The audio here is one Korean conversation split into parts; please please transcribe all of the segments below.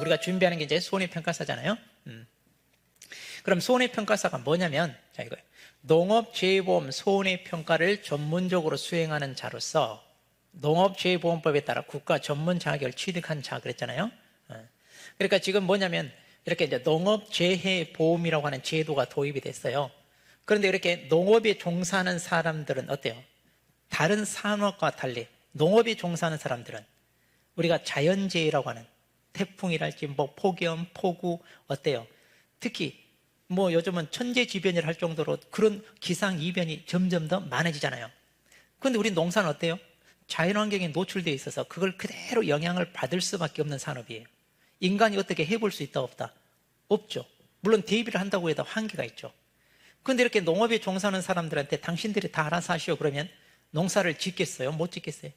우리가 준비하는 게 이제 손해평가사잖아요. 그럼 손해평가사가 뭐냐면, 자, 이거예요. 농업재해보험 손해평가를 전문적으로 수행하는 자로서 농업재해보험법에 따라 국가 전문 자격을 취득한 자 그랬잖아요. 그러니까 지금 뭐냐면 이렇게 이제 농업재해보험이라고 하는 제도가 도입이 됐어요. 그런데 이렇게 농업에 종사하는 사람들은 어때요? 다른 산업과 달리 농업에 종사하는 사람들은 우리가 자연재해라고 하는 태풍이랄지 뭐 폭염, 폭우 어때요? 특히 뭐 요즘은 천재지변이라 할 정도로 그런 기상이변이 점점 더 많아지잖아요. 그런데 우리 농사는 어때요? 자연환경에 노출되어 있어서 그걸 그대로 영향을 받을 수밖에 없는 산업이에요. 인간이 어떻게 해볼 수 있다 없다? 없죠. 물론 대비를 한다고 해도 한계가 있죠. 그런데 이렇게 농업에 종사하는 사람들한테 당신들이 다 알아서 하시오 그러면 농사를 짓겠어요? 못 짓겠어요?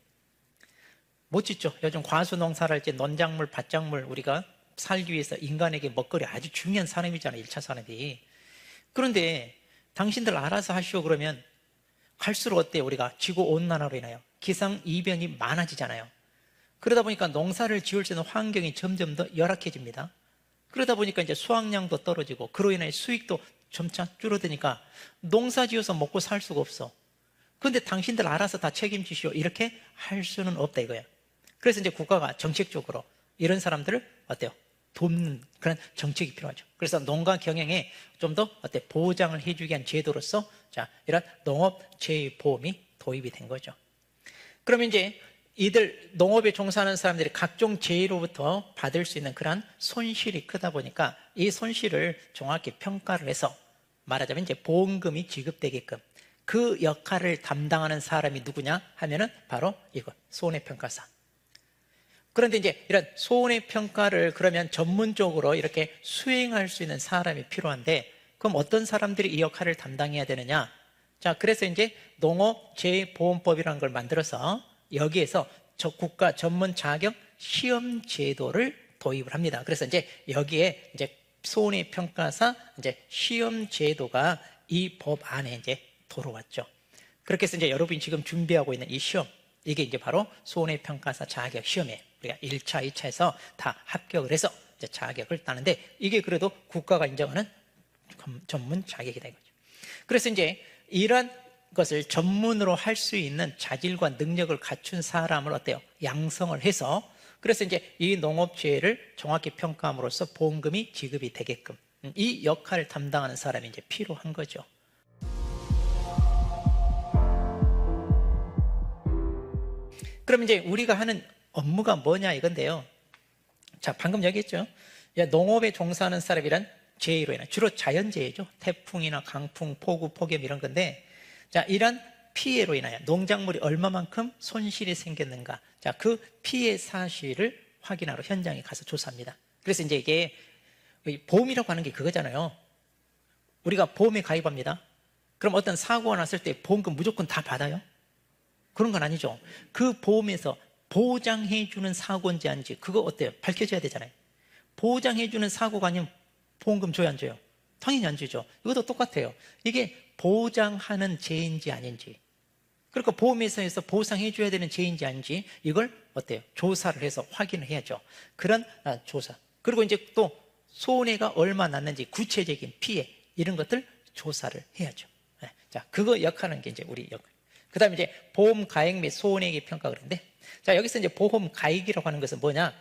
못 짓죠. 요즘 과수농사랄지 논작물, 밭작물 우리가 살기 위해서 인간에게 먹거리 아주 중요한 산업이잖아요. 1차 산업이. 그런데 당신들 알아서 하시오 그러면 갈수록 어때요? 우리가 지구온난화로 인하여 기상이변이 많아지잖아요. 그러다 보니까 농사를 지을 수 있는 환경이 점점 더 열악해집니다. 그러다 보니까 이제 수확량도 떨어지고 그로 인해 수익도 점차 줄어드니까 농사 지어서 먹고 살 수가 없어. 그런데 당신들 알아서 다 책임지시오 이렇게 할 수는 없다 이거야. 그래서 이제 국가가 정책적으로 이런 사람들을 어때요? 돕는 그런 정책이 필요하죠. 그래서 농가 경영에 좀 더 어때 보장을 해주기 위한 제도로서 자 이런 농업재해보험이 도입이 된 거죠. 그러면 이제 이들 농업에 종사하는 사람들이 각종 재해로부터 받을 수 있는 그러한 손실이 크다 보니까 이 손실을 정확히 평가를 해서 말하자면 이제 보험금이 지급되게끔 그 역할을 담당하는 사람이 누구냐 하면은 바로 이거 손해평가사. 그런데 이제 이런 손해평가를 그러면 전문적으로 이렇게 수행할 수 있는 사람이 필요한데 그럼 어떤 사람들이 이 역할을 담당해야 되느냐? 자, 그래서 이제 농업재해보험법이라는 걸 만들어서 여기에서 국가 전문 자격 시험 제도를 도입을 합니다. 그래서 이제 여기에 이제 손해평가사 이제 시험 제도가 이 법 안에 이제 들어왔죠. 그렇게 해서 이제 여러분이 지금 준비하고 있는 이 시험 이게 이제 바로 손해평가사 자격 시험이에요. 우리가 1차, 2차에서 다 합격을 해서 이제 자격을 따는데 이게 그래도 국가가 인정하는 전문 자격이다 이거죠. 그래서 이제 이런 것을 전문으로 할 수 있는 자질과 능력을 갖춘 사람을 어때요? 양성을 해서 그래서 이제 이 농업재해를 정확히 평가함으로써 보험금이 지급이 되게끔 이 역할을 담당하는 사람이 이제 필요한 거죠. 그럼 이제 우리가 하는 업무가 뭐냐 이건데요. 자, 방금 얘기했죠. 농업에 종사하는 사람이란 재해로 인한 주로 자연재해죠. 태풍이나 강풍, 폭우, 폭염 이런 건데 자, 이런 피해로 인하여 농작물이 얼마만큼 손실이 생겼는가 자, 그 피해 사실을 확인하러 현장에 가서 조사합니다. 그래서 이제 이게 보험이라고 하는 게 그거잖아요. 우리가 보험에 가입합니다. 그럼 어떤 사고가 났을 때 보험금 무조건 다 받아요? 그런 건 아니죠. 그 보험에서 보장해주는 사고인지 아닌지 그거 어때요? 밝혀져야 되잖아요. 보장해주는 사고가 아니면 보험금 줘야 안 줘요? 당연히 안 주죠. 이것도 똑같아요. 이게 보장하는 죄인지 아닌지 그러니까 보험회사에서 보상해줘야 되는 죄인지 아닌지 이걸 어때요? 조사를 해서 확인을 해야죠. 그런 조사 그리고 이제 또 손해가 얼마 났는지 구체적인 피해 이런 것들 조사를 해야죠. 자, 그거 역하는 게 이제 우리 역할. 그 다음에 이제 보험 가액 및 손해액의 평가 그러는데 자, 여기서 이제 보험 가액이라고 하는 것은 뭐냐?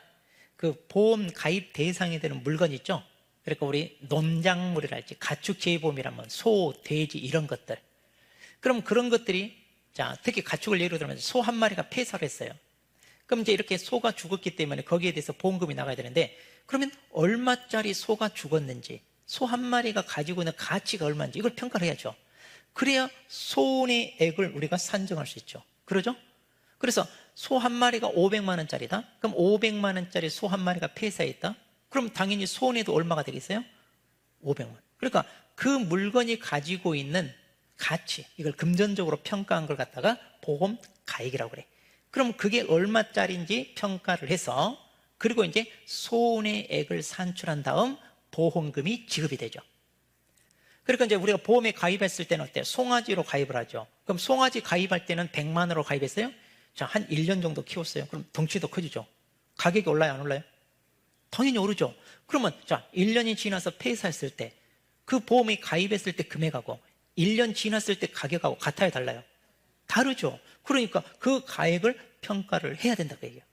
그 보험 가입 대상이 되는 물건 있죠? 그러니까 우리 농작물이랄지 가축 재해보험이라면 소, 돼지 이런 것들. 그럼 그런 것들이 자, 특히 가축을 예로 들면 소 한 마리가 폐사를 했어요. 그럼 이제 이렇게 소가 죽었기 때문에 거기에 대해서 보험금이 나가야 되는데 그러면 얼마짜리 소가 죽었는지 소 한 마리가 가지고 있는 가치가 얼마인지 이걸 평가를 해야죠. 그래야 손해액을 우리가 산정할 수 있죠. 그러죠? 그래서 소 한 마리가 500만 원짜리다? 그럼 500만 원짜리 소 한 마리가 폐사했다? 그럼 당연히 손해도 얼마가 되겠어요? 500만. 그러니까 그 물건이 가지고 있는 가치, 이걸 금전적으로 평가한 걸 갖다가 보험 가액이라고 그래. 그럼 그게 얼마짜리인지 평가를 해서 그리고 이제 손해액을 산출한 다음 보험금이 지급이 되죠. 그러니까 이제 우리가 보험에 가입했을 때는 어때요? 송아지로 가입을 하죠. 그럼 송아지 가입할 때는 100만 원으로 가입했어요? 자, 한 1년 정도 키웠어요. 그럼 덩치도 커지죠. 가격이 올라요, 안 올라요? 당연히 오르죠. 그러면 자, 1년이 지나서 폐사했을 때 그 보험이 가입했을 때 금액하고 1년 지났을 때 가격하고 같아요, 달라요? 다르죠. 그러니까 그 가액을 평가를 해야 된다고 얘기해요.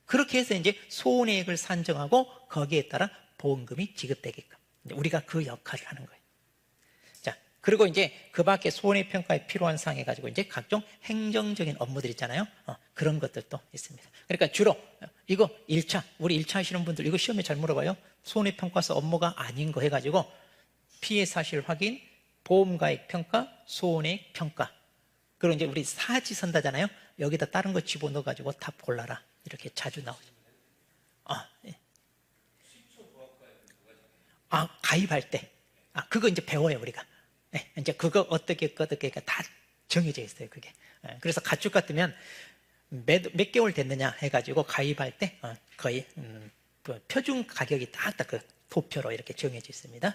그렇게 해서 이제 손해액을 산정하고 거기에 따라 보험금이 지급되게끔 우리가 그 역할을 하는 거예요. 자, 그리고 이제 그 밖에 손해평가에 필요한 사항 해가지고 이제 각종 행정적인 업무들 있잖아요. 그런 것들도 있습니다. 그러니까 주로 이거 1차, 우리 1차 하시는 분들 이거 시험에 잘 물어봐요. 손해평가서 업무가 아닌 거 해가지고 피해 사실 확인, 보험가액 평가, 손해액 평가. 그리고 이제 우리 사지선다잖아요. 여기다 다른 거 집어넣어가지고 다 골라라. 이렇게 자주 나오죠. 예. 가입할 때. 그거 이제 배워요, 우리가. 네, 이제 그거 어떻게 다 정해져 있어요, 그게. 그래서 가축 같으면 몇 개월 됐느냐 해가지고 가입할 때 거의 그 표준 가격이 딱딱 그 도표로 이렇게 정해져 있습니다.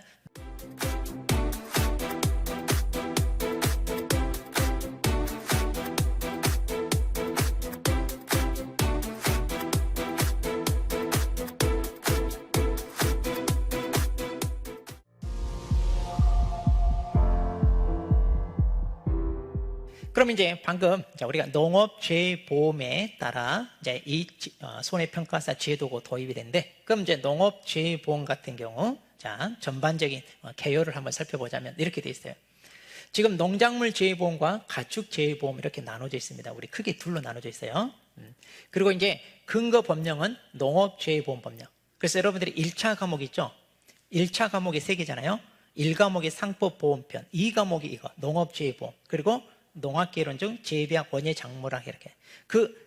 그럼 이제 방금 우리가 농업재해보험에 따라 이제 이 손해평가사 제도가 도입이 되는데, 그럼 이제 농업재해보험 같은 경우 자 전반적인 개요를 한번 살펴보자면 이렇게 돼 있어요. 지금 농작물재해보험과 가축재해보험 이렇게 나눠져 있습니다. 우리 크게 둘로 나눠져 있어요. 그리고 이제 근거법령은 농업재해보험 법령. 그래서 여러분들이 1차 과목 있죠? 1차 과목이 3개잖아요. 1과목이 상법보험편, 2과목이 이거 농업재해보험, 그리고 농학개론 중 재배학, 원예, 작물학 이렇게 그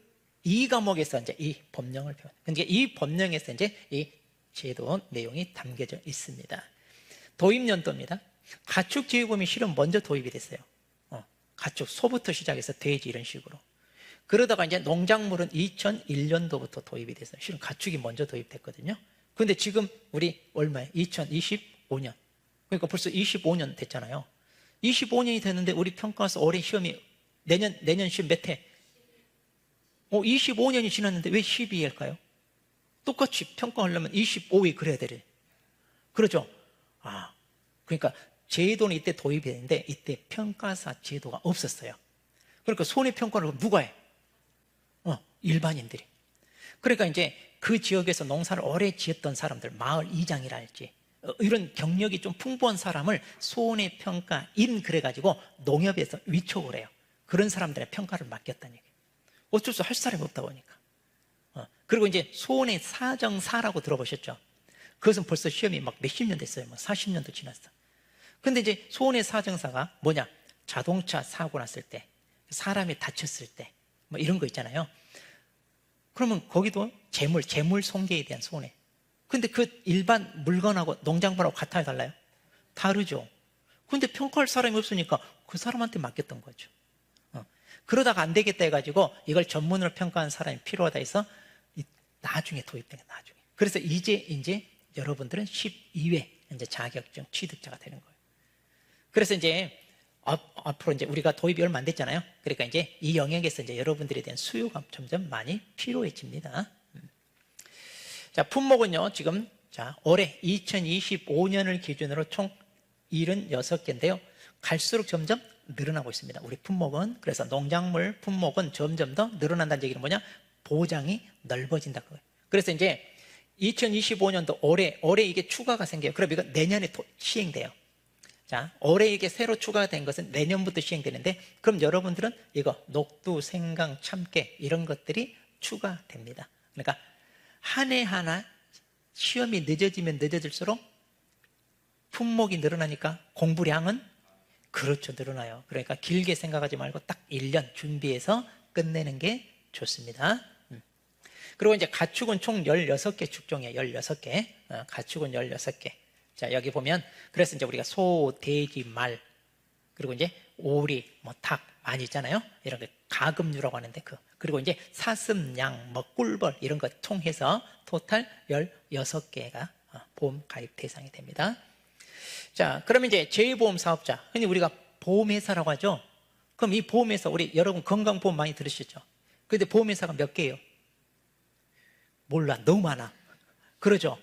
이 과목에서 이제 이 법령을 배워요. 그러니까 이 법령에서 이제 이 제도 내용이 담겨져 있습니다. 도입 연도입니다. 가축 재해보험이 실은 먼저 도입이 됐어요. 가축 소부터 시작해서 돼지 이런 식으로. 그러다가 이제 농작물은 2001년도부터 도입이 됐어요. 실은 가축이 먼저 도입됐거든요. 그런데 지금 우리 얼마에 2025년. 그러니까 벌써 25년 됐잖아요. 25년이 됐는데 우리 평가서 올해 시험이 내년 시험 몇 회? 25년이 지났는데 왜 12회일까요? 똑같이 평가하려면 25회 그래야 되래. 그렇죠? 그러니까 제도는 이때 도입이 됐는데 이때 평가사 제도가 없었어요. 그러니까 손해평가를 누가 해? 일반인들이. 그러니까 이제 그 지역에서 농사를 오래 지었던 사람들, 마을 이장이라 할지 이런 경력이 좀 풍부한 사람을 손해평가인 그래가지고 농협에서 위촉을 해요. 그런 사람들의 평가를 맡겼다는 얘기예요. 어쩔 수 할 사람이 없다 보니까. 그리고 이제 손해사정사라고 들어보셨죠? 그것은 벌써 시험이 막 몇십 년 됐어요. 40년도 지났어. 근데 이제 손해사정사가 뭐냐? 자동차 사고 났을 때, 사람이 다쳤을 때, 뭐 이런 거 있잖아요. 그러면 거기도 재물 손괴에 대한 손해. 근데 그 일반 물건하고 농작물하고 같아요, 달라요? 다르죠. 근데 평가할 사람이 없으니까 그 사람한테 맡겼던 거죠. 그러다가 안 되겠다 해가지고 이걸 전문으로 평가하는 사람이 필요하다 해서 나중에 도입된 거예요, 나중에. 그래서 이제 여러분들은 12회 이제 자격증 취득자가 되는 거예요. 그래서 이제 앞으로 이제 우리가 도입이 얼마 안 됐잖아요. 그러니까 이제 이 영역에서 이제 여러분들에 대한 수요가 점점 많이 필요해집니다. 자, 품목은요, 지금, 올해 2025년을 기준으로 총 76개인데요. 갈수록 점점 늘어나고 있습니다. 우리 품목은. 그래서 농작물 품목은 점점 더 늘어난다는 얘기는 뭐냐? 보장이 넓어진다. 그래서 이제 2025년도 올해 이게 추가가 생겨요. 그럼 이거 내년에 시행돼요. 자, 올해 이게 새로 추가가 된 것은 내년부터 시행되는데, 그럼 여러분들은 이거 녹두, 생강, 참깨 이런 것들이 추가됩니다. 그러니까 한 해 하나 시험이 늦어지면 늦어질수록 품목이 늘어나니까 공부량은 그렇죠, 늘어나요. 그러니까 길게 생각하지 말고 딱 1년 준비해서 끝내는 게 좋습니다. 그리고 이제 가축은 총 16개 축종이에요. 16개. 가축은 16개. 자, 여기 보면 그래서 이제 우리가 소, 돼지, 말 그리고 이제 오리, 닭 많이 있잖아요. 이런 게 가금류라고 하는데 그리고 이제 사슴, 양, 꿀벌 이런 거 통해서 토탈 16개가 보험 가입 대상이 됩니다. 자, 그러면 이제 재해보험 사업자, 흔히 우리가 보험회사라고 하죠. 그럼 이 보험회사, 우리 여러분 건강보험 많이 들으시죠? 근데 보험회사가 몇 개예요? 몰라, 너무 많아. 그러죠?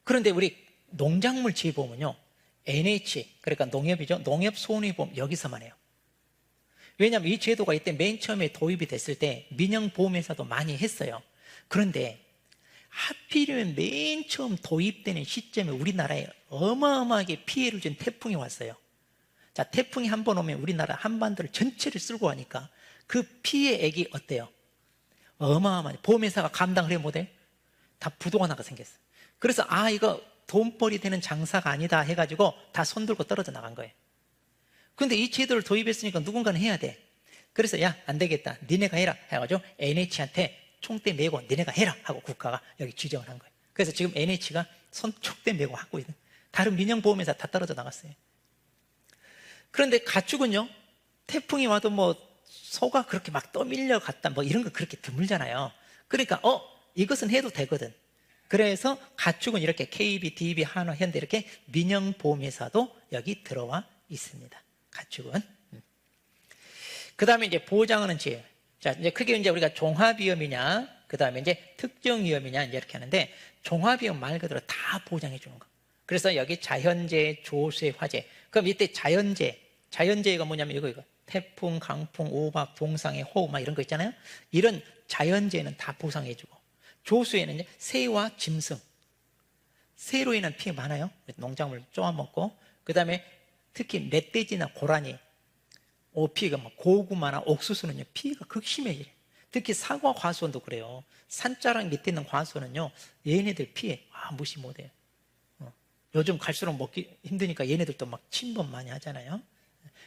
그런데 우리 농작물 지보험은요, NH, 그러니까 농협이죠. 농협 손해보험 여기서만 해요. 왜냐하면 이 제도가 이때 맨 처음에 도입이 됐을 때 민영보험회사도 많이 했어요. 그런데 하필이면 맨 처음 도입되는 시점에 우리나라에 어마어마하게 피해를 준 태풍이 왔어요. 자, 태풍이 한 번 오면 우리나라 한반도를 전체를 쓸고 가니까 그 피해액이 어때요? 어마어마하게 보험회사가 감당을 해 못해? 다 부도가 나가 생겼어요. 그래서 이거 돈벌이 되는 장사가 아니다 해가지고 다 손들고 떨어져 나간 거예요. 근데 이 제도를 도입했으니까 누군가는 해야 돼. 그래서 야, 안 되겠다, 니네가 해라 해가지고 NH한테 총대 메고 니네가 해라 하고 국가가 여기 지정을 한 거예요. 그래서 지금 NH가 총대 메고 하고 있는, 다른 민영보험회사 다 떨어져 나갔어요. 그런데 가축은요, 태풍이 와도 뭐 소가 그렇게 막 떠밀려 갔다 뭐 이런 거 그렇게 드물잖아요. 그러니까 이것은 해도 되거든. 그래서 가축은 이렇게 KB, DB, 한화, 현대 이렇게 민영보험회사도 여기 들어와 있습니다. 가축은. 그 다음에 이제 보장하는 지혜. 자, 이제 크게 이제 우리가 종합위험이냐, 그 다음에 이제 특정위험이냐, 이제 이렇게 하는데, 종합위험 말 그대로 다 보장해 주는 거. 그래서 여기 자연재해, 조수해, 화재. 그럼 이때 자연재해가 뭐냐면 이거. 태풍, 강풍, 우박, 동상해, 호우, 막 이런 거 있잖아요. 이런 자연재해는 다 보상해 주고, 조수에는 이제 새와 짐승. 새로 인한 피해 많아요. 농작물 쪼아먹고. 그 다음에 특히 멧돼지나 고라니, 피해가 막 고구마나 옥수수는요, 피해가 극심해요. 특히 사과 과수원도 그래요. 산자락 밑에 있는 과수원은요, 얘네들 피해 무시 못해요. 요즘 갈수록 먹기 힘드니까 얘네들도 막 침범 많이 하잖아요.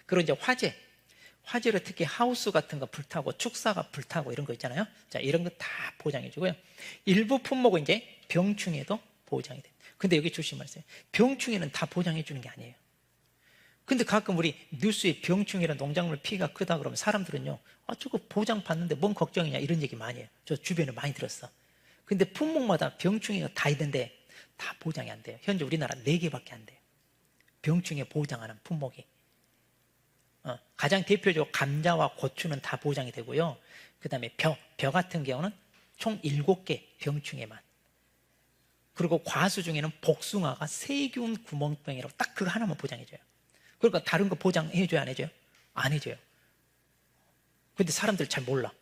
그리고 이제 화재로 특히 하우스 같은 거 불타고 축사가 불타고 이런 거 있잖아요. 자, 이런 거 다 보장해 주고요. 일부 품목은 이제 병충해도 보장이 돼요. 근데 여기 조심하세요. 병충해는 다 보장해 주는 게 아니에요. 근데 가끔 우리 뉴스에 병충해랑 농작물 피해가 크다 그러면 사람들은요, 저거 보장 받는데 뭔 걱정이냐 이런 얘기 많이 해요. 저 주변에 많이 들었어. 근데 품목마다 병충해가 다 있는데 다 보장이 안 돼요. 현재 우리나라 4개밖에 안 돼요. 병충해 보장하는 품목이. 가장 대표적으로 감자와 고추는 다 보장이 되고요. 그 다음에 벼 같은 경우는 총 7개 병충해만. 그리고 과수 중에는 복숭아가 세균 구멍병이라고 딱 그거 하나만 보장해줘요. 그러니까 다른 거 보장해줘야 안 해줘요? 안 해줘요. 근데 사람들 잘 몰라.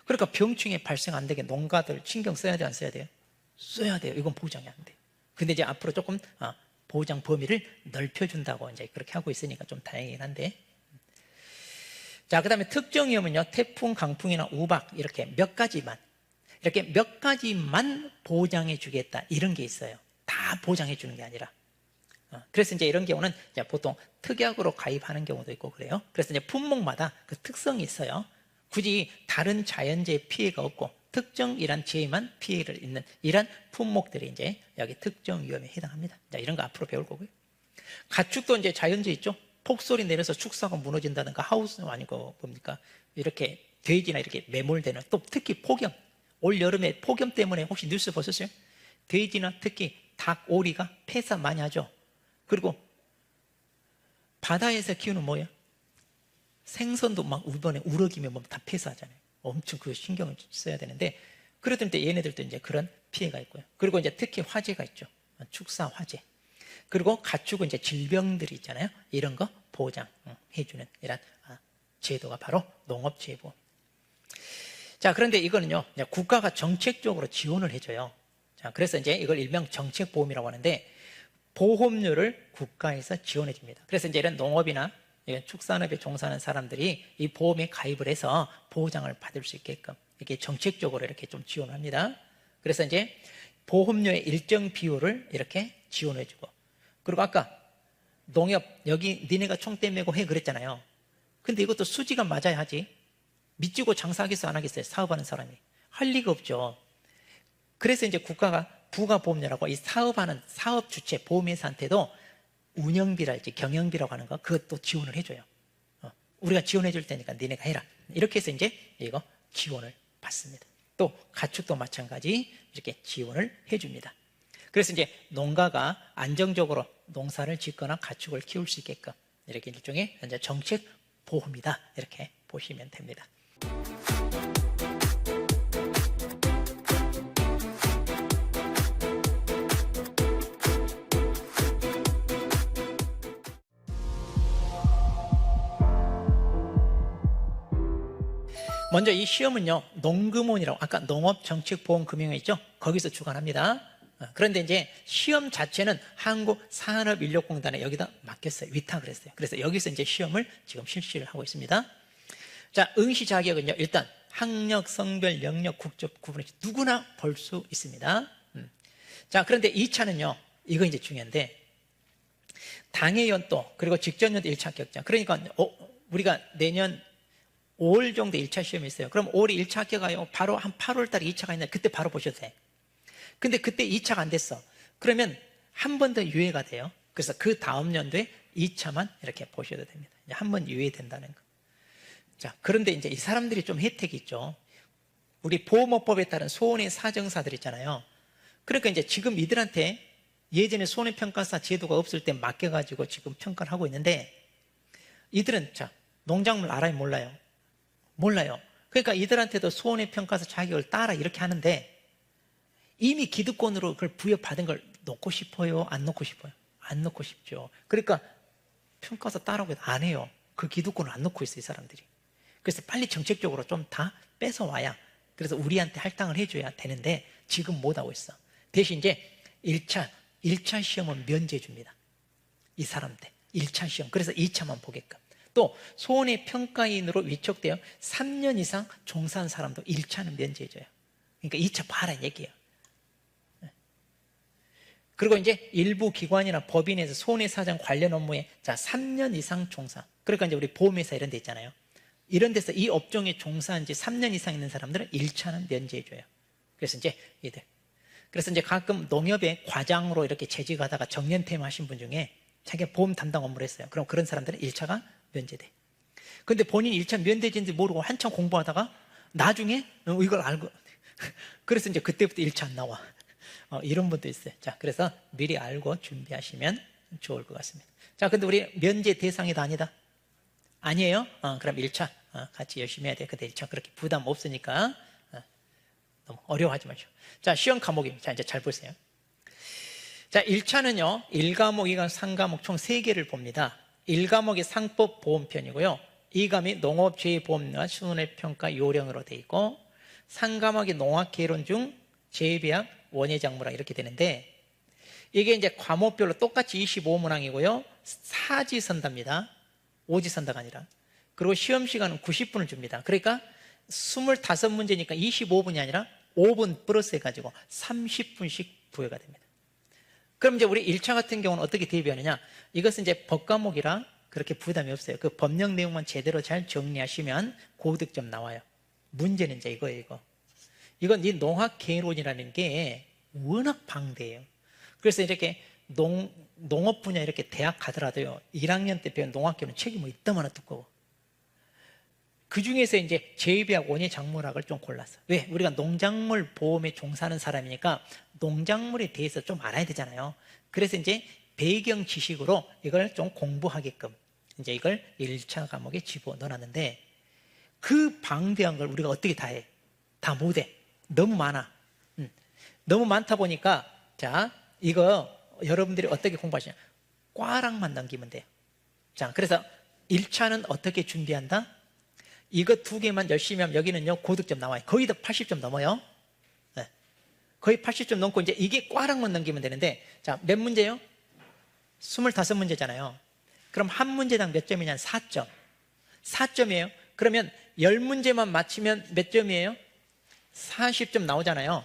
그러니까 병충해 발생 안 되게 농가들 신경 써야 돼요, 안 써야 돼요? 써야 돼요. 이건 보장이 안 돼요. 근데 이제 앞으로 조금 보장 범위를 넓혀준다고 이제 그렇게 하고 있으니까 좀 다행이긴 한데. 자, 그 다음에 특정 위험은요, 태풍, 강풍이나 우박 이렇게 몇 가지만 보장해 주겠다 이런 게 있어요. 다 보장해 주는 게 아니라. 그래서 이제 이런 경우는 이제 보통 특약으로 가입하는 경우도 있고 그래요. 그래서 이제 품목마다 그 특성이 있어요. 굳이 다른 자연재해 피해가 없고 특정 이란 재해만 피해를 있는 이란 품목들이 이제 여기 특정 위험에 해당합니다. 자, 이런 거 앞으로 배울 거고요. 가축도 이제 자연재해 있죠. 폭설이 내려서 축사가 무너진다든가 하우스는 아니고 뭡니까? 이렇게 돼지나 이렇게 매몰되는, 또 특히 폭염. 올 여름에 폭염 때문에 혹시 뉴스 보셨어요? 돼지나 특히 닭, 오리가 폐사 많이 하죠. 그리고 바다에서 키우는 뭐예요? 생선도 막 이번에 우럭이면 뭐 다 폐사하잖아요. 엄청 그 신경을 써야 되는데, 그러던 때 얘네들도 이제 그런 피해가 있고요. 그리고 이제 특히 화재가 있죠. 축사 화재. 그리고 가축은 이제 질병들이 있잖아요. 이런 거 보장해주는 이런 제도가 바로 농업재해보험. 자, 그런데 이거는요, 국가가 정책적으로 지원을 해줘요. 자, 그래서 이제 이걸 일명 정책보험이라고 하는데, 보험료를 국가에서 지원해 줍니다. 그래서 이제 이런 농업이나 축산업에 종사하는 사람들이 이 보험에 가입을 해서 보장을 받을 수 있게끔 이렇게 정책적으로 이렇게 좀 지원합니다. 그래서 이제 보험료의 일정 비율을 이렇게 지원해 주고, 그리고 아까 농협 여기 니네가 총대 메고 해 그랬잖아요. 근데 이것도 수지가 맞아야 하지. 믿지고 장사하겠어 안 하겠어요? 사업하는 사람이 할 리가 없죠. 그래서 이제 국가가 부가보험료라고 이 사업하는 사업 주체 보험회사한테도 운영비랄지 경영비라고 하는 거 그것도 지원을 해줘요. 우리가 지원해 줄 테니까 니네가 해라. 이렇게 해서 이제 이거 지원을 받습니다. 또 가축도 마찬가지 이렇게 지원을 해줍니다. 그래서 이제 농가가 안정적으로 농사를 짓거나 가축을 키울 수 있게끔 이렇게 일종의 이제 정책 보험이다 이렇게 보시면 됩니다. 먼저 이 시험은요, 농금원이라고, 아까 농업정책보험금융회 있죠? 거기서 주관합니다. 그런데 이제 시험 자체는 한국산업인력공단에 여기다 맡겼어요. 위탁을 했어요. 그래서 여기서 이제 시험을 지금 실시를 하고 있습니다. 자, 응시 자격은요, 일단 학력, 성별, 영역, 국적 구분이 누구나 볼 수 있습니다. 자, 그런데 2차는요, 이거 이제 중요한데, 당해 연도, 그리고 직전 연도 1차 합격자. 그러니까, 우리가 내년 5월 정도 1차 시험이 있어요. 그럼 5월에 1차 합격하요. 바로 한 8월 달에 2차가 있는데, 그때 바로 보셔도 돼. 근데 그때 2차가 안 됐어. 그러면 한 번 더 유예가 돼요. 그래서 그 다음 연도에 2차만 이렇게 보셔도 됩니다. 한 번 유예된다는 거. 자, 그런데 이제 이 사람들이 좀 혜택이 있죠. 우리 보험업법에 따른 손해 사정사들 있잖아요. 그러니까 이제 지금 이들한테 예전에 손해평가사 제도가 없을 때 맡겨가지고 지금 평가를 하고 있는데, 이들은 자, 농작물 알아요? 몰라요? 몰라요. 그러니까 이들한테도 손해평가사 자격을 따라 이렇게 하는데, 이미 기득권으로 그걸 부여받은 걸 놓고 싶어요? 안 놓고 싶어요? 안 놓고 싶죠. 그러니까 평가사 따라고 해도 안 해요. 그 기득권을 안 놓고 있어요, 이 사람들이. 그래서 빨리 정책적으로 좀 다 뺏어와야, 그래서 우리한테 할당을 해줘야 되는데 지금 못하고 있어. 대신 이제 1차 시험은 면제해 줍니다. 이 사람들 1차 시험. 그래서 2차만 보게끔. 또 손해평가인으로 위촉되어 3년 이상 종사한 사람도 1차는 면제해 줘요. 그러니까 2차 봐라 얘기예요. 그리고 이제 일부 기관이나 법인에서 손해사정 관련 업무에 3년 이상 종사. 그러니까 이제 우리 보험회사 이런 데 있잖아요. 이런 데서 이 업종에 종사한 지 3년 이상 있는 사람들은 1차는 면제해줘요. 그래서 이제 이들. 그래서 이제 가끔 농협에 과장으로 이렇게 재직하다가 정년퇴임 하신 분 중에 자기가 보험 담당 업무를 했어요. 그럼 그런 사람들은 1차가 면제돼. 근데 본인이 1차 면제인지 모르고 한참 공부하다가 나중에 이걸 알고 그래서 이제 그때부터 1차 안 나와. 이런 분도 있어요. 자, 그래서 미리 알고 준비하시면 좋을 것 같습니다. 자, 근데 우리 면제 대상이 다 아니다? 아니에요? 그럼 1차 같이 열심히 해야 돼. 근데 1차 그렇게 부담 없으니까 너무 어려워하지 마시고. 자, 시험 과목입니다. 자, 이제 잘 보세요. 자, 1차는요 1과목, 2과목, 3과목 총 3개를 봅니다. 1과목이 상법 보험편이고요, 2과목이 농업재해보험과 손해평가 요령으로 되어 있고, 3과목이 농학개론 중 재배학, 원예작물학 이렇게 되는데, 이게 이제 과목별로 똑같이 25문항이고요 사지선답니다. 오지선다가 아니라. 그리고 시험시간은 90분을 줍니다. 그러니까 25문제니까 25분이 아니라 5분 플러스 해가지고 30분씩 부여가 됩니다. 그럼 이제 우리 1차 같은 경우는 어떻게 대비하느냐, 이것은 이제 법과목이라 그렇게 부담이 없어요. 그 법령 내용만 제대로 잘 정리하시면 고득점 나와요. 문제는 이제 이거예요. 이건 이 농학개론이라는 게 워낙 방대해요. 그래서 이렇게 농업 분야 이렇게 대학 가더라도요 1학년 때 배운 농학개론 책이 뭐 이따마나 두꺼워. 그 중에서 이제 재배학, 원예작물학을 좀 골랐어. 왜? 우리가 농작물 보험에 종사하는 사람이니까 농작물에 대해서 좀 알아야 되잖아요. 그래서 이제 배경 지식으로 이걸 좀 공부하게끔 이제 이걸 1차 과목에 집어넣어놨는데, 그 방대한 걸 우리가 어떻게 다 해? 다 못해. 너무 많아. 너무 많다 보니까, 자, 이거 여러분들이 어떻게 공부하시냐, 꽈락만 넘기면 돼요. 자, 그래서 1차는 어떻게 준비한다? 이거 2개만 열심히 하면 여기는요 고득점 나와요. 거의 다 80점 넘어요. 네. 거의 80점 넘고 이제 이게 꽈락만 넘기면 되는데, 자, 몇 문제요? 25문제잖아요. 그럼 한 문제당 몇 점이냐? 4점. 4점이에요. 그러면 10문제만 맞히면 몇 점이에요? 40점 나오잖아요.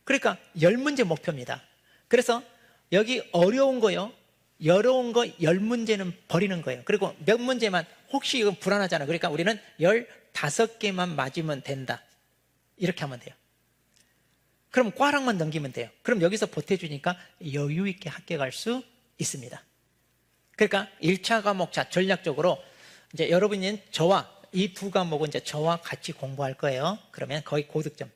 그러니까 10문제 목표입니다. 그래서 여기 어려운 거요, 어려운 거 10문제는 버리는 거예요. 그리고 몇 문제만, 혹시 이건 불안하잖아요. 그러니까 우리는 15개만 맞으면 된다, 이렇게 하면 돼요. 그럼 꽈락만 넘기면 돼요. 그럼 여기서 보태주니까 여유 있게 합격할 수 있습니다. 그러니까 1차 과목, 자, 전략적으로 이제 여러분은 저와 이 2과목은 이제 저와 같이 공부할 거예요. 그러면 거의 고득점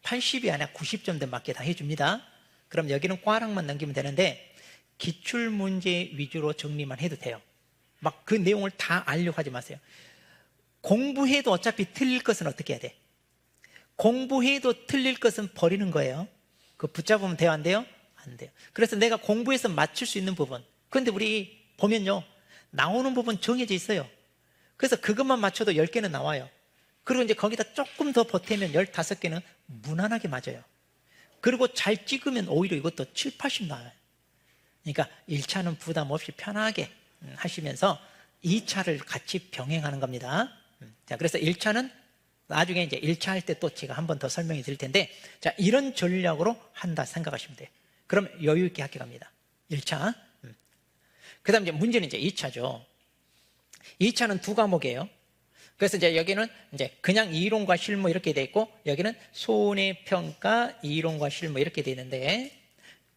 80이 아니라 90점대 맞게 다 해줍니다. 그럼 여기는 꽈락만 넘기면 되는데, 기출문제 위주로 정리만 해도 돼요. 막 그 내용을 다 알려고 하지 마세요. 공부해도 어차피 틀릴 것은 어떻게 해야 돼? 공부해도 틀릴 것은 버리는 거예요. 그거 붙잡으면 돼요, 안 돼요? 안 돼요. 그래서 내가 공부해서 맞출 수 있는 부분, 그런데 우리 보면요 나오는 부분 정해져 있어요. 그래서 그것만 맞춰도 10개는 나와요. 그리고 이제 거기다 조금 더 보태면 15개는 무난하게 맞아요. 그리고 잘 찍으면 오히려 이것도 7, 80 나와요. 그러니까 1차는 부담 없이 편하게 하시면서 2차를 같이 병행하는 겁니다. 자, 그래서 1차는 나중에 이제 1차 할 때 또 제가 한 번 더 설명해 드릴 텐데, 자, 이런 전략으로 한다 생각하시면 돼요. 그럼 여유 있게 합격합니다. 1차. 그 다음 이제 문제는 이제 2차죠. 2차는 2과목이에요. 그래서 이제 여기는 이제 그냥 이론과 실무 이렇게 돼 있고, 여기는 손해평가, 이론과 실무 이렇게 돼 있는데,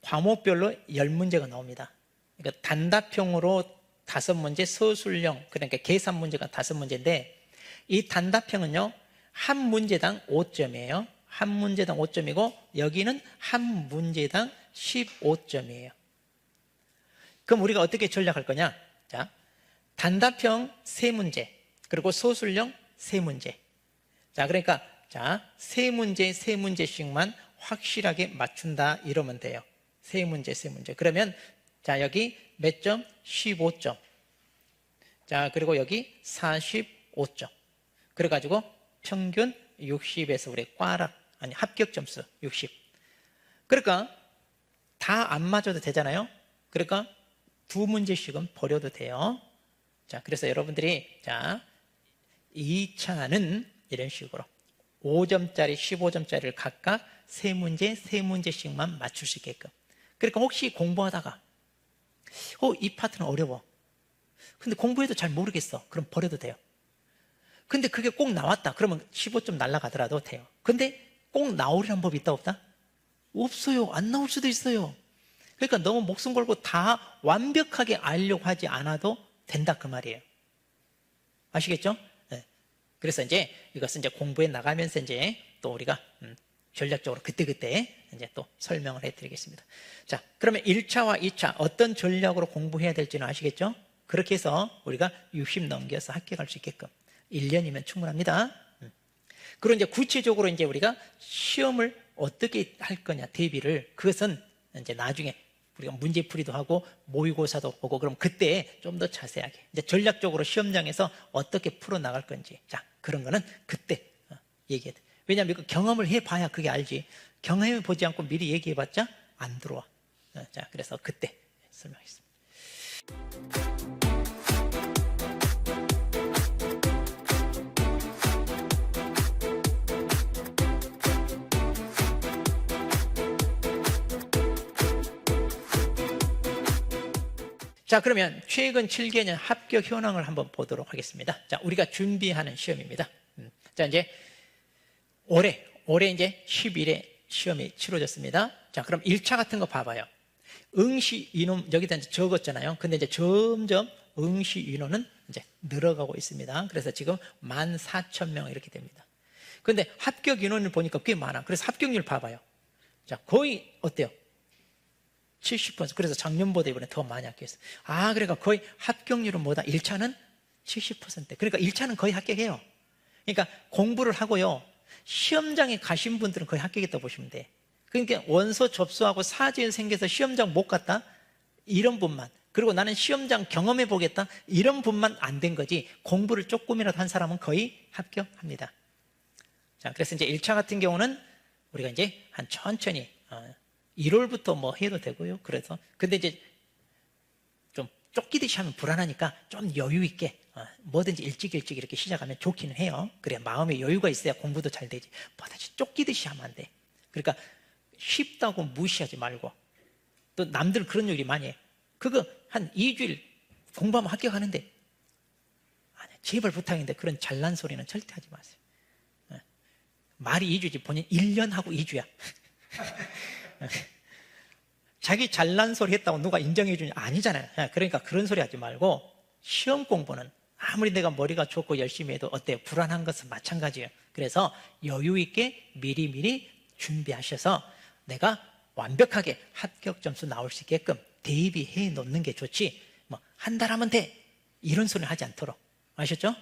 과목별로 10문제가 나옵니다. 그러니까 단답형으로 5문제, 서술형, 그러니까 계산 문제가 5문제인데, 이 단답형은요, 한 문제당 5점이에요. 한 문제당 5점이고, 여기는 한 문제당 15점이에요. 그럼 우리가 어떻게 전략할 거냐? 자, 단답형 3문제, 그리고 서술형 3문제. 자, 그러니까, 자, 3문제, 3문제씩만 확실하게 맞춘다, 이러면 돼요. 3문제, 3문제. 그러면, 자, 여기 몇 점? 15점. 자, 그리고 여기 45점. 그래가지고 평균 60에서 우리 합격 점수 60. 그러니까 다 안 맞아도 되잖아요. 그러니까 2문제씩은 버려도 돼요. 자, 그래서 여러분들이, 자, 2차는 이런 식으로 5점짜리, 15점짜리를 각각 3문제, 3문제씩만 맞출 수 있게끔. 그러니까 혹시 공부하다가, 이 파트는 어려워. 근데 공부해도 잘 모르겠어. 그럼 버려도 돼요. 근데 그게 꼭 나왔다. 그러면 15점 날아가더라도 돼요. 근데 꼭 나오려는 법이 있다, 없다? 없어요. 안 나올 수도 있어요. 그러니까 너무 목숨 걸고 다 완벽하게 알려고 하지 않아도 된다, 그 말이에요. 아시겠죠? 네. 그래서 이제 이것은 이제 공부해 나가면서 이제 또 우리가 전략적으로 그때그때 이제 또 설명을 해드리겠습니다. 자, 그러면 1차와 2차 어떤 전략으로 공부해야 될지는 아시겠죠? 그렇게 해서 우리가 60 넘겨서 합격할 수 있게끔 1년이면 충분합니다. 그리고 이제 구체적으로 이제 우리가 시험을 어떻게 할 거냐, 대비를, 그것은 이제 나중에 우리가 문제풀이도 하고 모의고사도 보고, 그럼 그때 좀 더 자세하게 이제 전략적으로 시험장에서 어떻게 풀어나갈 건지, 자, 그런 거는 그때 얘기해야 돼. 왜냐하면 이거 경험을 해봐야 그게 알지. 경험해보지 않고 미리 얘기해봤자 안 들어와. 자, 그래서 그때 설명하겠습니다. 자, 그러면 최근 7개년 합격 현황을 한번 보도록 하겠습니다. 자, 우리가 준비하는 시험입니다. 자, 이제 올해 이제 10일에 시험이 치러졌습니다. 자, 그럼 1차 같은 거 봐봐요. 응시 인원, 여기다 이제 적었잖아요. 근데 이제 점점 응시 인원은 이제 늘어가고 있습니다. 그래서 지금 14,000명 이렇게 됩니다. 근데 합격 인원을 보니까 꽤 많아. 그래서 합격률 봐봐요. 자, 거의 어때요? 70%. 그래서 작년보다 이번에 더 많이 합격했어요. 그러니까 거의 합격률은 뭐다? 1차는 70%. 그러니까 1차는 거의 합격해요. 그러니까 공부를 하고요, 시험장에 가신 분들은 거의 합격했다고 보시면 돼. 그러니까 원서 접수하고 사진 생겨서 시험장 못 갔다? 이런 분만. 그리고 나는 시험장 경험해 보겠다? 이런 분만 안 된 거지, 공부를 조금이라도 한 사람은 거의 합격합니다. 자, 그래서 이제 1차 같은 경우는 우리가 이제 한 천천히 1월부터 뭐 해도 되고요. 그래서 근데 이제 좀 쫓기듯이 하면 불안하니까 좀 여유 있게 뭐든지 일찍 이렇게 시작하면 좋기는 해요. 그래야 마음에 여유가 있어야 공부도 잘 되지. 뭐든지 쫓기듯이 하면 안 돼. 그러니까 쉽다고 무시하지 말고, 또 남들 그런 얘기 많이 해. 그거 한 2주일 공부하면 합격하는데, 아니, 제발 부탁인데 그런 잘난 소리는 절대 하지 마세요. 말이 2주지 본인 1년 하고 2주야. 자기 잘난 소리 했다고 누가 인정해 주냐? 아니잖아요. 그러니까 그런 소리 하지 말고, 시험 공부는 아무리 내가 머리가 좋고 열심히 해도 어때요? 불안한 것은 마찬가지예요. 그래서 여유 있게 미리미리 준비하셔서 내가 완벽하게 합격 점수 나올 수 있게끔 대비해 놓는 게 좋지, 뭐 한 달 하면 돼 이런 소리 하지 않도록. 아셨죠?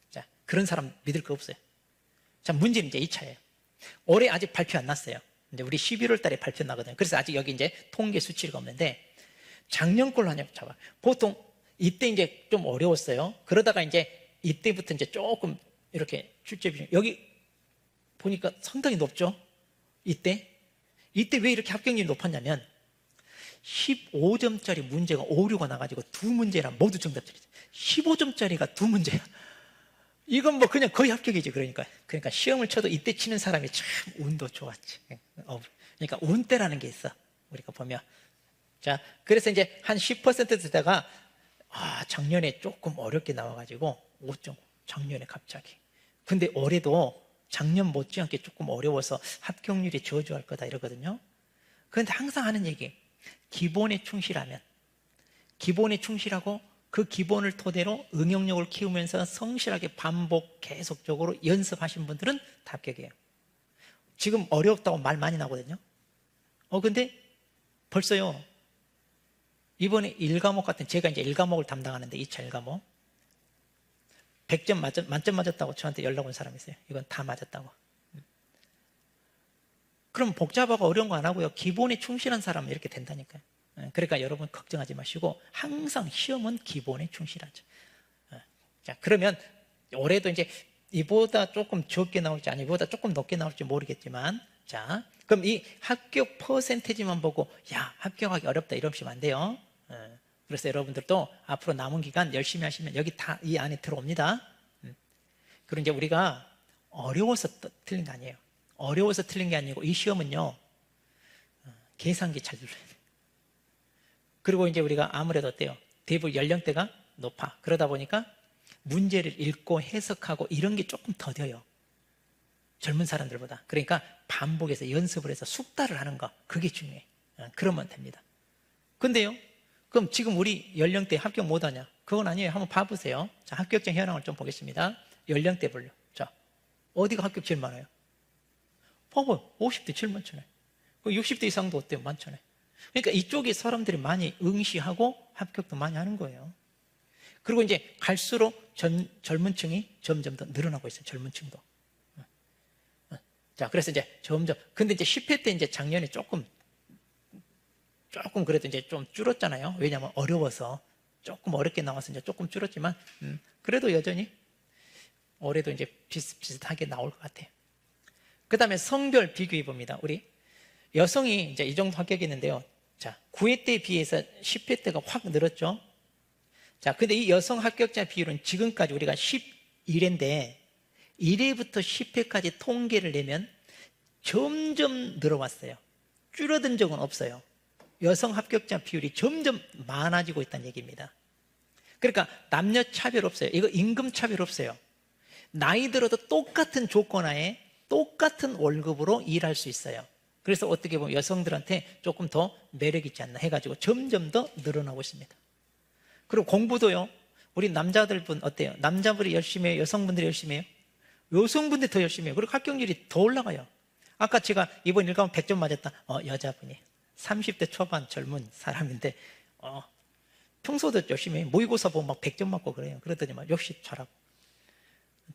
자, 그런 사람 믿을 거 없어요. 자, 문제는 이제 2차예요. 올해 아직 발표 안 났어요. 이제 우리 11월 달에 발표 나거든요. 그래서 아직 여기 이제 통계 수치가 없는데, 작년 걸로 하냐 잡아. 보통 이때 이제 좀 어려웠어요. 그러다가 이제 이때부터 이제 조금 이렇게 출제 비중. 여기 보니까 상당히 높죠? 이때 왜 이렇게 합격률이 높았냐면 15점짜리 문제가 오류가 나가지고 두 문제랑 모두 정답들이죠. 15점짜리가 두 문제야. 이건 뭐 그냥 거의 합격이지. 그러니까 시험을 쳐도 이때 치는 사람이 참 운도 좋았지. 그러니까 운대라는 게 있어. 우리가 보면. 자, 그래서 이제 한 10% 되다가 작년에 조금 어렵게 나와가지고 5.5. 작년에 갑자기. 근데 올해도 작년 못지않게 조금 어려워서 합격률이 저조할 거다 이러거든요. 그런데 항상 하는 얘기, 기본에 충실하면, 기본에 충실하고 그 기본을 토대로 응용력을 키우면서 성실하게 반복 계속적으로 연습하신 분들은 다 합격이에요. 지금 어렵다고 말 많이 나거든요. 근데 벌써요, 이번에 1과목 같은, 제가 이제 1과목을 담당하는데 2차 1과목 100점 만점 맞았다고 저한테 연락 온 사람이 있어요. 이건 다 맞았다고. 그럼 복잡하고 어려운 거 안 하고요, 기본에 충실한 사람은 이렇게 된다니까요. 그러니까 여러분 걱정하지 마시고 항상 시험은 기본에 충실하죠. 자, 그러면 올해도 이제 이보다 조금 적게 나올지 아니 이보다 조금 높게 나올지 모르겠지만, 자, 그럼 이 합격 퍼센테이지만 보고 합격하기 어렵다 이러시면 안 돼요. 그래서 여러분들도 앞으로 남은 기간 열심히 하시면 여기 다 이 안에 들어옵니다. 그리고 이제 우리가 어려워서 틀린 거 아니에요. 어려워서 틀린 게 아니고 이 시험은요, 계산기 잘 눌러야 돼요. 그리고 이제 우리가 아무래도 어때요? 대부분 연령대가 높아. 그러다 보니까 문제를 읽고 해석하고 이런 게 조금 더뎌요. 젊은 사람들보다. 그러니까 반복해서 연습을 해서 숙달을 하는 거, 그게 중요해. 그러면 됩니다. 근데요, 그럼 지금 우리 연령대 합격 못하냐? 그건 아니에요. 한번 봐보세요. 자, 합격자 현황을 좀 보겠습니다. 연령대별로. 자, 어디가 합격 제일 많아요? 봐봐요. 50대 제일 많잖아요. 60대 이상도 어때요? 많잖아요. 그러니까 이쪽에 사람들이 많이 응시하고 합격도 많이 하는 거예요. 그리고 이제 갈수록 젊은 층이 점점 더 늘어나고 있어요. 젊은 층도. 자, 그래서 이제 점점, 근데 이제 10회 때 이제 작년에 조금 그래도 이제 좀 줄었잖아요. 왜냐하면 어려워서 조금 어렵게 나와서 이제 조금 줄었지만, 그래도 여전히 올해도 이제 비슷비슷하게 나올 것 같아요. 그 다음에 성별 비교해 봅니다. 우리 여성이 이제 이 정도 합격했는데요. 자, 9회 때에 비해서 10회 때가 확 늘었죠. 자, 근데 이 여성 합격자 비율은 지금까지 우리가 11회인데 1회부터 10회까지 통계를 내면 점점 늘어왔어요. 줄어든 적은 없어요. 여성 합격자 비율이 점점 많아지고 있다는 얘기입니다. 그러니까 남녀 차별 없어요. 이거 임금 차별 없어요. 나이 들어도 똑같은 조건하에 똑같은 월급으로 일할 수 있어요. 그래서 어떻게 보면 여성들한테 조금 더 매력 있지 않나 해가지고 점점 더 늘어나고 있습니다. 그리고 공부도요, 우리 남자들분 어때요? 남자분이 열심히 해요? 여성분들이 열심히 해요? 여성분들이 더 열심히 해요. 그리고 합격률이 더 올라가요. 아까 제가 이번 1과목 100점 맞았다. 여자분이 30대 초반 젊은 사람인데 평소도 열심히 해요. 모의고사 보면 막 100점 맞고 그래요. 그러더니 막 역시 잘하고.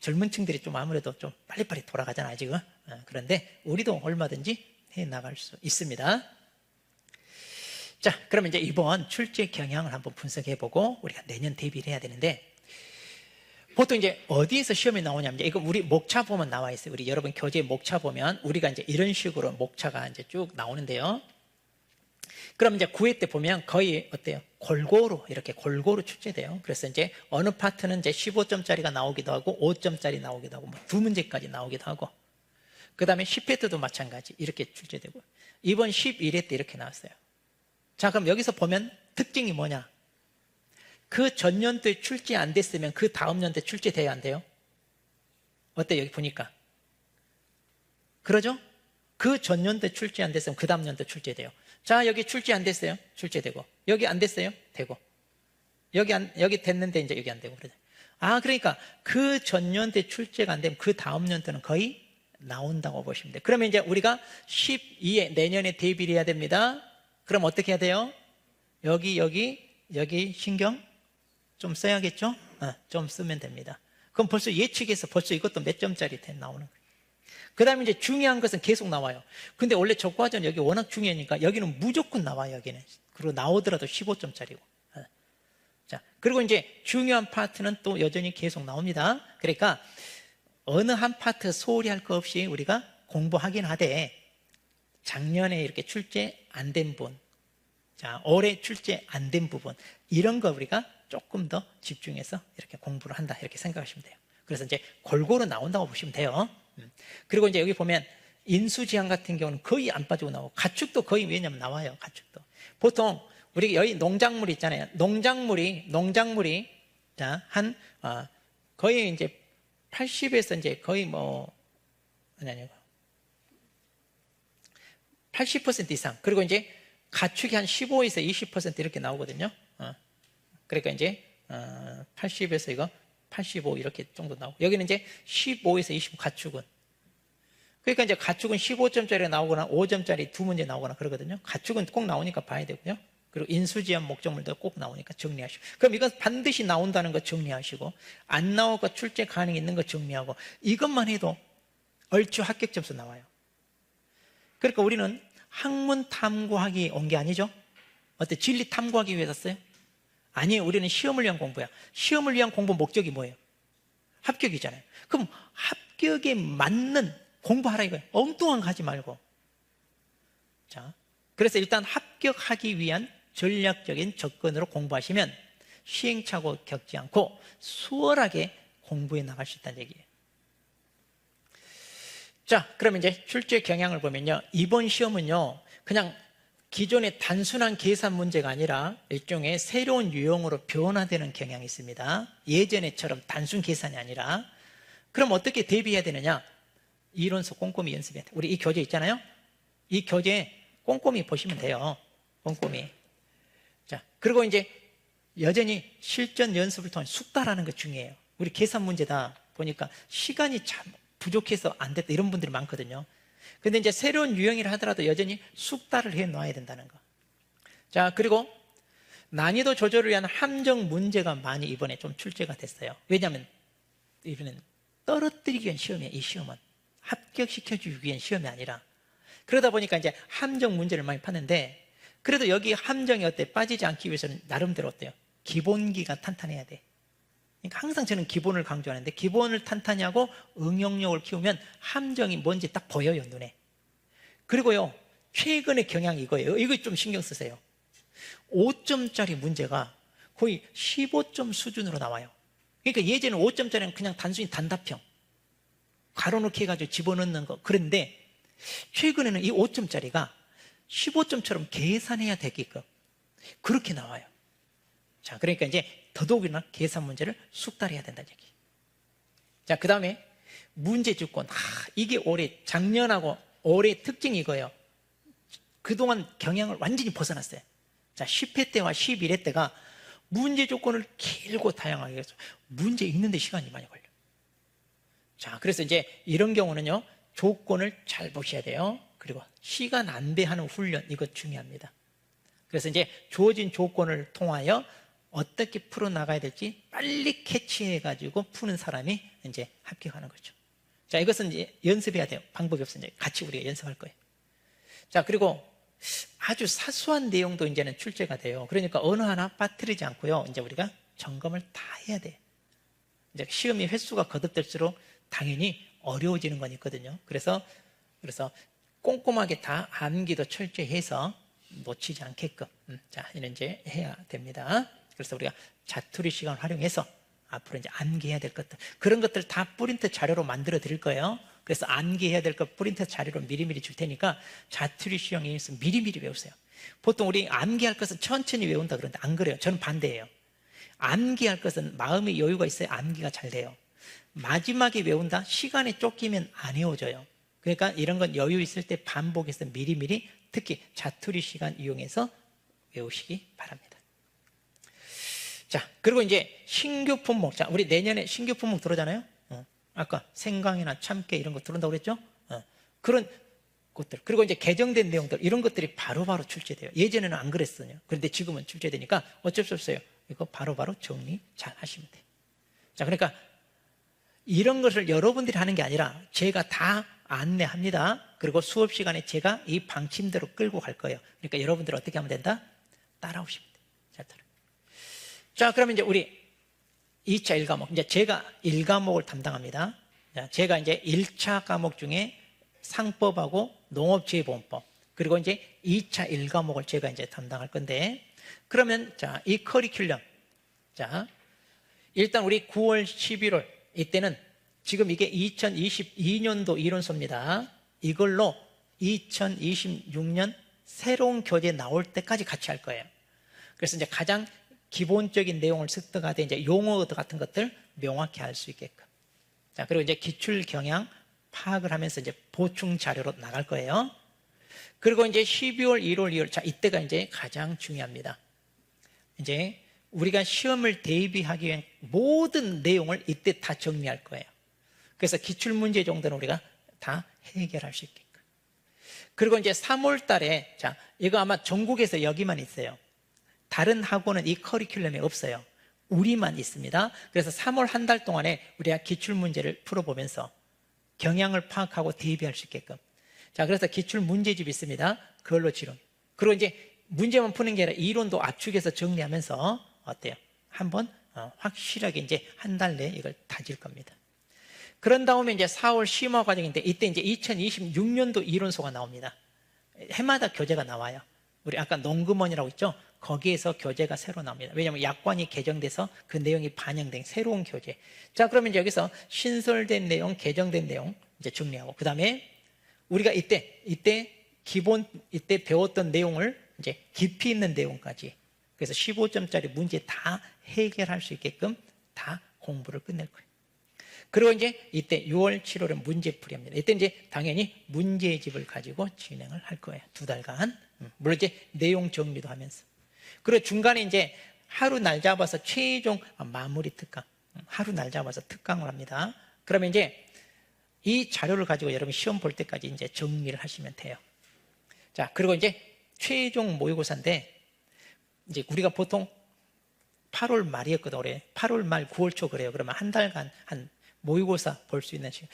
젊은 층들이 좀 아무래도 좀 빨리빨리 돌아가잖아요, 지금. 그런데 우리도 얼마든지 해 나갈 수 있습니다. 자, 그러면 이제 이번 출제 경향을 한번 분석해보고 우리가 내년 대비를 해야 되는데, 보통 이제 어디에서 시험이 나오냐면, 이거 우리 목차 보면 나와 있어요. 우리 여러분 교재 목차 보면 우리가 이제 이런 식으로 목차가 이제 쭉 나오는데요. 그럼 이제 9회 때 보면 거의 어때요? 이렇게 골고루 출제돼요. 그래서 이제 어느 파트는 이제 15점짜리가 나오기도 하고 5점짜리 나오기도 하고 뭐 두 문제까지 나오기도 하고, 그 다음에 10회 때도 마찬가지 이렇게 출제되고, 이번 11회 때 이렇게 나왔어요. 자, 그럼 여기서 보면 특징이 뭐냐? 그 전년도에 출제 안 됐으면 그 다음 년도에 출제돼야 안 돼요? 어때요? 여기 보니까 그러죠? 그 전년도에 출제 안 됐으면 그 다음 년도에 출제돼요. 자, 여기 출제 안 됐어요? 출제되고, 여기 안 됐어요? 되고, 여기 됐는데 이제 여기 안 되고 그러죠. 그러니까 그 전년도에 출제가 안 되면 그 다음 년도는 거의 나온다고 보시면 돼요. 그러면 이제 우리가 12에 내년에 대비를 해야 됩니다. 그럼 어떻게 해야 돼요? 여기 신경 좀 써야겠죠? 좀 쓰면 됩니다. 그럼 벌써 예측해서 벌써 이것도 몇 점짜리 나오는 거예요. 그 다음에 이제 중요한 것은 계속 나와요. 근데 원래 적과전 여기 워낙 중요하니까 여기는 무조건 나와요, 여기는. 그리고 나오더라도 15점짜리고. 자, 그리고 이제 중요한 파트는 또 여전히 계속 나옵니다. 그러니까 어느 한 파트 소홀히 할 거 없이 우리가 공부하긴 하되 작년에 이렇게 출제 안 된 부분, 자, 올해 출제 안 된 부분, 이런 거 우리가 조금 더 집중해서 이렇게 공부를 한다, 이렇게 생각하시면 돼요. 그래서 이제 골고루 나온다고 보시면 돼요. 그리고 이제 여기 보면 인수지향 같은 경우는 거의 안 빠지고 나오고, 가축도 거의, 왜냐면 나와요, 가축도. 보통 우리 여기 농작물 있잖아요. 농작물이 자, 거의 이제 80에서 이제 거의 80% 이상. 그리고 이제 가축이 한 15에서 20% 이렇게 나오거든요. 그러니까 이제 80에서 이거 85 이렇게 정도 나오고, 여기는 이제 15에서 20 가축은. 그러니까 이제 가축은 15점짜리 나오거나 5점짜리 두 문제 나오거나 그러거든요. 가축은 꼭 나오니까 봐야 되고요. 그리고 인수지향 목적물도 꼭 나오니까 정리하시고, 그럼 이건 반드시 나온다는 거 정리하시고, 안 나오고 출제 가능이 있는 거 정리하고, 이것만 해도 얼추 합격 점수 나와요. 그러니까 우리는 학문 탐구하기 온 게 아니죠. 어때? 진리 탐구하기 위해서 왔어요? 아니에요. 우리는 시험을 위한 공부야. 시험을 위한 공부 목적이 뭐예요? 합격이잖아요. 그럼 합격에 맞는 공부하라 이거예요. 엉뚱한 거 하지 말고. 자, 그래서 일단 합격하기 위한 전략적인 접근으로 공부하시면 시행착오 겪지 않고 수월하게 공부해 나갈 수 있다는 얘기예요. 자, 그러면 이제 출제 경향을 보면요, 이번 시험은요 그냥 기존의 단순한 계산 문제가 아니라 일종의 새로운 유형으로 변화되는 경향이 있습니다. 예전에처럼 단순 계산이 아니라. 그럼 어떻게 대비해야 되느냐? 이론서 꼼꼼히 연습해야 돼요. 우리 이 교재 있잖아요. 이 교재 꼼꼼히 보시면 돼요. 꼼꼼히. 자, 그리고 이제 여전히 실전 연습을 통해 숙달하는 거 중요해요. 우리 계산 문제다 보니까 시간이 참 부족해서 안 됐다 이런 분들이 많거든요. 근데 이제 새로운 유형이라 하더라도 여전히 숙달을 해 놔야 된다는 거. 자, 그리고 난이도 조절을 위한 함정 문제가 많이 이번에 좀 출제가 됐어요. 왜냐하면 이번엔 떨어뜨리기 위한 시험이에요. 이 시험은 합격시켜주기 위한 시험이 아니라. 그러다 보니까 이제 함정 문제를 많이 파는데, 그래도 여기 함정이 어때? 빠지지 않기 위해서는 나름대로 어때요? 기본기가 탄탄해야 돼. 그러니까 항상 저는 기본을 강조하는데, 기본을 탄탄히 하고 응용력을 키우면 함정이 뭔지 딱 보여요, 눈에. 그리고요, 최근의 경향이 이거예요. 이거 좀 신경 쓰세요. 5점짜리 문제가 거의 15점 수준으로 나와요. 그러니까 예전에 5점짜리는 그냥 단순히 단답형, 가로놓기 해가지고 집어넣는 거. 그런데 최근에는 이 5점짜리가 15점처럼 계산해야 되게끔 그렇게 나와요. 자, 그러니까 이제 더더욱이나 계산 문제를 숙달해야 된다는 얘기. 자, 그 다음에 문제 주권. 이게 작년하고 올해 특징이 이거예요. 그동안 경향을 완전히 벗어났어요. 자, 10회 때와 11회 때가 문제 조건을 길고 다양하게 해서 문제 읽는데 시간이 많이 걸려요. 자, 그래서 이제 이런 경우는요, 조건을 잘 보셔야 돼요. 그리고 시간 안배하는 훈련, 이거 중요합니다. 그래서 이제 주어진 조건을 통하여 어떻게 풀어나가야 될지 빨리 캐치해가지고 푸는 사람이 이제 합격하는 거죠. 자, 이것은 이제 연습해야 돼요. 방법이 없으니 같이 우리가 연습할 거예요. 자, 그리고 아주 사소한 내용도 이제는 출제가 돼요. 그러니까 어느 하나 빠뜨리지 않고요, 이제 우리가 점검을 다 해야 돼. 이제 시험이 횟수가 거듭될수록 당연히 어려워지는 건 있거든요. 그래서 꼼꼼하게 다 암기도 철저해서 놓치지 않게끔 자, 이런 이제 해야 됩니다. 그래서 우리가 자투리 시간을 활용해서 앞으로 이제 암기해야 될 것들, 그런 것들 다 프린트 자료로 만들어 드릴 거예요. 그래서 암기해야 될 것 프린트 자료로 미리미리 줄 테니까 자투리 시험에 있어 미리미리 외우세요. 보통 우리 암기할 것은 천천히 외운다 그러는데 안 그래요. 저는 반대예요. 암기할 것은 마음의 여유가 있어야 암기가 잘 돼요. 마지막에 외운다? 시간에 쫓기면 안 외워져요. 그러니까 이런 건 여유 있을 때 반복해서 미리미리, 특히 자투리 시간 이용해서 외우시기 바랍니다. 자, 그리고 이제 신규 품목. 자, 우리 내년에 신규 품목 들어오잖아요. 아까 생강이나 참깨 이런 거 들어온다고 그랬죠? 그런 것들. 그리고 이제 개정된 내용들, 이런 것들이 바로바로 출제돼요. 예전에는 안 그랬어요. 그런데 지금은 출제되니까 어쩔 수 없어요. 이거 바로바로 정리 잘 하시면 돼요. 자, 그러니까 이런 것을 여러분들이 하는 게 아니라 제가 다 안내합니다. 그리고 수업 시간에 제가 이 방침대로 끌고 갈 거예요. 그러니까 여러분들 어떻게 하면 된다? 따라오시면 돼요. 잘 따라. 자, 그러면 이제 우리 2차 1과목. 이제 제가 1과목을 담당합니다. 자, 제가 이제 1차 과목 중에 상법하고 농업지회보험법, 그리고 이제 2차 1과목을 제가 이제 담당할 건데, 그러면 자, 이 커리큘럼, 자, 일단 우리 9월, 11월 이때는 지금 이게 2022년도 이론서입니다. 이걸로 2026년 새로운 교재 나올 때까지 같이 할 거예요. 그래서 이제 가장 기본적인 내용을 습득하되 이제 용어 같은 것들 명확히 알 수 있게끔. 자, 그리고 이제 기출 경향 파악을 하면서 이제 보충 자료로 나갈 거예요. 그리고 이제 12월, 1월, 2월. 자, 이때가 이제 가장 중요합니다. 이제 우리가 시험을 대비하기 위한 모든 내용을 이때 다 정리할 거예요. 그래서 기출문제 정도는 우리가 다 해결할 수 있게끔. 그리고 이제 3월 달에, 자, 이거 아마 전국에서 여기만 있어요. 다른 학원은 이 커리큘럼이 없어요. 우리만 있습니다. 그래서 3월 한 달 동안에 우리가 기출문제를 풀어보면서 경향을 파악하고 대비할 수 있게끔. 자, 그래서 기출문제집이 있습니다. 그걸로 지론. 그리고 이제 문제만 푸는 게 아니라 이론도 압축해서 정리하면서 어때요? 한번 확실하게 이제 한 달 내에 이걸 다질 겁니다. 그런 다음에 이제 4월 심화 과정인데 이때 이제 2026년도 이론서가 나옵니다. 해마다 교재가 나와요. 우리 아까 농금원이라고 있죠? 거기에서 교재가 새로 나옵니다. 왜냐하면 약관이 개정돼서 그 내용이 반영된 새로운 교재. 자, 그러면 이제 여기서 신설된 내용, 개정된 내용 이제 정리하고, 그 다음에 우리가 이때 배웠던 내용을 이제 깊이 있는 내용까지, 그래서 15점짜리 문제 다 해결할 수 있게끔 다 공부를 끝낼 거예요. 그리고 이제 이때 6월, 7월은 문제풀이합니다. 이때 이제 당연히 문제집을 가지고 진행을 할 거예요. 2달간. 물론 이제 내용 정리도 하면서. 그리고 중간에 이제 하루 날 잡아서 최종 마무리 특강. 하루 날 잡아서 특강을 합니다. 그러면 이제 이 자료를 가지고 여러분 시험 볼 때까지 이제 정리를 하시면 돼요. 자, 그리고 이제 최종 모의고사인데, 이제 우리가 보통 8월 말이었거든, 올해. 8월 말, 9월 초 그래요. 그러면 한 달간 한 모의고사 볼 수 있는 시간.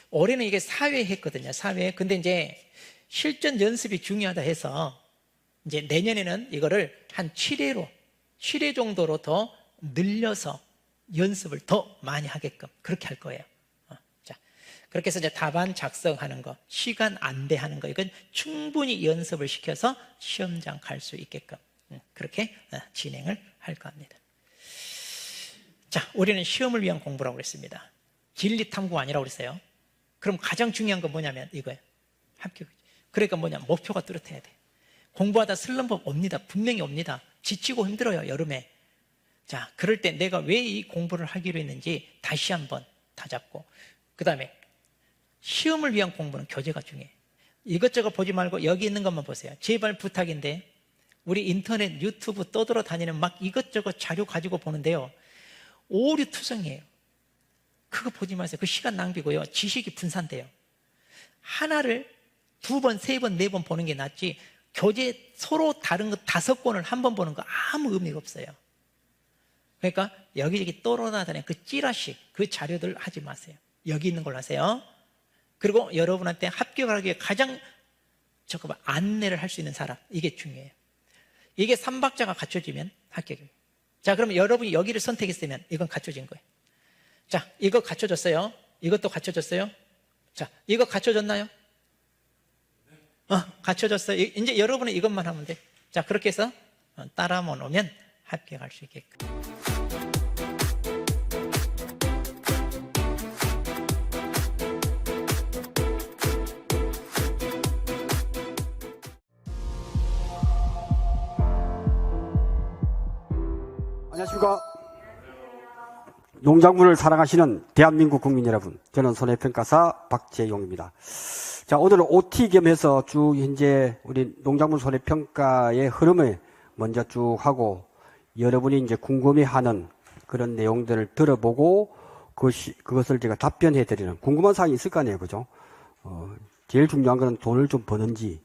올해는 이게 4회 했거든요, 4회. 근데 이제 실전 연습이 중요하다 해서 이제 내년에는 이거를 한 7회 정도로 더 늘려서 연습을 더 많이 하게끔 그렇게 할 거예요. 자, 그렇게 해서 이제 답안 작성하는 거, 시간 안배하는 거, 이건 충분히 연습을 시켜서 시험장 갈 수 있게끔 그렇게 진행을 할 겁니다. 자, 우리는 시험을 위한 공부라고 그랬습니다. 진리 탐구가 아니라고 그랬어요. 그럼 가장 중요한 건 뭐냐면 이거예요. 합격. 그러니까 뭐냐, 목표가 뚜렷해야 돼. 공부하다 슬럼프 옵니다. 분명히 옵니다. 지치고 힘들어요, 여름에. 자, 그럴 때 내가 왜 이 공부를 하기로 했는지 다시 한번 다잡고, 그 다음에 시험을 위한 공부는 교재가 중요해. 이것저것 보지 말고 여기 있는 것만 보세요. 제발 부탁인데, 우리 인터넷, 유튜브 떠돌아다니는 막 이것저것 자료 가지고 보는데요, 오류투성이에요. 그거 보지 마세요. 그 시간 낭비고요. 지식이 분산돼요. 하나를 2번, 3번, 4번 보는 게 낫지, 교재 서로 다른 거 5권을 한 번 보는 거 아무 의미가 없어요. 그러니까 여기저기 떠돌아다니는 그 찌라시, 그 자료들 하지 마세요. 여기 있는 걸로 하세요. 그리고 여러분한테 합격을 하기 위해 가장 안내를 할 수 있는 사람, 이게 중요해요. 이게 3박자가 갖춰지면 합격입니다. 자, 그러면 여러분이 여기를 선택했으면 이건 갖춰진 거예요. 자, 이거 갖춰졌어요. 이것도 갖춰졌어요. 자, 이거 갖춰졌나요? 갖춰졌어요. 이제 여러분은 이것만 하면 돼. 자, 그렇게 해서 따라만 오면 합격할 수 있게끔. 안녕하십니까. 농작물을 사랑하시는 대한민국 국민 여러분, 저는 손해평가사 박재용입니다. 자, 오늘은 OT 겸해서 쭉 현재 우리 농작물 손해평가의 흐름을 먼저 쭉 하고, 여러분이 이제 궁금해하는 그런 내용들을 들어보고 그것을 제가 답변해 드리는, 궁금한 사항이 있을 거 아니에요, 그죠? 제일 중요한 거는 돈을 좀 버는지,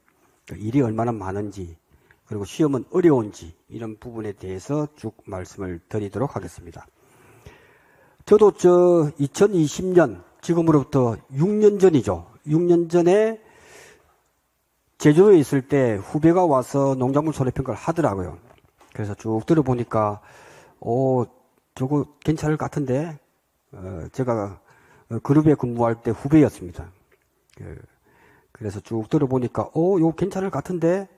일이 얼마나 많은지, 그리고 시험은 어려운지, 이런 부분에 대해서 쭉 말씀을 드리도록 하겠습니다. 저도 2020년, 지금으로부터 6년 전이죠. 6년 전에 제주도에 있을 때 후배가 와서 농작물 손해평가를 하더라고요. 그래서 쭉 들어보니까, 저거 괜찮을 것 같은데, 제가 그룹에 근무할 때 후배였습니다. 그래서 쭉 들어보니까 이거 괜찮을 것 같은데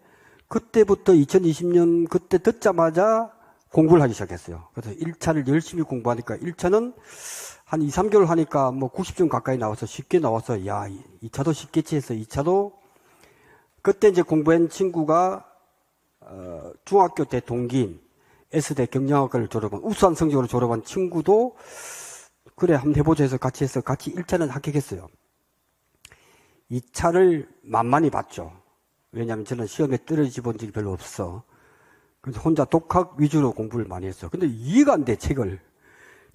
그때부터 2020년 그때 듣자마자 공부를 하기 시작했어요. 그래서 1차를 열심히 공부하니까 1차는 한 2, 3개월 하니까 뭐 90점 가까이 나와서 쉽게 나와서 야, 2차도 쉽겠지 해서 2차도 그때 이제 공부한 친구가 중학교 때 동기인 S대 경영학과를 졸업한 우수한 성적으로 졸업한 친구도 그래 한번 해보자 해서 같이 해서 같이 1차는 합격했어요. 2차를 만만히 봤죠. 왜냐하면 저는 시험에 떨어져 본 적이 별로 없어. 그래서 혼자 독학 위주로 공부를 많이 했어. 근데 이해가 안 돼, 책이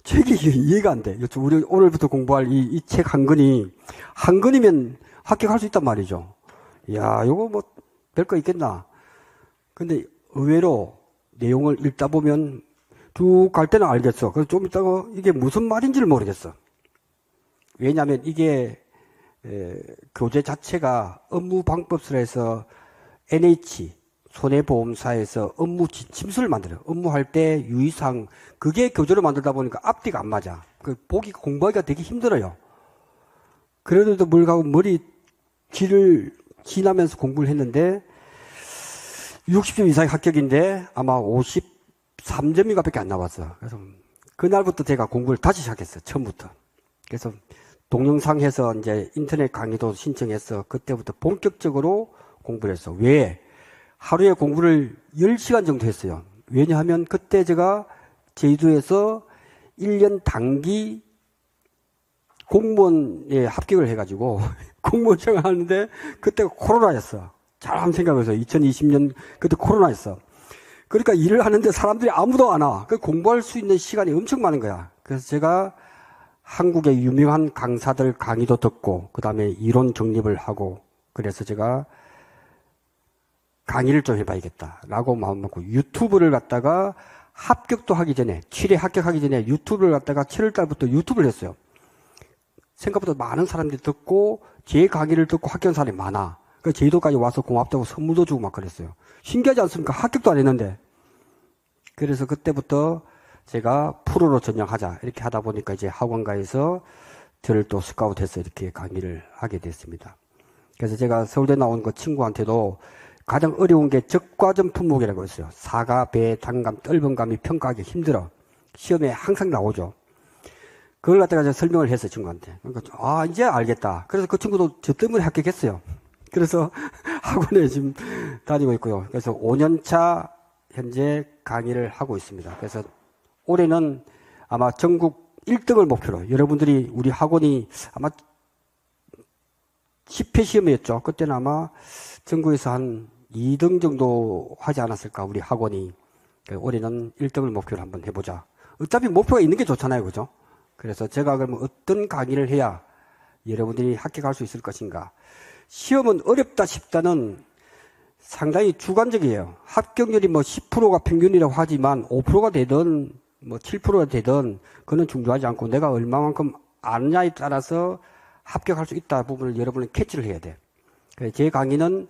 이해가 안 돼. 우리 오늘부터 공부할 이 책 한 권이면 합격할 수 있단 말이죠. 야, 요거 뭐 별거 있겠나. 근데 의외로 내용을 읽다 보면 쭉 갈 때는 알겠어. 그래서 좀 있다가 이게 무슨 말인지를 모르겠어. 왜냐하면 이게 교재 자체가 업무 방법서로 해서 NH 손해보험사에서 업무 지침서를 만들어요. 업무할 때 유의사항 그게 교재로 만들다 보니까 앞뒤가 안 맞아. 공부하기가 되게 힘들어요. 그래도 불구하고 머리 쥐를 지나면서 공부를 했는데 60점 이상의 합격인데 아마 53점인가 밖에 안 나왔어. 그래서 그날부터 제가 공부를 다시 시작했어요. 처음부터. 그래서 동영상 해서 이제 인터넷 강의도 신청해서 그때부터 본격적으로 공부를 했어. 왜? 하루에 공부를 10시간 정도 했어요. 왜냐하면 그때 제가 제주도에서 1년 단기 공무원에 합격을 해가지고 공무원 생활하는데 그때가 코로나였어. 잘 한번 생각해서 2020년 그때 코로나였어. 그러니까 일을 하는데 사람들이 아무도 안 와. 공부할 수 있는 시간이 엄청 많은 거야. 그래서 제가 한국의 유명한 강사들 강의도 듣고 그 다음에 이론 정립을 하고 그래서 제가 강의를 좀 해봐야겠다라고 마음먹고 유튜브를 갖다가 합격도 하기 전에 7회 합격하기 전에 유튜브를 갖다가 7월 달부터 유튜브를 했어요. 생각보다 많은 사람들이 듣고 제 강의를 듣고 합격한 사람이 많아. 그 제주도까지 와서 고맙다고 선물도 주고 막 그랬어요. 신기하지 않습니까? 합격도 안 했는데. 그래서 그때부터 제가 프로로 전향하자 이렇게 하다 보니까 이제 학원가에서 저를 또 스카우트해서 이렇게 강의를 하게 됐습니다. 그래서 제가 서울대 나온 그 친구한테도 가장 어려운 게 적과점 품목이라고 했어요. 사가, 배, 단감, 떫은감이 평가하기 힘들어. 시험에 항상 나오죠. 그걸 갖다가 제가 설명을 했어요, 친구한테. 그러니까, 이제 알겠다. 그래서 그 친구도 저 때문에 합격했어요. 그래서 학원에 지금 다니고 있고요. 그래서 5년차 현재 강의를 하고 있습니다. 그래서 올해는 아마 전국 1등을 목표로 여러분들이 우리 학원이 아마 10회 시험이었죠. 그때는 아마 전국에서 한 2등 정도 하지 않았을까 우리 학원이. 올해는 1등을 목표로 한번 해보자. 어차피 목표가 있는 게 좋잖아요. 그죠? 그래서 제가 그러면 어떤 강의를 해야 여러분들이 합격할 수 있을 것인가. 시험은 어렵다 싶다는 상당히 주관적이에요. 합격률이 뭐 10%가 평균이라고 하지만 5%가 되든 뭐 7%가 되든 그건 중요하지 않고 내가 얼마만큼 아느냐에 따라서 합격할 수 있다 부분을 여러분은 캐치를 해야 돼. 제 강의는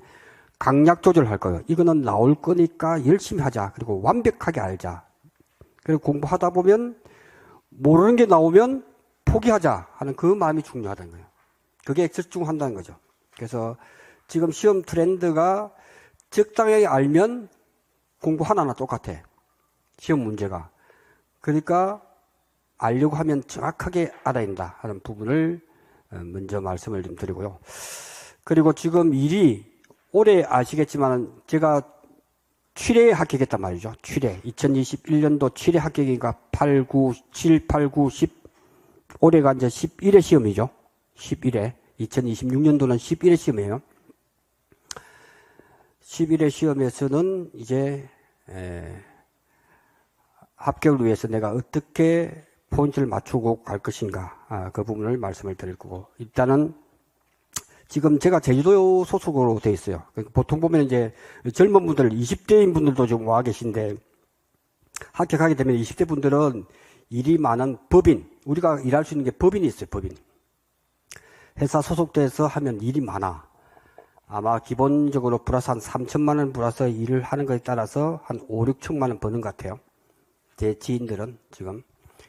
강약 조절할 거예요. 이거는 나올 거니까 열심히 하자. 그리고 완벽하게 알자. 그리고 공부하다 보면 모르는 게 나오면 포기하자 하는 그 마음이 중요하다는 거예요. 그게 집중한다는 거죠. 그래서 지금 시험 트렌드가 적당하게 알면 공부 하나하나 똑같아. 시험 문제가. 그러니까 알려고 하면 정확하게 알아야 된다 하는 부분을 먼저 말씀을 좀 드리고요. 그리고 지금 일이 올해 아시겠지만 제가 7회 합격했단 말이죠. 7회. 2021년도 7회 합격이니까 8, 9, 7, 8, 9, 10. 올해가 이제 11회 시험이죠. 11회. 2026년도는 11회 시험이에요. 11회 시험에서는 이제 합격을 위해서 내가 어떻게 포인트를 맞추고 갈 것인가. 그 부분을 말씀을 드릴 거고. 일단은 지금 제가 제주도 소속으로 돼 있어요. 보통 보면 이제 젊은 분들, 20대인 분들도 좀 와 계신데 합격하게 되면 20대 분들은 일이 많은 법인, 우리가 일할 수 있는 게 법인이 있어요, 법인. 회사 소속돼서 하면 일이 많아. 아마 기본적으로 플러스 한 3천만 원 플러스 일을 하는 것에 따라서 한 5, 6천만 원 버는 것 같아요. 제 지인들은 지금.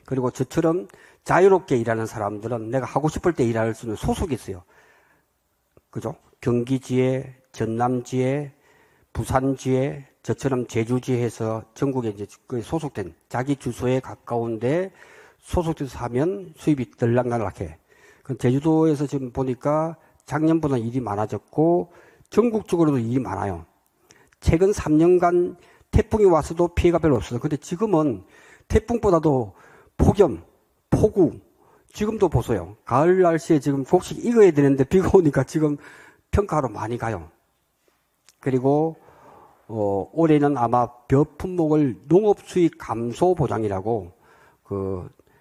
그리고 저처럼 자유롭게 일하는 사람들은 내가 하고 싶을 때 일할 수 있는 소속이 있어요. 그죠? 경기지회, 전남지회, 부산지회, 저처럼 제주지회에서 전국에 이제 소속된 자기 주소에 가까운데 소속돼서 하면 수입이 들락날락해. 제주도에서 지금 보니까 작년보다 일이 많아졌고 전국적으로도 일이 많아요. 최근 3년간 태풍이 와서도 피해가 별로 없어요. 근데 지금은 태풍보다도 폭염, 폭우, 지금도 보세요. 가을 날씨에 지금 곡식 익어야 되는데 비가 오니까 지금 평가하러 많이 가요. 그리고 올해는 아마 벼 품목을 농업 수익 감소 보장이라고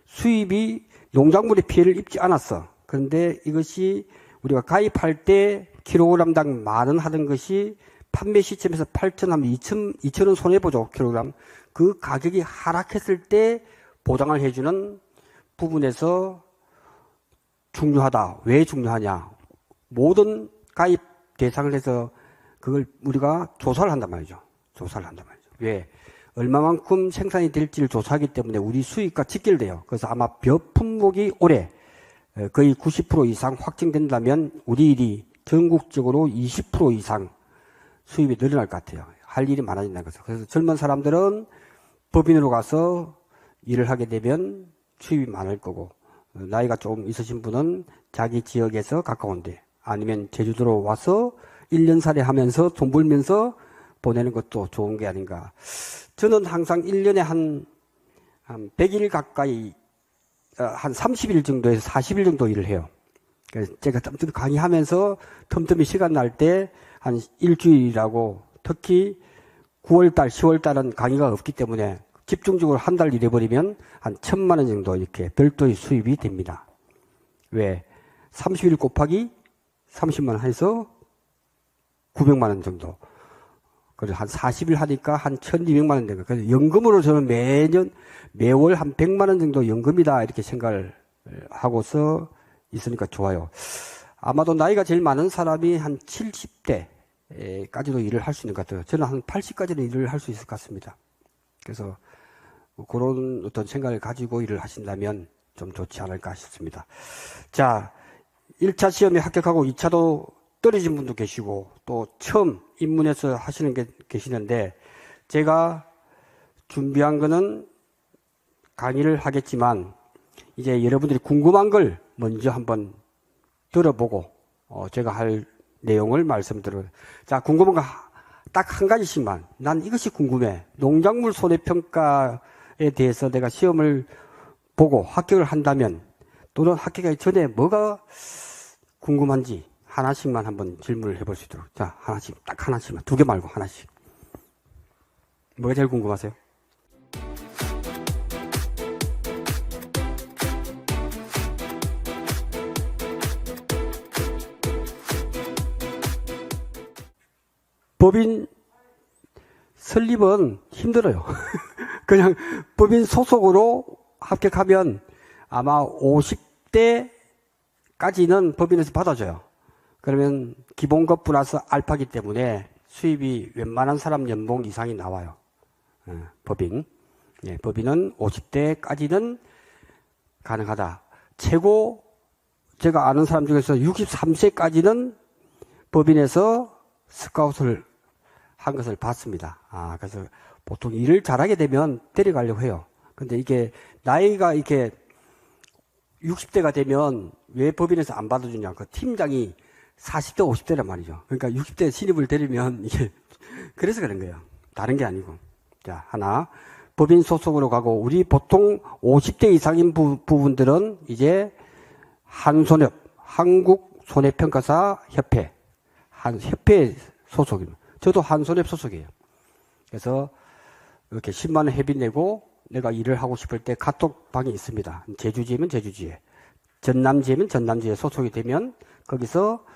수입이 농작물의 피해를 입지 않았어. 그런데 이것이 우리가 가입할 때 킬로그램당 10,000원 하던 것이 판매 시점에서 8,000원 하면 2,000원 손해보죠, 킬로그램. 그 가격이 하락했을 때 보장을 해주는 부분에서 중요하다. 왜 중요하냐. 모든 가입 대상을 해서 그걸 우리가 조사를 한단 말이죠. 조사를 한단 말이죠. 왜? 얼마만큼 생산이 될지를 조사하기 때문에 우리 수익과 직결돼요. 그래서 아마 벼 품목이 올해 거의 90% 이상 확정된다면 우리 일이 전국적으로 20% 이상 수입이 늘어날 것 같아요. 할 일이 많아진다는 거죠. 그래서 젊은 사람들은 법인으로 가서 일을 하게 되면 수입이 많을 거고, 나이가 좀 있으신 분은 자기 지역에서 가까운데 아니면 제주도로 와서 1년 살이 하면서 돈 벌면서 보내는 것도 좋은 게 아닌가. 저는 항상 1년에 한 100일 가까이 한 30일 정도에서 40일 정도 일을 해요. 그래서 제가 틈틈이 강의하면서 틈틈이 시간 날 때 한 일주일이라고, 특히 9월달, 10월달은 강의가 없기 때문에 집중적으로 한 달 일해버리면 한 1,000만 원 정도 이렇게 별도의 수입이 됩니다. 왜? 30일 곱하기 30만 원 해서 900만 원 정도. 그래서 한 40일 하니까 한 1,200만 원 되고, 그래서 연금으로 저는 매월 한 100만 원 정도 연금이다 이렇게 생각을 하고서 있으니까 좋아요. 아마도 나이가 제일 많은 사람이 한 70대까지도 일을 할 수 있는 것 같아요. 저는 한 80까지는 일을 할 수 있을 것 같습니다. 그래서 그런 어떤 생각을 가지고 일을 하신다면 좀 좋지 않을까 싶습니다. 자, 1차 시험에 합격하고 2차도 떨어진 분도 계시고 또 처음 입문해서 하시는 게 계시는데, 제가 준비한 거는 강의를 하겠지만 이제 여러분들이 궁금한 걸 먼저 한번 들어보고 제가 할 내용을 말씀드려요. 자, 궁금한 거 딱 한 가지씩만. 난 이것이 궁금해. 농작물 손해평가에 대해서 내가 시험을 보고 합격을 한다면, 또는 합격하기 전에 뭐가 궁금한지 하나씩만 한번 질문을 해볼 수 있도록. 자, 하나씩, 딱 하나씩만. 2개 말고 하나씩. 뭐가 제일 궁금하세요? 법인 설립은 힘들어요. 그냥 법인 소속으로 합격하면 아마 50대까지는 법인에서 받아줘요. 그러면 기본급 플러스 알파기 때문에 수입이 웬만한 사람 연봉 이상이 나와요. 법인. 예, 법인은 50대까지는 가능하다. 최고 제가 아는 사람 중에서 63세까지는 법인에서 스카웃을 한 것을 봤습니다. 그래서 보통 일을 잘하게 되면 데려가려고 해요. 근데 이게 나이가 이렇게 60대가 되면 왜 법인에서 안 받아주냐. 그 팀장이 40대, 50대란 말이죠. 그러니까 60대 신입을 데리면 이게, 그래서 그런 거예요. 다른 게 아니고. 자, 하나. 법인 소속으로 가고, 우리 보통 50대 이상인 부분들은 이제 한손협, 한국손해평가사 협회, 협회 소속입니다. 저도 한손협 소속이에요. 그래서 이렇게 10만 원 회비 내고 내가 일을 하고 싶을 때 카톡방이 있습니다. 제주지회면 제주지회, 전남지회면 전남지회 소속이 되면 거기서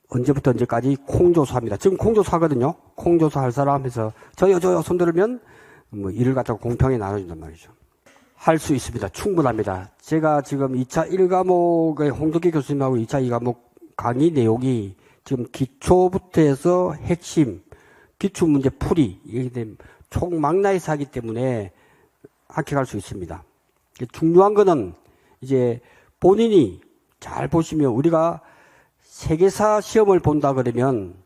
언제부터 언제까지 콩조사합니다. 지금 콩조사하거든요. 콩조사 할 사람 해서 저요 손 들으면 뭐 일을 갖다가 공평히 나눠준단 말이죠. 할 수 있습니다. 충분합니다. 제가 지금 2차 1과목의 홍덕기 교수님하고 2차 2과목 강의 내용이 지금 기초부터 해서 핵심, 기출문제 풀이, 이게 총 망라에서 하기 때문에 합격할 수 있습니다. 중요한 거는 이제 본인이 잘 보시면 우리가 세계사 시험을 본다 그러면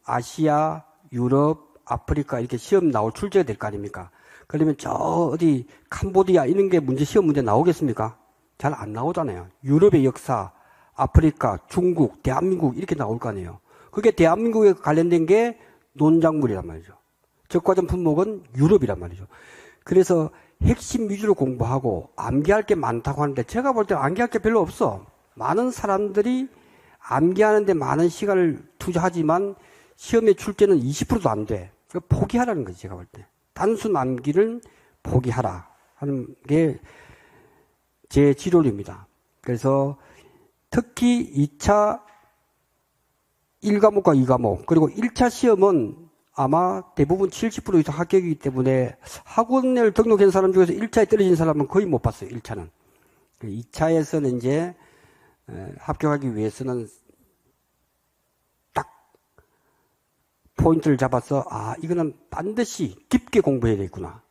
아시아, 유럽, 아프리카 이렇게 시험 나올 출제가 될 거 아닙니까? 그러면 저 어디 캄보디아 이런 게 시험 문제 나오겠습니까? 잘 안 나오잖아요. 유럽의 역사, 아프리카, 중국, 대한민국 이렇게 나올 거 아니에요. 그게 대한민국에 관련된 게 논작물이란 말이죠. 적과점 품목은 유럽이란 말이죠. 그래서 핵심 위주로 공부하고 암기할 게 많다고 하는데 제가 볼 때는 암기할 게 별로 없어. 많은 사람들이 암기하는데 많은 시간을 투자하지만 시험의 출제는 20%도 안 돼. 포기하라는 거지, 제가 볼 때. 단순 암기를 포기하라 하는 게 제 지론입니다. 그래서 특히 2차 1과목과 2과목 그리고 1차 시험은 아마 대부분 70% 이상 합격이기 때문에 학원을 등록한 사람 중에서 1차에 떨어진 사람은 거의 못 봤어요. 1차는. 2차에서는 이제 합격하기 위해서는 딱 포인트를 잡아서 이거는 반드시 깊게 공부해야 되겠구나.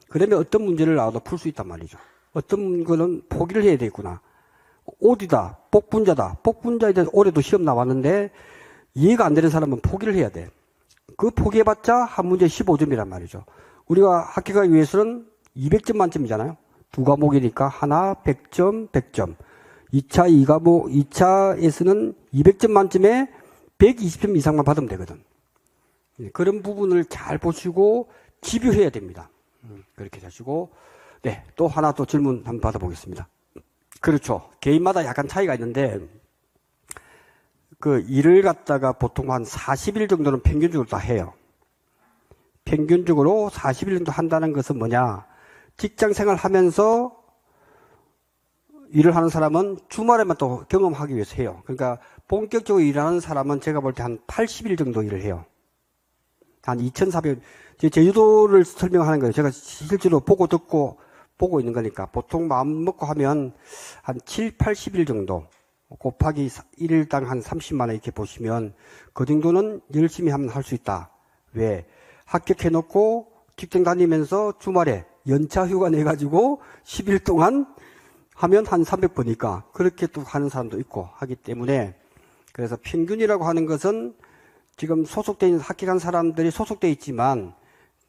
그러면 어떤 문제를 나와도 풀 수 있단 말이죠. 어떤 거는 포기를 해야 되겠구나. 오디다, 복분자다. 복분자에 대해서 올해도 시험 나왔는데 이해가 안 되는 사람은 포기를 해야 돼. 그 포기해봤자 한 문제 15점이란 말이죠. 우리가 합격하기 위해서는 200점 만점이잖아요. 두 과목이니까 하나 100점, 100점. 2차 2과목, 2차에서는 200점 만점에 120점 이상만 받으면 되거든. 그런 부분을 잘 보시고 집요해야 됩니다. 그렇게 하시고, 네, 또 하나 또 질문 한번 받아보겠습니다. 그렇죠. 개인마다 약간 차이가 있는데, 그 일을 갖다가 보통 한 40일 정도는 평균적으로 다 해요. 평균적으로 40일 정도 한다는 것은 뭐냐? 직장 생활 하면서 일을 하는 사람은 주말에만 또 경험하기 위해서 해요. 그러니까 본격적으로 일하는 사람은 제가 볼 때 한 80일 정도 일을 해요. 한 2,400, 제주도를 설명하는 거예요. 제가 실제로 보고 듣고 보고 있는 거니까 보통 마음 먹고 하면 한 7, 80일 정도 곱하기 1일당 한 30만 원 이렇게 보시면 그 정도는 열심히 하면 할 수 있다. 왜? 합격해놓고 직장 다니면서 주말에 연차 휴가 내가지고 10일 동안 하면 한 300번이니까 그렇게 또 하는 사람도 있고 하기 때문에 그래서 평균이라고 하는 것은 지금 소속돼 있는 합격한 사람들이 소속돼 있지만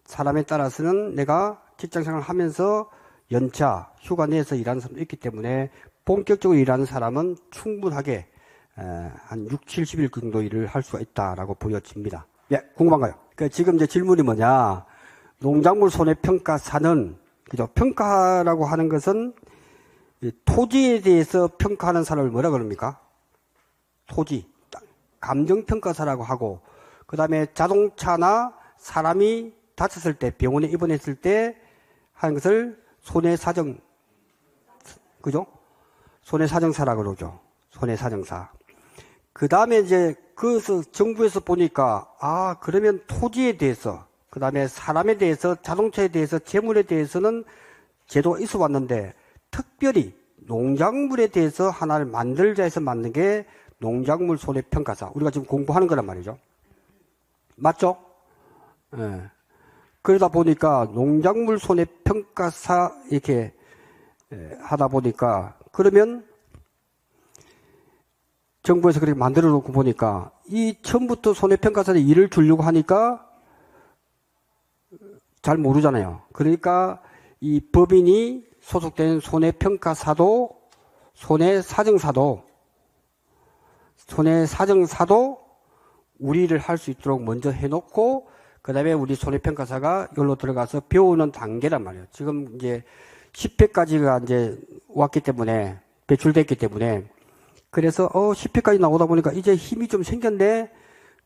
사람에 따라서는 내가 직장생활 하면서 연차 휴가 내서 일하는 사람도 있기 때문에 본격적으로 일하는 사람은 충분하게 한 6, 70일 정도 일을 할 수가 있다라고 보여집니다. 예, 궁금한가요? 지금 이제 질문이 뭐냐? 농작물 손해평가사는 그죠? 평가라고 하는 것은 토지에 대해서 평가하는 사람을 뭐라 그럽니까? 토지, 감정평가사라고 하고 그 다음에 자동차나 사람이 다쳤을 때 병원에 입원했을 때 하는 것을 손해사정, 그죠? 손해사정사라고 그러죠. 손해사정사. 그 다음에 이제 그래서 정부에서 보니까 그러면 토지에 대해서 그 다음에 사람에 대해서 자동차에 대해서 재물에 대해서는 제도가 있어 왔는데 특별히 농작물에 대해서 하나를 만들자 해서 만든 게 농작물 손해평가사. 우리가 지금 공부하는 거란 말이죠. 맞죠? 예. 그러다 보니까 농작물 손해평가사 이렇게 하다 보니까 그러면 정부에서 그렇게 만들어 놓고 보니까 이 처음부터 손해평가사에 일을 주려고 하니까 잘 모르잖아요. 그러니까 이 법인이 소속된 손해평가사도 손해사정사도 우리를 할 수 있도록 먼저 해놓고 그 다음에 우리 손해평가사가 여기로 들어가서 배우는 단계란 말이에요. 지금 이제 10회까지가 이제 왔기 때문에 배출됐기 때문에 그래서 10회까지 나오다 보니까 이제 힘이 좀 생겼네.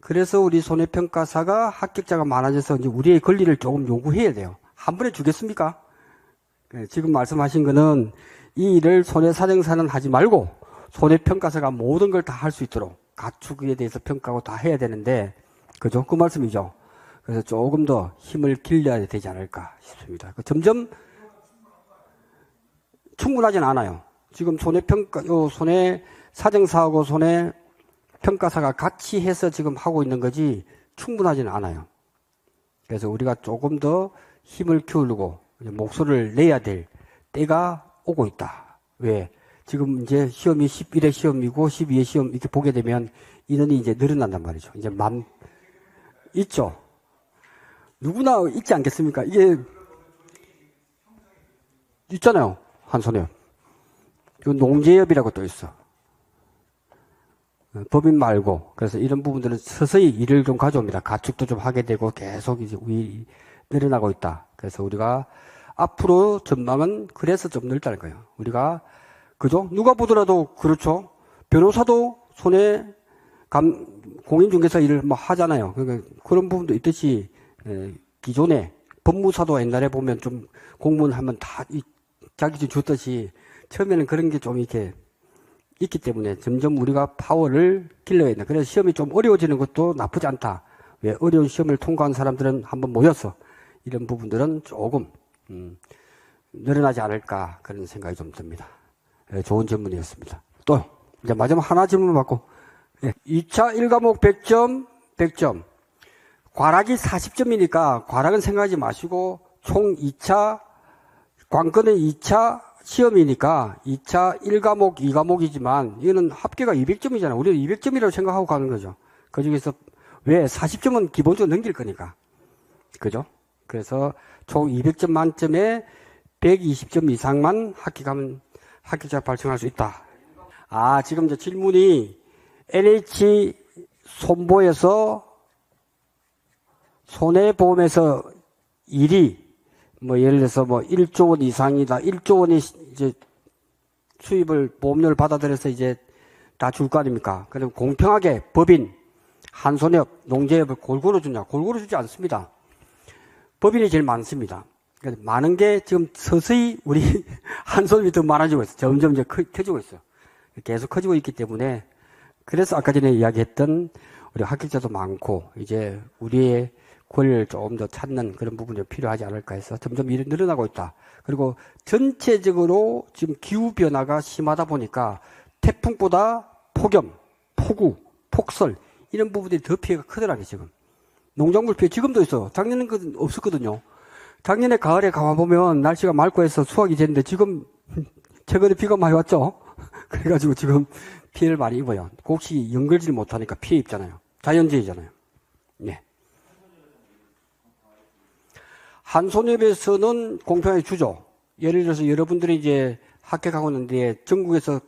그래서 우리 손해평가사가 합격자가 많아져서 이제 우리의 권리를 조금 요구해야 돼요. 한 번에 주겠습니까? 지금 말씀하신 거는 이 일을 손해사정사는 하지 말고 손해평가사가 모든 걸 다 할 수 있도록 가축에 대해서 평가하고 다 해야 되는데 그죠? 그 말씀이죠. 그래서 조금 더 힘을 길러야 되지 않을까 싶습니다. 점점 충분하진 않아요. 지금 손해사정사하고 손해평가사가 같이 해서 지금 하고 있는 거지 충분하지는 않아요. 그래서 우리가 조금 더 힘을 키우려고 목소리를 내야 될 때가 오고 있다. 왜? 지금 이제 시험이 11회 시험이고 12회 시험 이렇게 보게 되면 인원이 이제 늘어난단 말이죠. 이제 있죠. 누구나 있지 않겠습니까? 이게 있잖아요. 한손에. 농재협이라고 또 있어. 법인 말고. 그래서 이런 부분들은 서서히 일을 좀 가져옵니다. 가축도 좀 하게 되고 계속 이제 늘어나고 있다. 그래서 우리가 앞으로 전망은 그래서 좀 넓다는 거예요. 우리가, 그죠? 누가 보더라도 그렇죠. 변호사도 공인중개사 일을 뭐 하잖아요. 그러니까 그런 부분도 있듯이, 기존에 법무사도 옛날에 보면 좀 공무원 하면 다 자격증 줬듯이 처음에는 그런 게 좀 이렇게 있기 때문에 점점 우리가 파워를 길러야 된다. 그래서 시험이 좀 어려워지는 것도 나쁘지 않다. 왜? 어려운 시험을 통과한 사람들은 한번 모여서 이런 부분들은 조금 늘어나지 않을까 그런 생각이 좀 듭니다. 좋은 질문이었습니다. 또 이제 마지막 하나 질문 받고 2차 1과목 100점 100점 과락이 40점이니까 과락은 생각하지 마시고 총 2차 관건은 2차 시험이니까 2차 1과목 2과목이지만 이거는 합계가 200점이잖아요. 우리는 200점이라고 생각하고 가는 거죠. 그 중에서 왜 40점은 기본적으로 넘길 거니까. 그죠? 그래서 총 200점 만점에 120점 이상만 합격하면 합격자 발생할 수 있다. 지금 이제 질문이 NH 손보에서 손해보험에서 1위 뭐 예를 들어서 뭐 1조 원 이상이다. 1조 원이 이제 수입을 보험료를 받아들여서 이제 다 줄 거 아닙니까? 그럼 공평하게 법인, 한손협, 농재협을 골고루 주냐? 골고루 주지 않습니다. 법인이 제일 많습니다. 그러니까 많은 게 지금 서서히 우리 한손협이 더 많아지고 있어요. 점점 이제 커지고 있어요. 계속 커지고 있기 때문에 그래서 아까 전에 이야기했던 우리 합격자도 많고 이제 우리의 권리를 조금 더 찾는 그런 부분이 필요하지 않을까 해서 점점 일이 늘어나고 있다. 그리고 전체적으로 지금 기후변화가 심하다 보니까 태풍보다 폭염, 폭우, 폭설 이런 부분들이 더 피해가 크더라고요. 지금 농작물 피해 지금도 있어요. 작년에는 그건 없었거든요. 작년에 가을에 가보면 날씨가 맑고 해서 수확이 됐는데 지금 최근에 비가 많이 왔죠. 그래가지고 지금 피해를 많이 입어요. 혹시 연결질 못하니까 피해 입잖아요. 자연재해잖아요. 네. 한손협에서는 공평하게 주죠. 예를 들어서 여러분들이 이제 합격하고 있는데 전국에서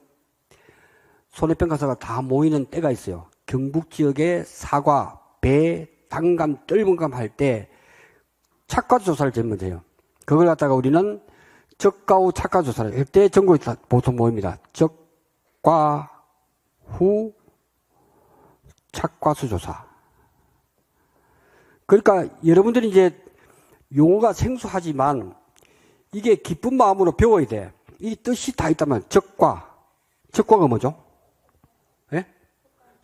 손해평가사가 다 모이는 때가 있어요. 경북 지역에 사과, 배, 단감, 떫은감 할 때 착과조사를 제일 먼저 해요. 그걸 갖다가 우리는 적과 후 착과조사를 할 때 전국에 보통 모입니다. 적과 후 착과수조사. 그러니까 여러분들이 이제 용어가 생소하지만 이게 기쁜 마음으로 배워야 돼. 이 뜻이 다 있다면 적과가 뭐죠? 예?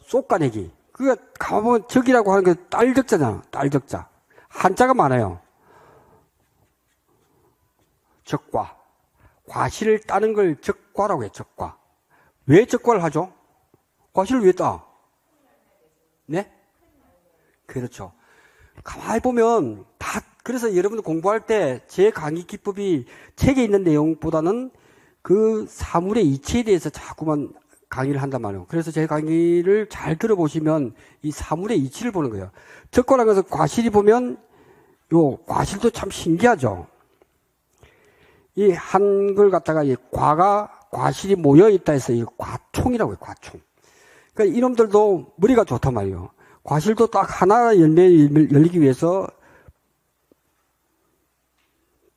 쏙가내기. 그러니까 가보면 적이라고 하는 게 딸적자잖아. 딸적자. 한자가 많아요. 적과. 과실을 따는 걸 적과라고 해요. 적과. 왜 적과를 하죠? 과실을 왜 따? 네? 그렇죠. 가만히 보면 그래서 여러분들 공부할 때 제 강의 기법이 책에 있는 내용보다는 그 사물의 이치에 대해서 자꾸만 강의를 한단 말이에요. 그래서 제 강의를 잘 들어보시면 이 사물의 이치를 보는 거예요. 적과라고 해서 과실이 보면 요 과실도 참 신기하죠. 이 한글 갖다가 이 과실이 모여 있다 해서 이 과총이라고 해요. 과총. 그러니까 이놈들도 머리가 좋단 말이에요. 과실도 딱 하나 열리기 위해서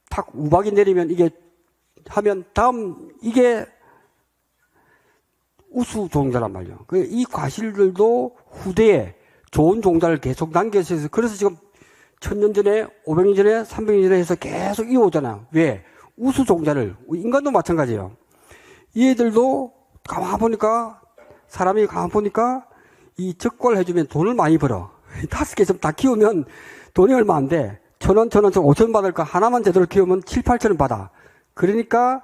탁 우박이 내리면 이게 하면 다음 이게 우수 종자란 말이에요. 이 과실들도 후대에 좋은 종자를 계속 남겨서 해서 그래서 지금 1000년 전에 500년 전에 300년 전에 해서 계속 이어오잖아요. 왜? 우수 종자를 인간도 마찬가지예요. 얘들도 가만 보니까 사람이 가만 보니까 이 적과를 해주면 돈을 많이 벌어. 5개 좀 다 키우면 돈이 얼마 안 돼. 1,000원, 5,000원 받을까? 하나만 제대로 키우면 7, 8,000원 받아. 그러니까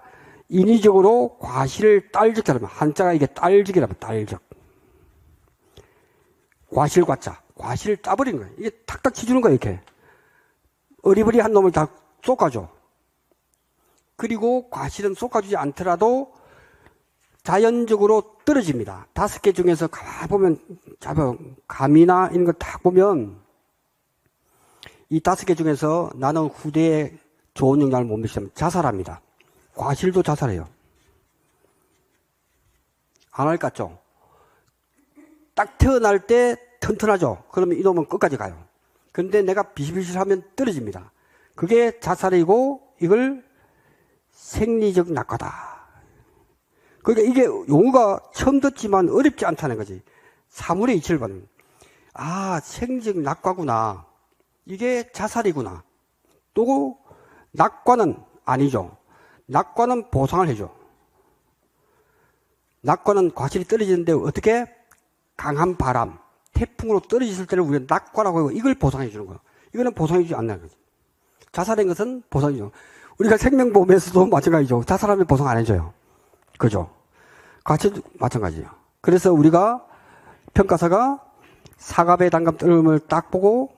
인위적으로 과실을 딸적자라면 한자가 이게 딸적이라면 딸적. 과실과자. 과실을 따버리는 거예요. 이게 탁탁 치주는 거예요. 이렇게. 어리버리한 놈을 다 쏟아줘. 그리고 과실은 쏟아주지 않더라도 자연적으로 떨어집니다. 5개 중에서 가보면, 감이나 이런 거 딱 보면, 이 5개 중에서 나는 후대에 좋은 영향을 못 미치면 자살합니다. 과실도 자살해요. 안 할 것 같죠? 딱 태어날 때 튼튼하죠? 그러면 이놈은 끝까지 가요. 그런데 내가 비실비실하면 떨어집니다. 그게 자살이고 이걸 생리적 낙과다. 그러니까 이게 용어가 처음 듣지만 어렵지 않다는 거지. 사물의 이치를 받는. 아, 생리적 낙과구나. 이게 자살이구나. 또 낙과는 아니죠. 낙과는 보상을 해줘. 낙과는 과실이 떨어지는데 어떻게? 강한 바람, 태풍으로 떨어졌을 때를 우리가 낙과라고 하고 이걸 보상해 주는 거예요. 이거는 보상해 주지 않는 거지. 자살한 것은 보상이죠. 우리가 생명보험에서도 마찬가지죠. 자살하면 보상 안 해줘요. 그죠? 과실도 마찬가지예요. 그래서 우리가 평가사가 사과배 단감 떨어짐을 딱 보고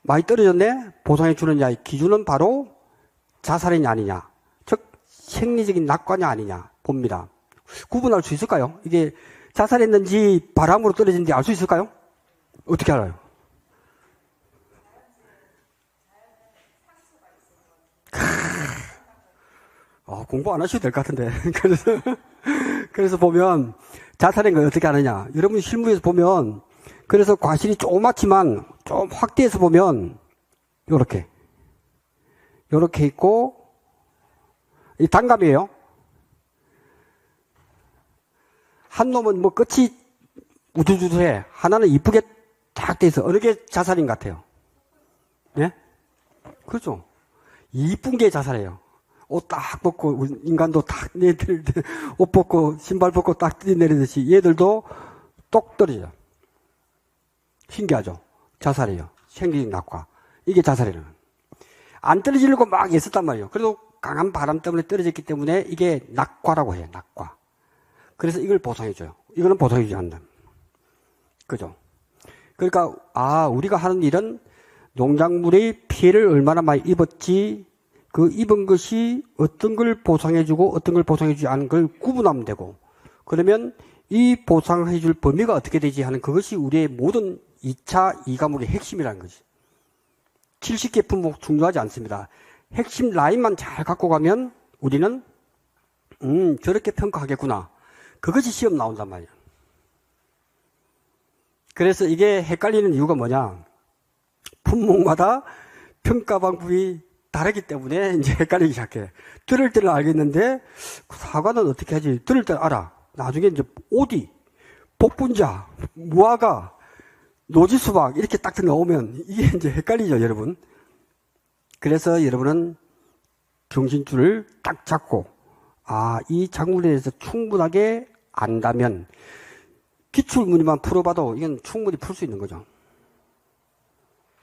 많이 떨어졌네? 보상해 주느냐의 기준은 바로 자살이냐 아니냐. 즉 생리적인 낙과냐 아니냐 봅니다. 구분할 수 있을까요? 이게 자살했는지 바람으로 떨어진지 알 수 있을까요? 어떻게 알아요? 공부 안 하셔도 될 것 같은데. 그래서 보면 자살한 걸 어떻게 하느냐. 여러분 실무에서 보면 그래서 과실이 조그맣지만 좀 확대해서 보면 요렇게 있고 이 단감이에요. 한 놈은 뭐 끝이 우두두두해. 하나는 이쁘게 딱 돼 있어. 어느 게 자살인 것 같아요? 예? 그렇죠. 이쁜 게 자살이에요. 옷 딱 벗고 인간도 딱 얘들 옷 벗고 신발 벗고 딱 뛰내리듯이 얘들도 똑 떨어져. 신기하죠. 자살이에요. 생리적 낙과. 이게 자살이에요. 안 떨어지려고 막 애썼단 말이에요. 그래도 강한 바람 때문에 떨어졌기 때문에 이게 낙과라고 해요. 낙과. 그래서 이걸 보상해줘요. 이거는 보상해주지 않는다. 그죠? 그러니까 우리가 하는 일은 농작물의 피해를 얼마나 많이 입었지, 그 입은 것이 어떤 걸 보상해주고 어떤 걸 보상해주지 않은 걸 구분하면 되고, 그러면 이 보상해줄 범위가 어떻게 되지 하는 그것이 우리의 모든 2차 이과목의 핵심이라는 거지. 70개 품목 중요하지 않습니다. 핵심 라인만 잘 갖고 가면 우리는 저렇게 평가하겠구나. 그것이 시험 나온단 말이야. 그래서 이게 헷갈리는 이유가 뭐냐. 품목마다 평가 방법이 다르기 때문에 이제 헷갈리기 시작해. 들을 때는 알겠는데 사과는 어떻게 하지? 들을 때는 알아. 나중에 이제 오디, 복분자, 무화과, 노지수박 이렇게 딱 나오면 이게 이제 헷갈리죠, 여러분. 그래서 여러분은 정신줄을 딱 잡고 이 작물에 대해서 충분하게 안다면 기출문제만 풀어봐도 이건 충분히 풀 수 있는 거죠.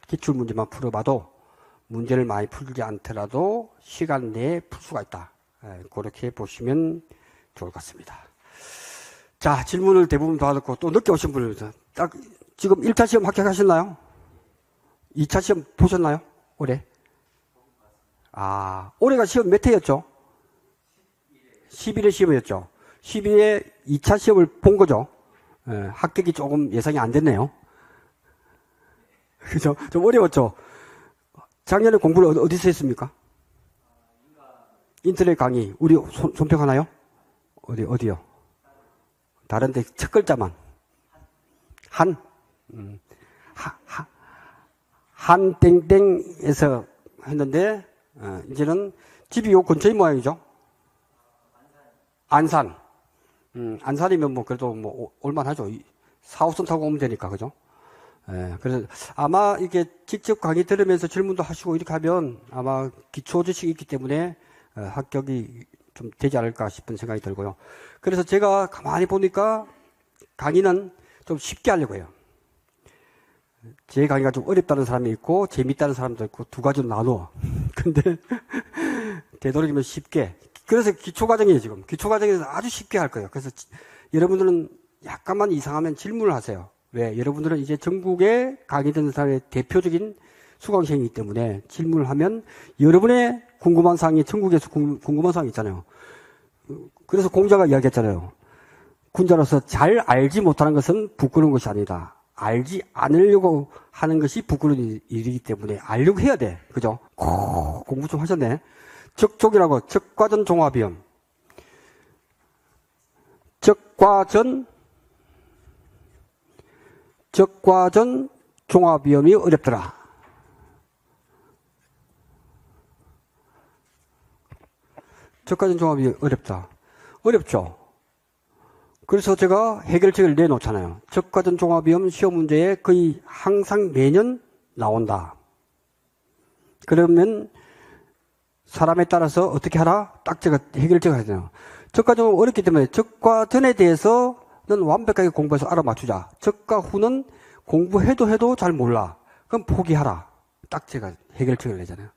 기출문제만 풀어봐도 문제를 많이 풀지 않더라도 시간 내에 풀 수가 있다. 그렇게 보시면 좋을 것 같습니다. 자, 질문을 대부분 다 듣고 또 늦게 오신 분을 딱 지금 1차 시험 합격하셨나요? 2차 시험 보셨나요? 올해? 올해가 시험 몇 회였죠? 11회 시험이었죠. 12회 2차 시험을 본 거죠. 합격이 조금 예상이 안 됐네요. 그죠? 좀 어려웠죠? 작년에 공부를 어디서 했습니까? 인터넷 강의. 우리 손평하나요? 어디요? 다른데 첫 글자만. 한땡땡에서 했는데, 이제는 집이 요 근처인 모양이죠? 안산. 안산이면 뭐 그래도 뭐 올만하죠. 4호선 타고 오면 되니까, 그죠? 그래서 아마 이게 직접 강의 들으면서 질문도 하시고 이렇게 하면 아마 기초 지식이 있기 때문에 합격이 좀 되지 않을까 싶은 생각이 들고요. 그래서 제가 가만히 보니까 강의는 좀 쉽게 하려고 해요. 제 강의가 좀 어렵다는 사람이 있고 재밌다는 사람도 있고 두 가지로 나누어. 근데 되도록이면 쉽게. 그래서 기초과정이에요, 지금. 기초과정에서 아주 쉽게 할 거예요. 그래서 여러분들은 약간만 이상하면 질문을 하세요. 왜? 여러분들은 이제 전국에 강의 듣는 사람의 대표적인 수강생이기 때문에 질문을 하면 여러분의 궁금한 사항이 전국에서 궁금한 사항이 있잖아요. 그래서 공자가 이야기했잖아요. 군자로서 잘 알지 못하는 것은 부끄러운 것이 아니다. 알지 않으려고 하는 것이 부끄러운 일이기 때문에 알려고 해야 돼. 그죠? 공부 좀 하셨네. 적족이라고 적과전 종합이염. 적과전 종합위험이 어렵더라. 적과전 종합이 어렵다. 어렵죠? 그래서 제가 해결책을 내놓잖아요. 적과전 종합위험 시험 문제에 거의 항상 매년 나온다. 그러면 사람에 따라서 어떻게 하라? 딱 제가 해결책을 하잖아요. 적과전 어렵기 때문에 적과전에 대해서는 완벽하게 공부해서 알아맞추자. 적과 후는 공부해도 잘 몰라. 그럼 포기하라. 딱 제가 해결책을 내잖아요.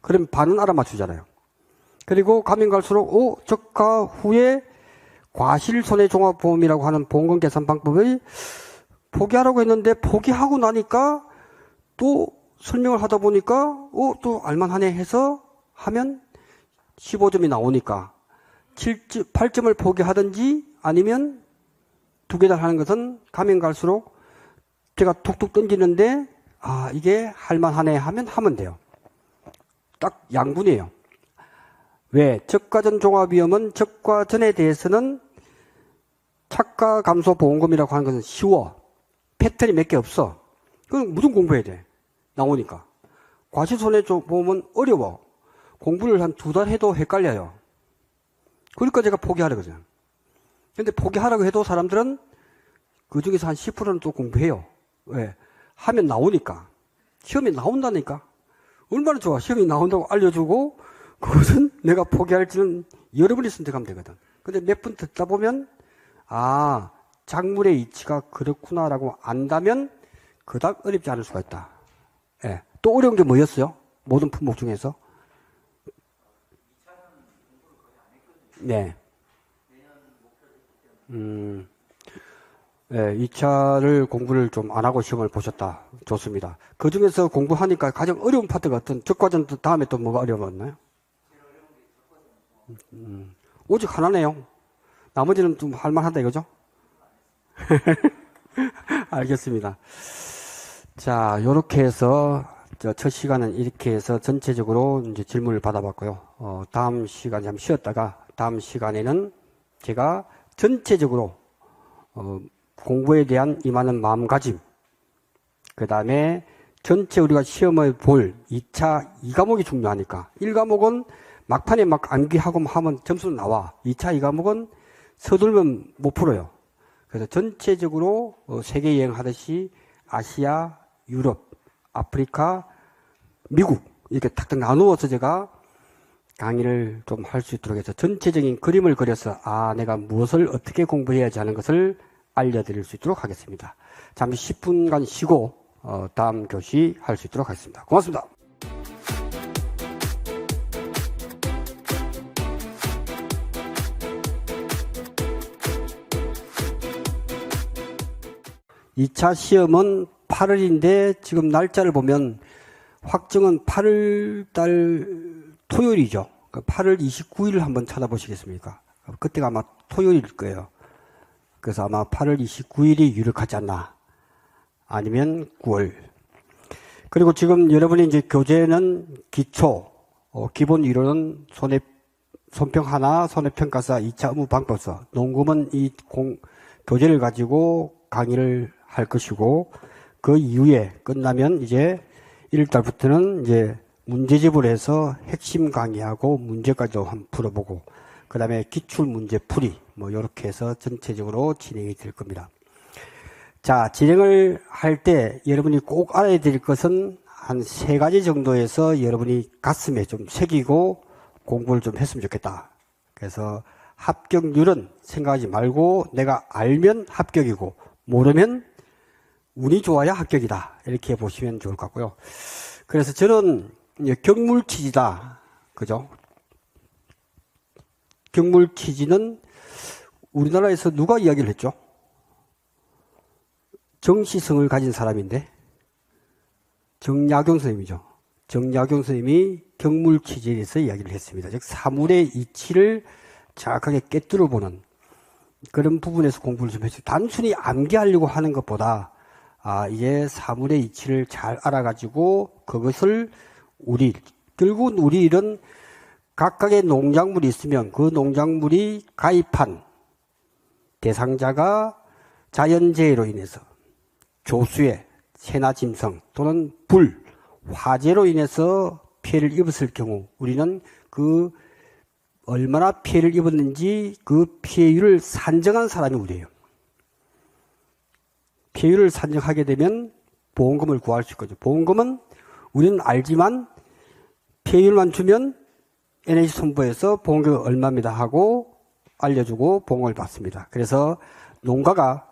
그럼 반은 알아맞추잖아요. 그리고 가면 갈수록 적과 후에 과실손해종합보험이라고 하는 보험금 계산 방법을 포기하라고 했는데 포기하고 나니까 또 설명을 하다 보니까 또 알만하네 해서 하면 15점이 나오니까 8점을 포기하든지 아니면 2개 달 하는 것은 가면 갈수록 제가 툭툭 던지는데 이게 할만하네 하면 돼요. 딱 양분이에요. 왜? 적과전 종합위험은 적과전에 대해서는 착가 감소 보험금이라고 하는 것은 쉬워. 패턴이 몇 개 없어. 그럼 무조건 공부해야 돼. 나오니까. 과실손해보험은 어려워. 공부를 한 2달 해도 헷갈려요. 그러니까 제가 포기하라거든요. 근데 포기하라고 해도 사람들은 그 중에서 한 10%는 또 공부해요. 왜? 하면 나오니까. 시험이 나온다니까. 얼마나 좋아. 시험이 나온다고 알려주고 그것은 내가 포기할지는 여러분이 선택하면 되거든. 근데 몇 분 듣다 보면 작물의 이치가 그렇구나라고 안다면 그닥 어렵지 않을 수가 있다. 예. 또 어려운 게 뭐였어요? 모든 품목 중에서? 네. 2차를 공부를 좀 안 하고 시험을 보셨다. 좋습니다. 그 중에서 공부하니까 가장 어려운 파트가 어떤 적과전 다음에 또 뭐가 어려웠나요? 오직 하나네요. 나머지는 좀 할만하다 이거죠? 알겠습니다. 자, 요렇게 해서 첫 시간은 이렇게 해서 전체적으로 이제 질문을 받아봤고요. 다음 시간 잠 쉬었다가 다음 시간에는 제가 전체적으로 공부에 대한 임하는 마음가짐, 그 다음에 전체 우리가 시험을 볼 2차 2과목이 중요하니까 1과목은 막판에 막 암기하고 하면 점수는 나와. 2차 2과목은 서둘면 못 풀어요. 그래서 전체적으로 세계 여행하듯이 아시아, 유럽, 아프리카, 미국 이렇게 탁탁 나누어서 제가 강의를 좀 할 수 있도록 해서 전체적인 그림을 그려서 내가 무엇을 어떻게 공부해야지 하는 것을 알려드릴 수 있도록 하겠습니다. 잠시 10분간 쉬고 다음 교시 할 수 있도록 하겠습니다. 고맙습니다. (2차) 시험은 8월인데 지금 날짜를 보면 확정은 8월달 토요일이죠. 8월 29일을 한번 찾아보시겠습니까? 그때가 아마 토요일일 거예요. 그래서 아마 8월 29일이 유력하지 않나. 아니면 9월. 그리고 지금 여러분이 이제 교재는 기초, 기본 이론은 손평 하나, 손해평가사 2차 업무방법서. 농구는 이 교재를 가지고 강의를 할 것이고, 그 이후에 끝나면 이제 1월달부터는 이제 문제집을 해서 핵심 강의하고 문제까지도 한번 풀어보고, 그 다음에 기출문제 풀이, 요렇게 해서 전체적으로 진행이 될 겁니다. 자, 진행을 할 때 여러분이 꼭 알아야 될 것은 한 3가지 정도에서 여러분이 가슴에 좀 새기고 공부를 좀 했으면 좋겠다. 그래서 합격률은 생각하지 말고 내가 알면 합격이고 모르면 운이 좋아야 합격이다. 이렇게 보시면 좋을 것 같고요. 그래서 저는 경물퀴즈다. 그죠? 경물퀴즈는 우리나라에서 누가 이야기를 했죠? 정시성을 가진 사람인데 정약용 선생님이죠. 정약용 선생님이 경물 취지에 대해서 이야기를 했습니다. 즉 사물의 이치를 정확하게 꿰뚫어 보는 그런 부분에서 공부를 좀 했어요. 단순히 암기하려고 하는 것보다 이제 사물의 이치를 잘 알아가지고 그것을 결국은 우리 이런 각각의 농작물이 있으면 그 농작물이 가입한 대상자가 자연재해로 인해서 조수의 새나 짐승 또는 불, 화재로 인해서 피해를 입었을 경우 우리는 그 얼마나 피해를 입었는지 그 피해율을 산정한 사람이 우리예요. 피해율을 산정하게 되면 보험금을 구할 수 있거든요. 보험금은 우리는 알지만 피해율만 주면 NH손보에서 보험금이 얼마입니다 하고 알려주고 보험을 받습니다. 그래서 농가가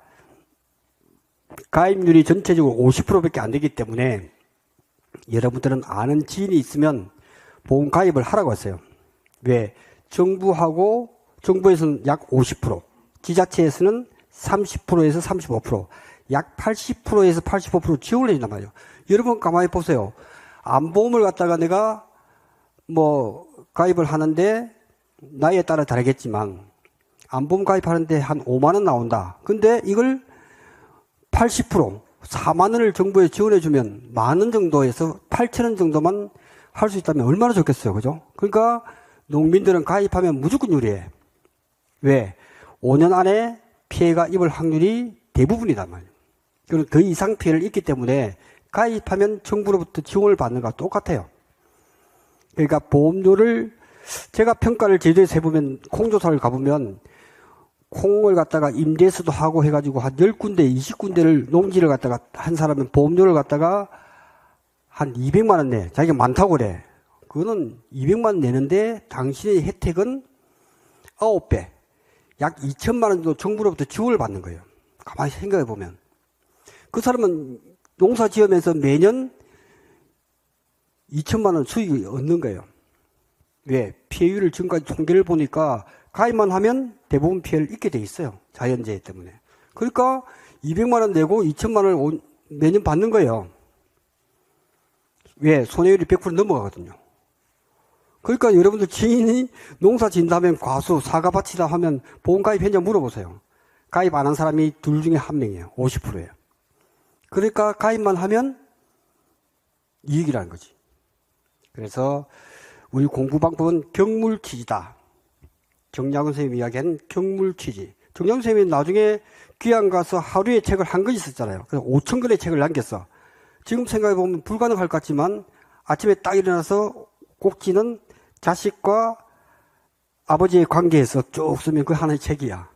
가입률이 전체적으로 50%밖에 안 되기 때문에 여러분들은 아는 지인이 있으면 보험 가입을 하라고 했어요. 왜? 정부에서는 약 50%, 지자체에서는 30%에서 35%, 약 80%에서 85% 지원을 해준단 말이에요. 여러분 가만히 보세요. 암보험을 갖다가 내가 가입을 하는데 나이에 따라 다르겠지만 암보험 가입하는데 한 5만 원 나온다. 근데 이걸 80%, 4만 원을 정부에 지원해주면 10,000원 정도에서 8,000원 정도만 할 수 있다면 얼마나 좋겠어요. 그죠? 그러니까 농민들은 가입하면 무조건 유리해. 왜? 5년 안에 피해가 입을 확률이 대부분이단 말이에요. 그리고 그 이상 피해를 입기 때문에 가입하면 정부로부터 지원을 받는 거와 똑같아요. 그러니까 보험료를 제가 평가를 제주도에서 해보면 콩조사를 가보면 콩을 갖다가 임대수도 하고 해가지고 한 10군데, 20군데를 농지를 갖다가 한 사람은 보험료를 갖다가 한 200만 원 내. 자기가 많다고 그래. 그거는 200만 원 내는데 당신의 혜택은 9배. 약 2천만 원 정도 정부로부터 지원을 받는 거예요. 가만히 생각해 보면. 그 사람은 농사 지으면서 매년 2천만 원 수익을 얻는 거예요. 왜? 피해율을 지금까지 통계를 보니까 가입만 하면 대부분 피해를 입게 돼 있어요. 자연재해 때문에. 그러니까 200만 원 내고 2천만 원을 매년 받는 거예요. 왜? 손해율이 100% 넘어가거든요. 그러니까 여러분들 지인이 농사 짓는다면 과수, 사과밭이다 하면 보험 가입했냐 물어보세요. 가입 안 한 사람이 둘 중에 한 명이에요. 50%예요. 그러니까 가입만 하면 이익이라는 거지. 그래서 우리 공부 방법은 경물취지다. 정약용 선생님이 이야기한 경물취지. 정약용 선생님이 나중에 귀양 가서 하루에 책을 한 권씩 썼잖아요. 그래서 5,000권의 책을 남겼어. 지금 생각해보면 불가능할 것 같지만 아침에 딱 일어나서 꼭지는 자식과 아버지의 관계에서 쭉 쓰면 그 하나의 책이야.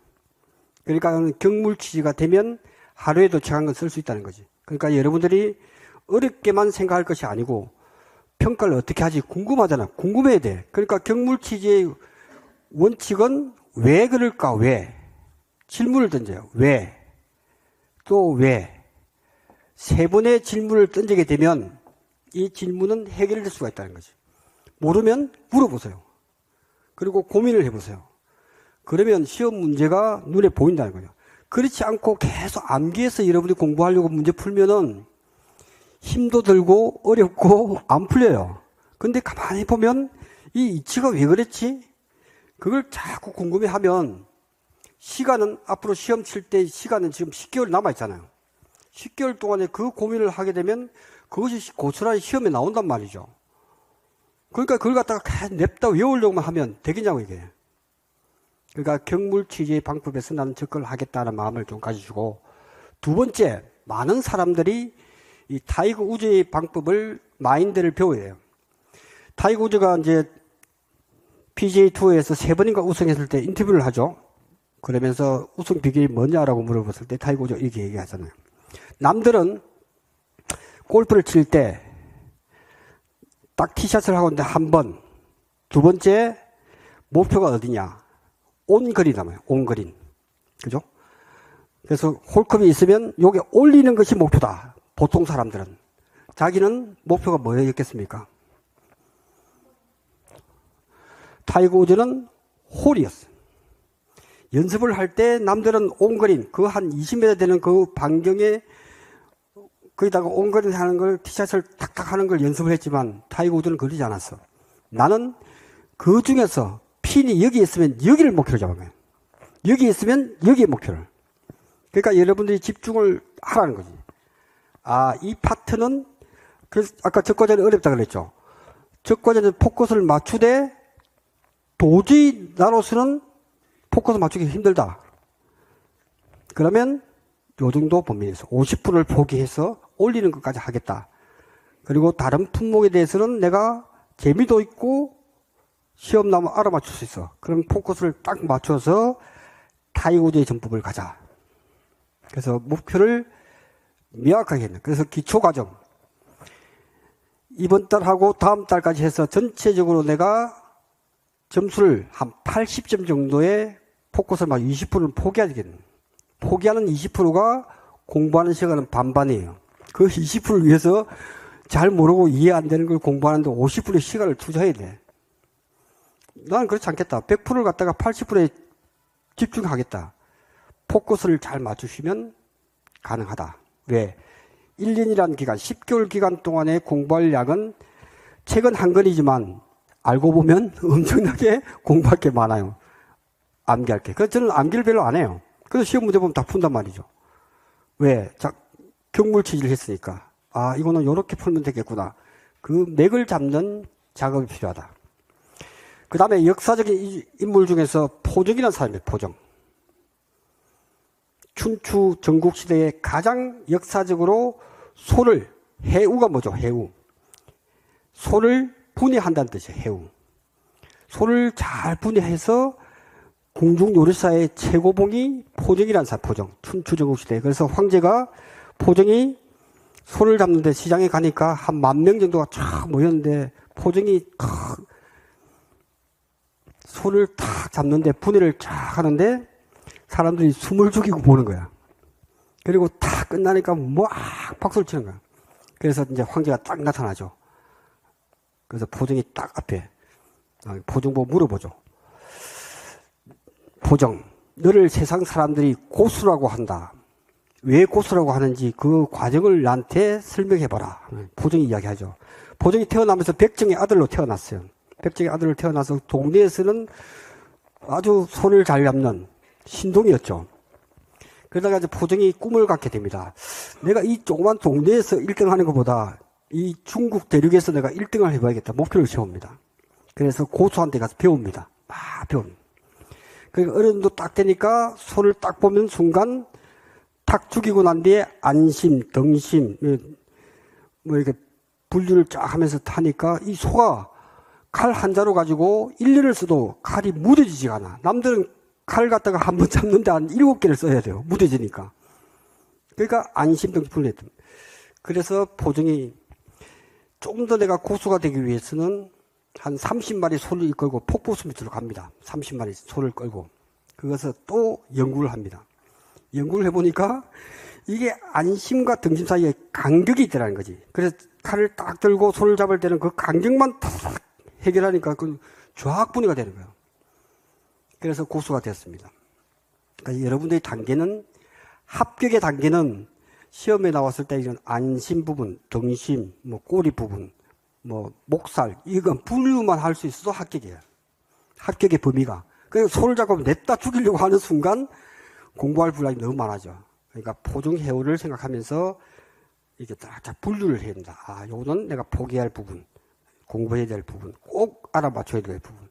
그러니까 경물취지가 되면 하루에도 책 한 권 쓸 수 있다는 거지. 그러니까 여러분들이 어렵게만 생각할 것이 아니고 평가를 어떻게 하지 궁금하잖아. 궁금해야 돼. 그러니까 경물취지의 원칙은 왜 그럴까? 왜? 질문을 던져요. 왜? 또 왜? 세 번의 질문을 던지게 되면 이 질문은 해결될 수가 있다는 거지. 모르면 물어보세요. 그리고 고민을 해보세요. 그러면 시험 문제가 눈에 보인다는 거죠. 그렇지 않고 계속 암기해서 여러분이 공부하려고 문제 풀면은 힘도 들고 어렵고 안 풀려요. 근데 가만히 보면 이 이치가 왜 그랬지? 그걸 자꾸 궁금해하면 시간은 앞으로 시험 칠 때 시간은 지금 10개월 남아있잖아요. 10개월 동안에 그 고민을 하게 되면 그것이 고스란히 시험에 나온단 말이죠. 그러니까 그걸 갖다가 냅다 외우려고만 하면 되겠냐고 이게. 그러니까 경물취지의 방법에서 나는 접근을 하겠다는 마음을 좀 가지시고, 두 번째, 많은 사람들이 이 타이거 우즈의 방법을, 마인드를 배워야 해요. 타이거 우즈가 이제 PGA 투어에서 3번인가 우승했을 때 인터뷰를 하죠. 그러면서 우승 비결이 뭐냐라고 물어봤을 때 타이거 우즈가 이렇게 얘기하잖아요. 남들은 골프를 칠 때 딱 티샷을 하고 있는데 한 번, 두 번째 목표가 어디냐? 온그린이잖아요. 온그린. 그죠? 그래서 홀컵이 있으면 요게 올리는 것이 목표다. 보통 사람들은. 자기는 목표가 뭐였겠습니까? 타이거 우즈는 홀이었어요. 연습을 할 때 남들은 온그린, 그 한 20m 되는 그 반경에 거기다가 온거리 하는 걸, 티샷을 탁탁 하는 걸 연습을 했지만 타이거 우드는 그러지 않았어. 나는 그 중에서 핀이 여기 있으면 여기를 목표로 잡은 거예요. 여기 있으면 여기에 목표를. 그러니까 여러분들이 집중을 하라는 거지. 아, 이 파트는, 그래서 아까 적과전이 어렵다 그랬죠. 적과전은 포커스를 맞추되 도저히 나로서는 포커스 맞추기 힘들다. 그러면 요 정도 범위에서 50%를 포기해서 올리는 것까지 하겠다. 그리고 다른 품목에 대해서는 내가 재미도 있고 시험 나면 알아맞출 수 있어. 그럼 포커스를 딱 맞춰서 타이거 우드의 전법을 가자. 그래서 목표를 명확하게 했네. 그래서 기초과정 이번 달하고 다음 달까지 해서 전체적으로 내가 점수를 한 80점 정도의 포커스를 막 20%는 포기해야 되겠네. 포기하는 20%가 공부하는 시간은 반반이에요. 그 20%를 위해서 잘 모르고 이해 안 되는 걸 공부하는데 50%의 시간을 투자해야 돼. 나는 그렇지 않겠다. 100%를 갖다가 80%에 집중하겠다. 포커스를 잘 맞추시면 가능하다. 왜? 1년이라는 기간, 10개월 기간 동안에 공부할 양은 책은 한 권이지만 알고 보면 엄청나게 공부할 게 많아요. 암기할 게. 그래서 저는 암기를 별로 안 해요. 그래서 시험 문제 보면 다 푼단 말이죠. 왜? 경물치기를 했으니까. 아, 이거는 이렇게 풀면 되겠구나. 그 맥을 잡는 작업이 필요하다. 그 다음에 역사적인 인물 중에서 포정이라는 사람이에요. 포정. 춘추 전국시대에 가장 역사적으로 소를, 해우가 뭐죠? 해우. 소를 분해한다는 뜻이에요. 해우. 소를 잘 분해해서 궁중요리사의 최고봉이 포정이라는 사람, 포정. 춘추 전국시대에. 그래서 황제가 포정이 소를 잡는데 시장에 가니까 한 10,000명 정도가 쫙 모였는데 포정이 소를 탁 잡는데 분해를 쫙 하는데 사람들이 숨을 죽이고 보는 거야. 그리고 다 끝나니까 막 박수를 치는 거야. 그래서 이제 황제가 딱 나타나죠. 그래서 포정이 딱 앞에 포정 보고 물어보죠. 포정, 너를 세상 사람들이 고수라고 한다. 왜 고수라고 하는지 그 과정을 나한테 설명해봐라. 포정이 이야기하죠. 포정이 태어나면서 백정의 아들로 태어났어요. 백정의 아들로 태어나서 동네에서는 아주 손을 잘 잡는 신동이었죠. 그러다가 이제 포정이 꿈을 갖게 됩니다. 내가 이 조그만 동네에서 1등 하는 것보다 이 중국 대륙에서 내가 1등을 해봐야겠다. 목표를 세웁니다. 그래서 고수한테 가서 배웁니다. 막 배웁니다. 그러니까 어른도 딱 되니까 소를 딱 보면 순간 탁 죽이고 난 뒤에 안심, 덩심, 뭐 이렇게 분류를 쫙 하면서 타니까 이 소가 칼 한 자루 가지고 1년을 써도 칼이 무뎌지지가 않아. 남들은 칼 갖다가 한 번 잡는데 한 7개를 써야 돼요. 무뎌지니까. 그러니까 안심, 덩심 분류했던. 그래서 포정이 좀 더 내가 고수가 되기 위해서는 한 30마리 소를 이끌고 폭포수 밑으로 갑니다. 30마리 소를 끌고. 그것을 또 연구를 합니다. 연구를 해보니까 이게 안심과 등심 사이에 간격이 있더라는 거지. 그래서 칼을 딱 들고 소를 잡을 때는 그 간격만 탁 해결하니까 그 좌악분이가 되는 거예요. 그래서 고수가 됐습니다. 그러니까 여러분들의 단계는, 합격의 단계는 시험에 나왔을 때 이런 안심 부분, 등심, 뭐 꼬리 부분, 뭐 목살, 이건 분류만 할 수 있어도 합격이에요. 합격의 범위가. 그래서 소를 잡고 냈다 죽이려고 하는 순간 공부할 분량이 너무 많아져. 그러니까 포정 해오를 생각하면서 이렇게 딱 분류를 해야 된다. 아, 요거는 내가 포기할 부분, 공부해야 될 부분, 꼭 알아맞혀야 될 부분.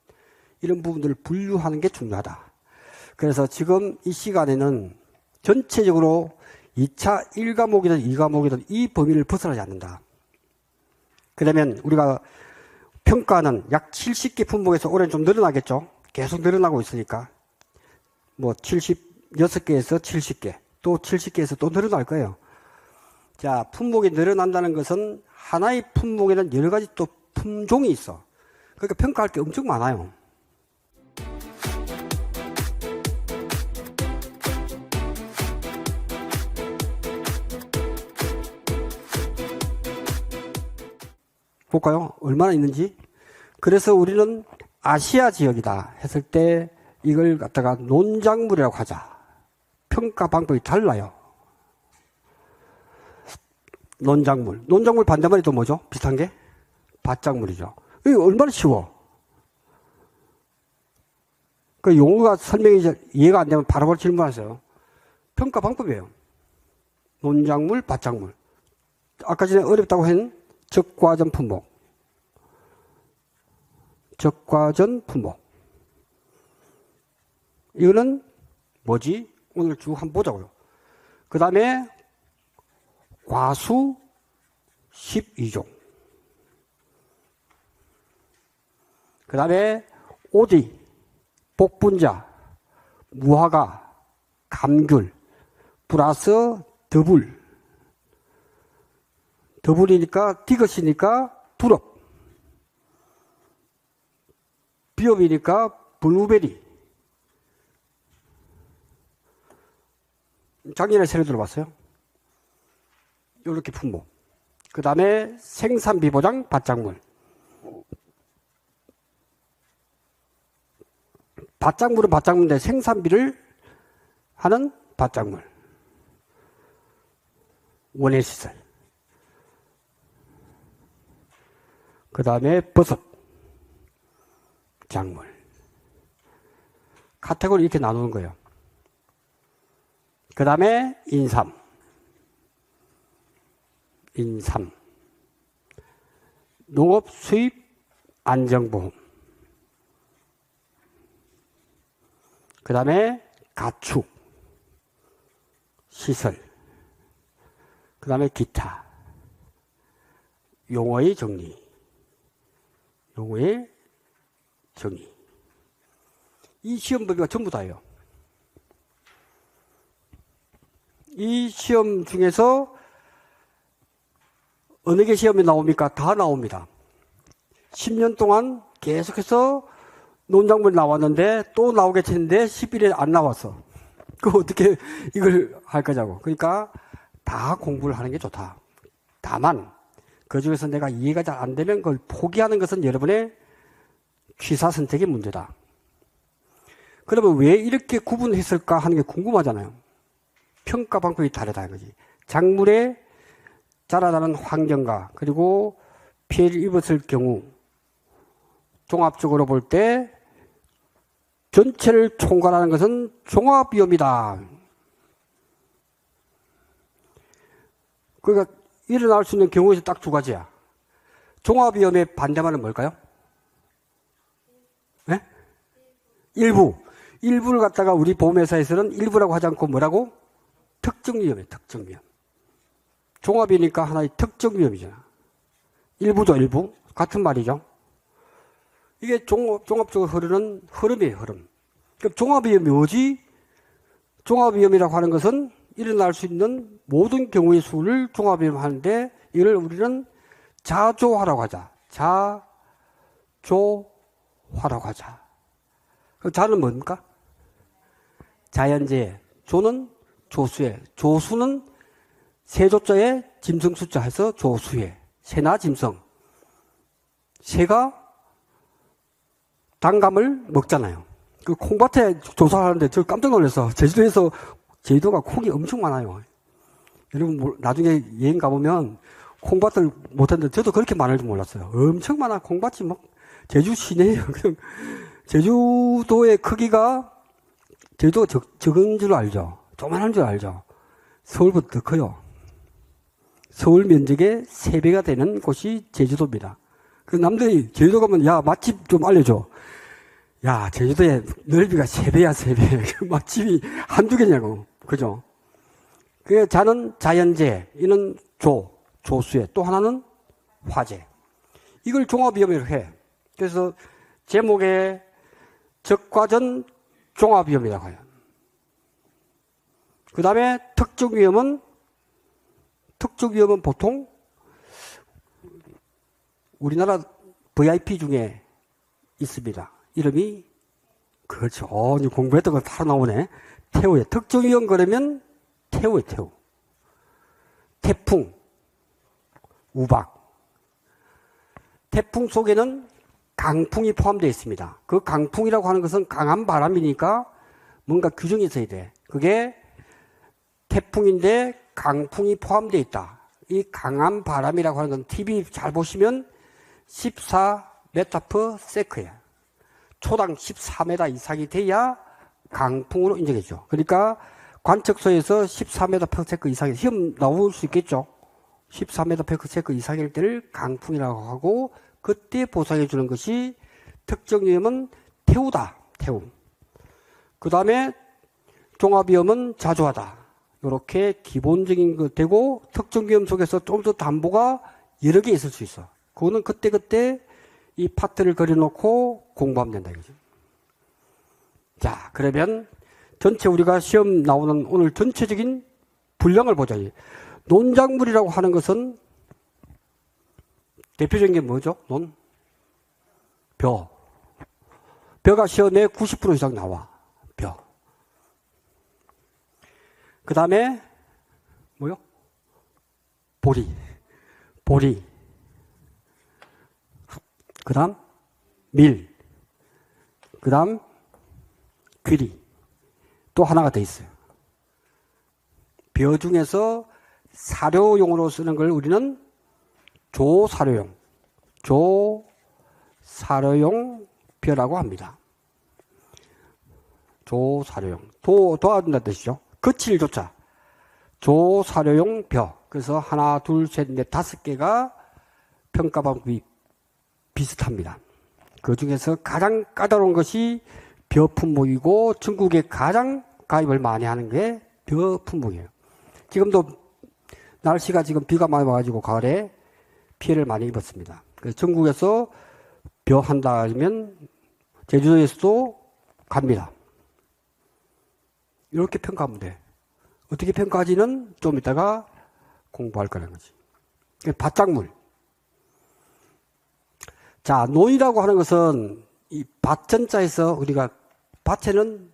이런 부분들을 분류하는 게 중요하다. 그래서 지금 이 시간에는 전체적으로 2차 1과목이든 2과목이든 이 범위를 벗어나지 않는다. 그러면 우리가 평가는 약 70개 품목에서 올해는 좀 늘어나겠죠? 계속 늘어나고 있으니까. 뭐 76개에서 70개, 또 70개에서 또 늘어날 거예요. 자, 품목이 늘어난다는 것은 하나의 품목에는 여러 가지 또 품종이 있어. 그러니까 평가할 게 엄청 많아요. 볼까요? 얼마나 있는지. 그래서 우리는 아시아 지역이다 했을 때 이걸 갖다가 논작물이라고 하자. 평가 방법이 달라요. 논작물. 논작물 반대말이 또 뭐죠? 비슷한 게? 밭작물이죠. 이거 얼마나 쉬워. 그 용어가 설명이 이해가 안 되면 바로바로 질문하세요. 평가 방법이에요. 논작물, 밭작물. 아까 전에 어렵다고 한 적과전 품목. 적과전 품목. 이거는 뭐지? 오늘 쭉 한번 보자고요. 그 다음에 과수 12종. 그 다음에 오디, 복분자, 무화과, 감귤, 플러스 더불. 더불이니까 디귿이니까 두릅. 비읍이니까 블루베리. 작년에 세례 들어봤어요? 이렇게 품목. 그 다음에 생산비 보장 밭작물. 밭작물은 밭작물인데 생산비를 하는 밭작물. 원예시설. 그 다음에 버섯. 작물. 카테고리 이렇게 나누는 거예요. 그 다음에 인삼. 인삼. 농업 수입 안정보험. 그 다음에 가축. 시설. 그 다음에 기타. 용어의 정리. 용어의 정의. 이 시험 범위가 전부 다예요. 이 시험 중에서 어느 게 시험에 나옵니까? 다 나옵니다. 10년 동안 계속해서 논작물 나왔는데 또 나오겠는데 11에 안 나왔어. 그 어떻게 이걸 할 거냐고. 그러니까 다 공부를 하는 게 좋다. 다만 그 중에서 내가 이해가 잘 안 되면 그걸 포기하는 것은 여러분의 취사 선택의 문제다. 그러면 왜 이렇게 구분했을까 하는 게 궁금하잖아요. 평가 방법이 다르다 이거지. 작물의 자라나는 환경과 그리고 피해를 입었을 경우 종합적으로 볼 때 전체를 총괄하는 것은 종합위험이다. 그러니까 일어날 수 있는 경우에서 딱 두 가지야. 종합위험의 반대말은 뭘까요? 네? 일부. 일부를 갖다가 우리 보험회사에서는 일부라고 하지 않고 뭐라고? 특정위험이에요. 특정위험. 종합이니까 하나의 특정위험이잖아. 일부죠. 일부. 같은 말이죠. 이게 종합적으로 흐르는 흐름이에요. 흐름. 그럼 종합위험이 뭐지? 종합위험이라고 하는 것은 일어날 수 있는 모든 경우의 수를 종합위험 하는데 이걸 우리는 자조화라고 하자. 자조화라고 하자. 그 자는 뭡니까? 자연재해. 조는 조수해. 조수는 세조자에 짐승 숫자 해서 조수해. 새나 짐승. 새가 단감을 먹잖아요. 그 콩밭에 조사하는데 저 깜짝 놀랐어. 제주도가 콩이 엄청 많아요. 여러분 나중에 여행 가보면 콩밭을 못했는데 저도 그렇게 많을 줄 몰랐어요. 엄청 많아. 콩밭이 막 제주 시내예요. 제주도의 크기가 제주도가 적은 줄 알죠. 조만한 줄 알죠. 서울보다 더 커요. 서울 면적의 3배가 되는 곳이 제주도입니다. 그 남들이 제주도 가면 야 맛집 좀 알려줘. 야 제주도의 넓이가 3배야 3배. 맛집이 한두 개냐고. 그죠? 그 자는 자연재해, 이는 조수해. 또 하나는 화재. 이걸 종합위험으로 해. 그래서 제목에 적과전 종합위험이라고 해요. 그 다음에 특정위험은 보통 우리나라 VIP 중에 있습니다. 이름이 그렇죠. 공부했던 거 다 나오네. 태우에 특정위험 그러면 태우에 태우. 태풍, 우박. 태풍 속에는 강풍이 포함되어 있습니다. 그 강풍이라고 하는 것은 강한 바람이니까 뭔가 규정이 있어야 돼. 그게 태풍인데 강풍이 포함되어 있다. 이 강한 바람이라고 하는 건 TV 잘 보시면 14m/s예요. 초당 14m 이상이 돼야 강풍으로 인정해죠. 그러니까 관측소에서 14m/s 이상이 시험 나올 수 있겠죠. 14m/s 이상일 때를 강풍이라고 하고, 그때 보상해 주는 것이 특정위험은 태우다, 태움. 그 다음에 종합위험은 자주하다. 이렇게 기본적인 것 되고, 특정위험 속에서 좀 더 담보가 여러 개 있을 수 있어. 그거는 그때그때 이 파트를 그려놓고 공부하면 된다 이거죠. 자, 그러면 전체 우리가 시험 나오는 오늘 전체적인 분량을 보자. 논작물이라고 하는 것은 대표적인 게 뭐죠? 벼. 벼가 시험에 90% 이상 나와. 벼. 그 다음에 뭐요? 보리. 그 다음 밀. 그 다음 귀리. 또 하나가 더 있어요. 벼 중에서 사료용으로 쓰는 걸 우리는 조사료용 벼라고 합니다. 조사료용. 도와준다는 뜻이죠. 거칠 조자. 조사료용 벼. 그래서 하나, 둘, 셋, 넷, 5개가 평가 방법이 비슷합니다. 그 중에서 가장 까다로운 것이 벼 품목이고, 중국에 가장 가입을 많이 하는 게 벼 품목이에요. 지금도 날씨가 지금 비가 많이 와가지고 가을에 피해를 많이 입었습니다. 그래서 전국에서 벼 한다 하면 제주도에서도 갑니다. 이렇게 평가하면 돼. 어떻게 평가하지는 좀 이따가 공부할 거라는 거지. 밭작물. 자, 논이라고 하는 것은 이 밭전자에서 우리가 밭에는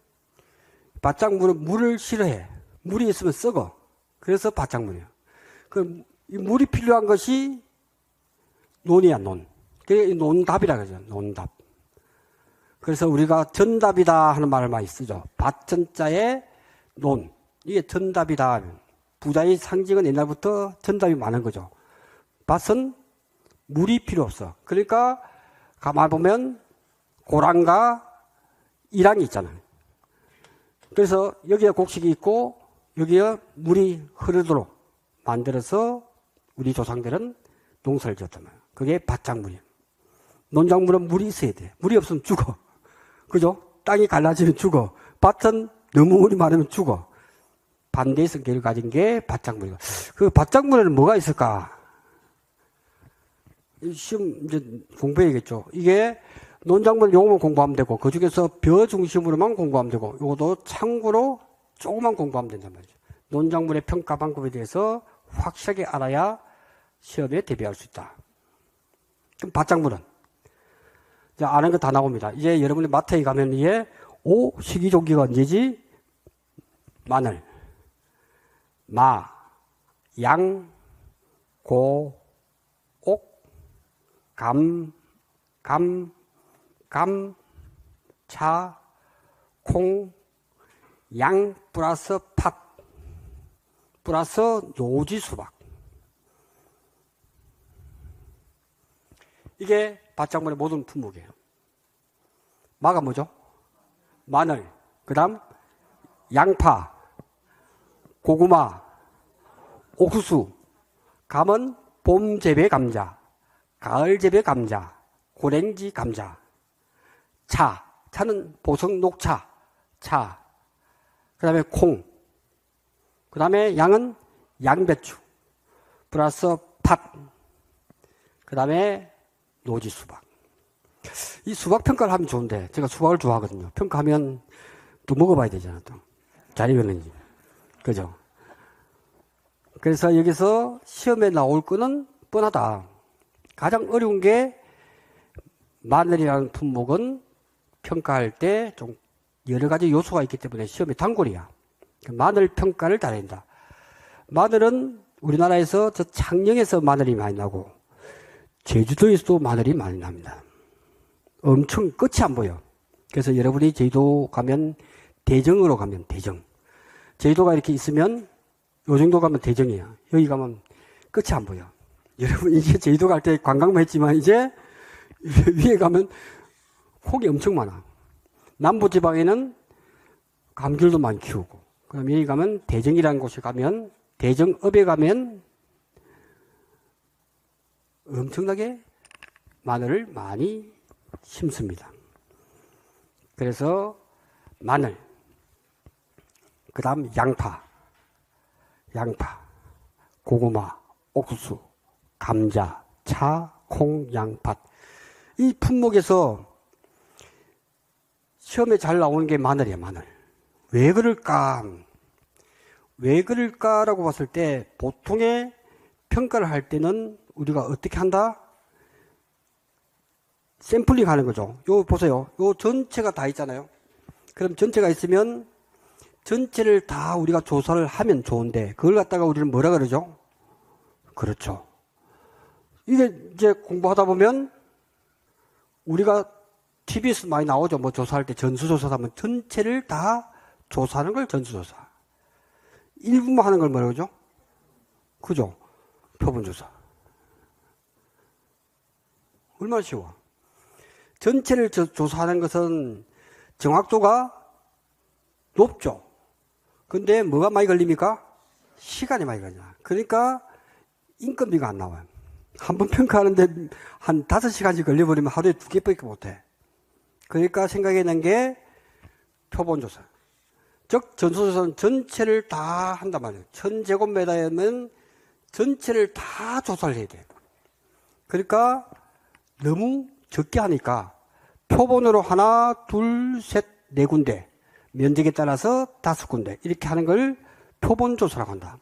밭작물은 물을 싫어해. 물이 있으면 썩어. 그래서 밭작물이에요. 이 물이 필요한 것이 논이야, 논. 그게 논답이라 그러죠. 논답. 그래서 우리가 전답이다 하는 말을 많이 쓰죠. 밭전자에 논. 이게 전답이다. 부자의 상징은 옛날부터 전답이 많은 거죠. 밭은 물이 필요 없어. 그러니까 가만 보면 고랑과 이랑이 있잖아요. 그래서 여기에 곡식이 있고 여기에 물이 흐르도록 만들어서 우리 조상들은 농사를 지었단 말이에요. 그게 밭작물이에요. 논작물은 물이 있어야 돼. 물이 없으면 죽어. 그죠? 땅이 갈라지면 죽어. 밭은 너무 물이 많으면 죽어. 반대의 성격을 가진 게 밭작물이고. 그 밭작물에는 뭐가 있을까? 시험 이제 공부해야겠죠. 이게 논작물 요거만 공부하면 되고, 그 중에서 벼 중심으로만 공부하면 되고, 요것도 참고로 조금만 공부하면 된단 말이죠. 논작물의 평가 방법에 대해서 확실하게 알아야 시험에 대비할 수 있다. 그럼 밭작물은? 이제 아는 거 다 나옵니다. 이제 여러분이 마트에 가면 이게 식이종기가 언제지? 마늘, 마, 양, 고, 옥, 감, 차, 콩, 양 플러스 팥 플러스 노지 수박. 이게 밭작물의 모든 품목이에요. 마가 뭐죠? 마늘, 그 다음 양파, 고구마, 옥수수, 감은 봄 재배 감자, 가을 재배 감자, 고랭지 감자, 차는 보성 녹차, 그 다음에 콩, 그 다음에 양은 양배추, 플러스 팥, 그 다음에 노지 수박. 이 수박 평가를 하면 좋은데, 제가 수박을 좋아하거든요. 평가하면 또 먹어봐야 되잖아, 또. 잘 익었는지. 그죠? 그래서 여기서 시험에 나올 거는 뻔하다. 가장 어려운 게 마늘이라는 품목은 평가할 때 좀 여러 가지 요소가 있기 때문에 시험에 단골이야. 마늘 평가를 잘해야 된다. 마늘은 우리나라에서 저 창녕에서 마늘이 많이 나고 제주도에서도 마늘이 많이 납니다. 엄청 끝이 안 보여. 그래서 여러분이 제주도 가면 대정으로 가면 대정. 제주도가 이렇게 있으면 요 정도 가면 대정이야. 여기 가면 끝이 안 보여. 여러분, 이제 제주도 갈 때 관광만 했지만, 이제 위에 가면 폭이 엄청 많아. 남부지방에는 감귤도 많이 키우고, 그럼 여기 가면 대정이라는 곳에 가면, 대정읍에 가면 엄청나게 마늘을 많이 심습니다. 그래서 마늘, 그 다음 양파, 고구마, 옥수수, 감자, 차, 콩, 양팥. 이 품목에서 시험에 잘 나오는 게 마늘이에요, 마늘. 왜 그럴까? 왜 그럴까라고 봤을 때 보통의 평가를 할 때는 우리가 어떻게 한다? 샘플링 하는 거죠. 요 보세요. 요 전체가 다 있잖아요. 그럼 전체가 있으면 전체를 다 우리가 조사를 하면 좋은데 그걸 갖다가 우리는 뭐라 그러죠? 그렇죠. 이게 이제 공부하다 보면 우리가 TV에서 많이 나오죠. 뭐 조사할 때 전수조사 하면 전체를 다 조사하는 걸 전수조사. 일부만 하는 걸 뭐라고 그러죠? 그죠? 표본조사. 얼마나 쉬워. 전체를 조사하는 것은 정확도가 높죠. 근데 뭐가 많이 걸립니까? 시간이 많이 걸려. 그러니까 인건비가 안 나와요. 한 번 평가하는데 한 5시간씩 걸려버리면 하루에 2개밖에 못해. 그러니까 생각해낸 게 표본조사. 즉, 전수조사는 전체를 다 한단 말이에요. 1000제곱미터면 전체를 다 조사를 해야 돼요. 그러니까 너무 적게 하니까 표본으로 하나, 둘, 셋, 네 군데, 면적에 따라서 5군데 이렇게 하는 걸 표본조사라고 한다.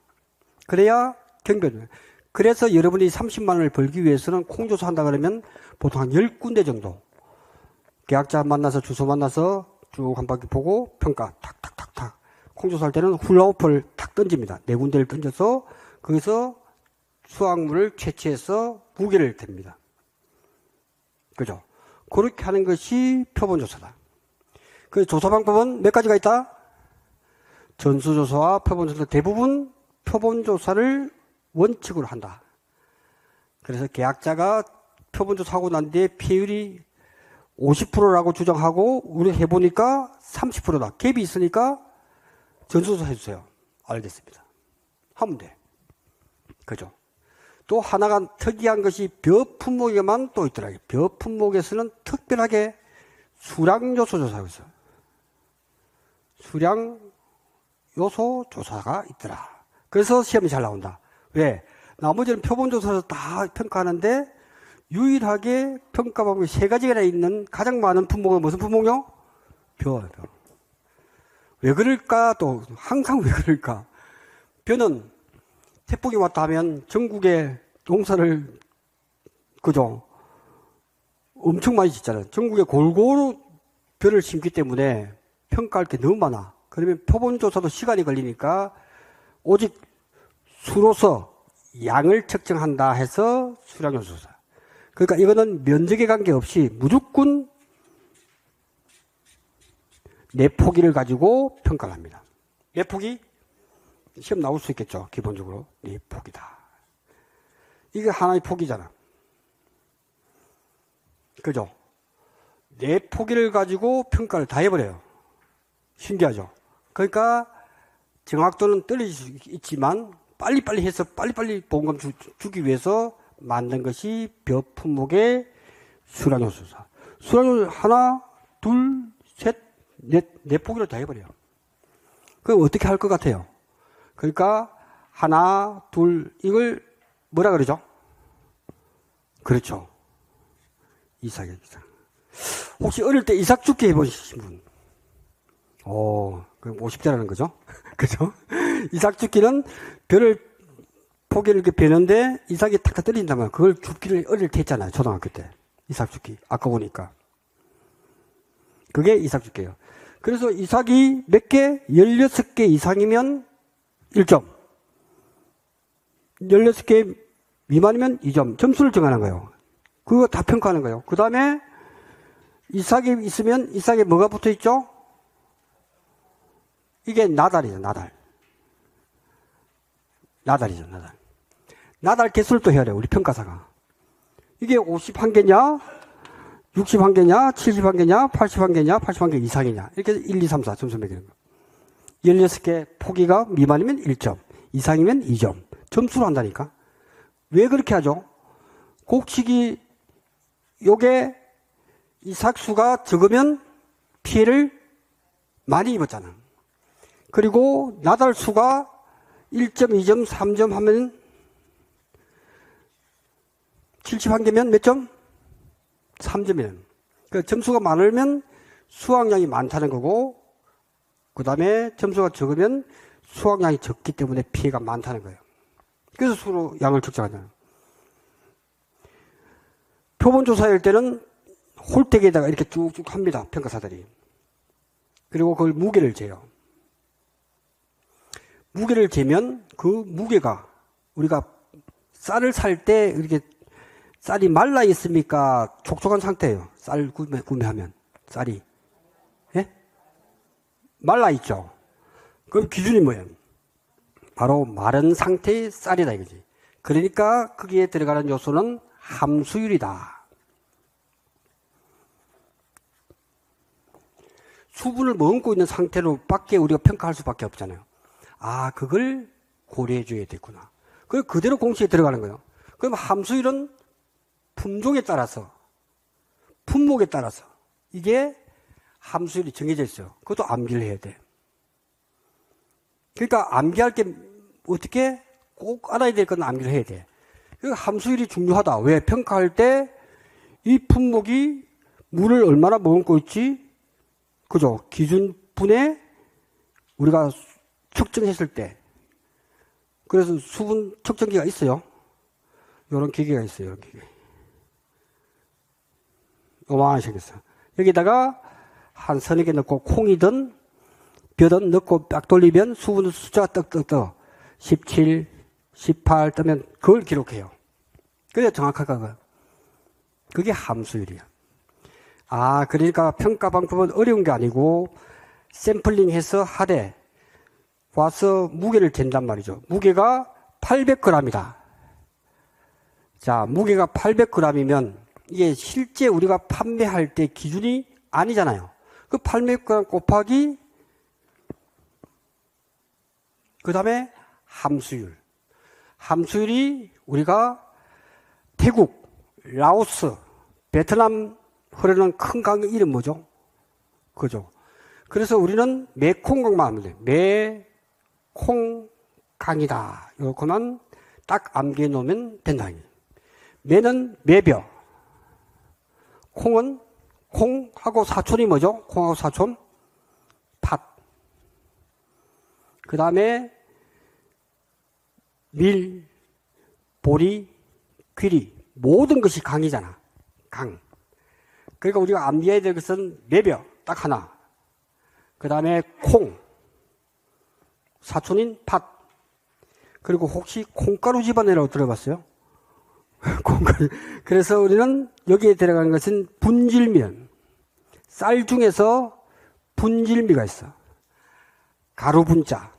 그래야 경비를. 그래서 여러분이 30만 원을 벌기 위해서는 콩조사 한다 그러면 보통 한 10군데 정도 계약자 만나서 주소 만나서 쭉 한 바퀴 보고 평가 탁탁탁탁. 콩조사할 때는 훌라후프를 탁 던집니다. 4군데를 던져서 거기서 수확물을 채취해서 무게를 댑니다. 그죠? 그렇게 하는 것이 표본조사다. 그 조사 방법은 몇 가지가 있다? 전수조사와 표본조사, 대부분 표본조사를 원칙으로 한다. 그래서 계약자가 표본조사하고 난 뒤에 피해율이 50%라고 주장하고 우리 해보니까 30%다. 갭이 있으니까 전수조사 해주세요. 알겠습니다. 하면 돼. 그죠? 또 하나가 특이한 것이 벼 품목에만 또 있더라고요. 벼 품목에서는 특별하게 수량 요소 조사가 있어요. 수량 요소 조사가 있더라. 그래서 시험이 잘 나온다. 왜? 나머지는 표본조사에서 다 평가하는데 유일하게 평가 방법이 3가지가 있는 가장 많은 품목은 무슨 품목이요? 벼. 왜 그럴까? 또 항상 왜 그럴까? 벼는 태풍이 왔다 하면 전국에 농사를 그죠? 엄청 많이 짓잖아요. 전국에 골고루 벼를 심기 때문에 평가할 게 너무 많아. 그러면 표본조사도 시간이 걸리니까 오직 수로서 양을 측정한다 해서 수량요소조사. 그러니까 이거는 면적에 관계없이 무조건 내포기를 가지고 평가를 합니다. 내포기? 시험 나올 수 있겠죠. 기본적으로. 내포기다. 이게 하나의 포기잖아. 그죠? 내포기를 가지고 평가를 다 해버려요. 신기하죠? 그러니까 정확도는 떨어질 수 있지만 빨리빨리 해서 빨리빨리 보험금 주기 위해서 만든 것이 벼 품목의 수량요소사. 수량요소 하나, 둘, 셋, 넷, 네 포기를 다 해버려요. 그럼 어떻게 할 것 같아요? 그러니까 하나, 둘, 이걸 뭐라 그러죠? 그렇죠. 이삭이요, 이삭. 혹시 어릴 때 이삭 죽기 해보신 분? 그럼 50대라는 거죠? 그죠? 이삭 죽기는 벼를 포기를 이렇게 베는데 이삭이 탁탁 떨어진다면 그걸 죽기를 어릴 때 했잖아요. 초등학교 때. 이삭 죽기. 아까 보니까. 그게 이삭 죽기예요. 그래서 이삭이 몇 개? 16개 이상이면 1점. 16개 미만이면 2점. 점수를 정하는 거예요. 그거 다 평가하는 거예요. 그 다음에 이삭이 있으면 이삭에 뭐가 붙어 있죠? 이게 나달이죠, 나달. 나달이죠, 나달. 나달 개수를 또 해야 돼요. 우리 평가사가. 이게 51개냐, 61개냐, 71개냐, 81개냐, 81개 이상이냐. 이렇게 1, 2, 3, 4 점수 매기는 거예요. 16개 포기가 미만이면 1점, 이상이면 2점. 점수로 한다니까. 왜 그렇게 하죠? 곡식이 요게 이 삭수가 적으면 피해를 많이 입었잖아. 그리고 나달수가 1점, 2점, 3점 하면 71개면 몇 점? 3점이에요. 그 점수가 많으면 수확량이 많다는 거고, 그 다음에 점수가 적으면 수확량이 적기 때문에 피해가 많다는 거예요. 그래서 수로 양을 측정하잖아요. 표본조사할 때는 홀대기에다가 이렇게 쭉쭉 합니다. 평가사들이. 그리고 그걸 무게를 재요. 무게를 재면 그 무게가 우리가 쌀을 살 때 이렇게 쌀이 말라 있습니까? 촉촉한 상태예요. 쌀 구매하면 쌀이 예? 말라 있죠. 그럼 기준이 뭐예요? 바로 마른 상태의 쌀이다 이거지. 그러니까 거기에 들어가는 요소는 함수율이다. 수분을 머금고 있는 상태로 밖에 우리가 평가할 수밖에 없잖아요. 아, 그걸 고려해 줘야 되구나. 그걸 그대로 공식에 들어가는 거예요. 그럼 함수율은 품종에 따라서, 품목에 따라서 이게 함수율이 정해져 있어요. 그것도 암기를 해야 돼. 그러니까 암기할 게 어떻게 꼭 알아야 될 건 암기를 해야 돼. 그러니까 함수율이 중요하다. 왜? 평가할 때 이 품목이 물을 얼마나 머금고 있지? 그죠? 기준분에 우리가 측정했을 때. 그래서 수분 측정기가 있어요. 이런 기계가 있어요. 이런 기계. 어마어마하게 생겼어요. 여기다가 한 서너 개 넣고 콩이든 벼든 넣고 딱 돌리면 수분 숫자가 떡떡떡 17, 18 뜨면 그걸 기록해요. 그래야 정확하게 그게 함수율이야. 아, 그러니까 평가 방법은 어려운 게 아니고 샘플링해서 하되 와서 무게를 잰단 말이죠. 무게가 800g이다. 자, 무게가 800g이면 이게 실제 우리가 판매할 때 기준이 아니잖아요. 그 800g 곱하기 그 다음에 함수율. 함수율이 우리가 태국, 라오스, 베트남 흐르는 큰 강 이름 뭐죠? 그죠? 그래서 우리는 메콩강만 하면 돼요. 메콩강이다. 이렇게만 딱 암기해 놓으면 된다. 메는 메벼. 콩은 콩하고 사촌이 뭐죠? 콩하고 사촌? 팥. 그 다음에 밀, 보리, 귀리. 모든 것이 강이잖아. 강. 그러니까 우리가 암기해야 될 것은 메벼. 딱 하나. 그 다음에 콩. 사촌인 팥. 그리고 혹시 콩가루 집안이라고 들어봤어요? 콩가루. 그래서 우리는 여기에 들어가는 것은 분질면. 쌀 중에서 분질미가 있어. 가루분자.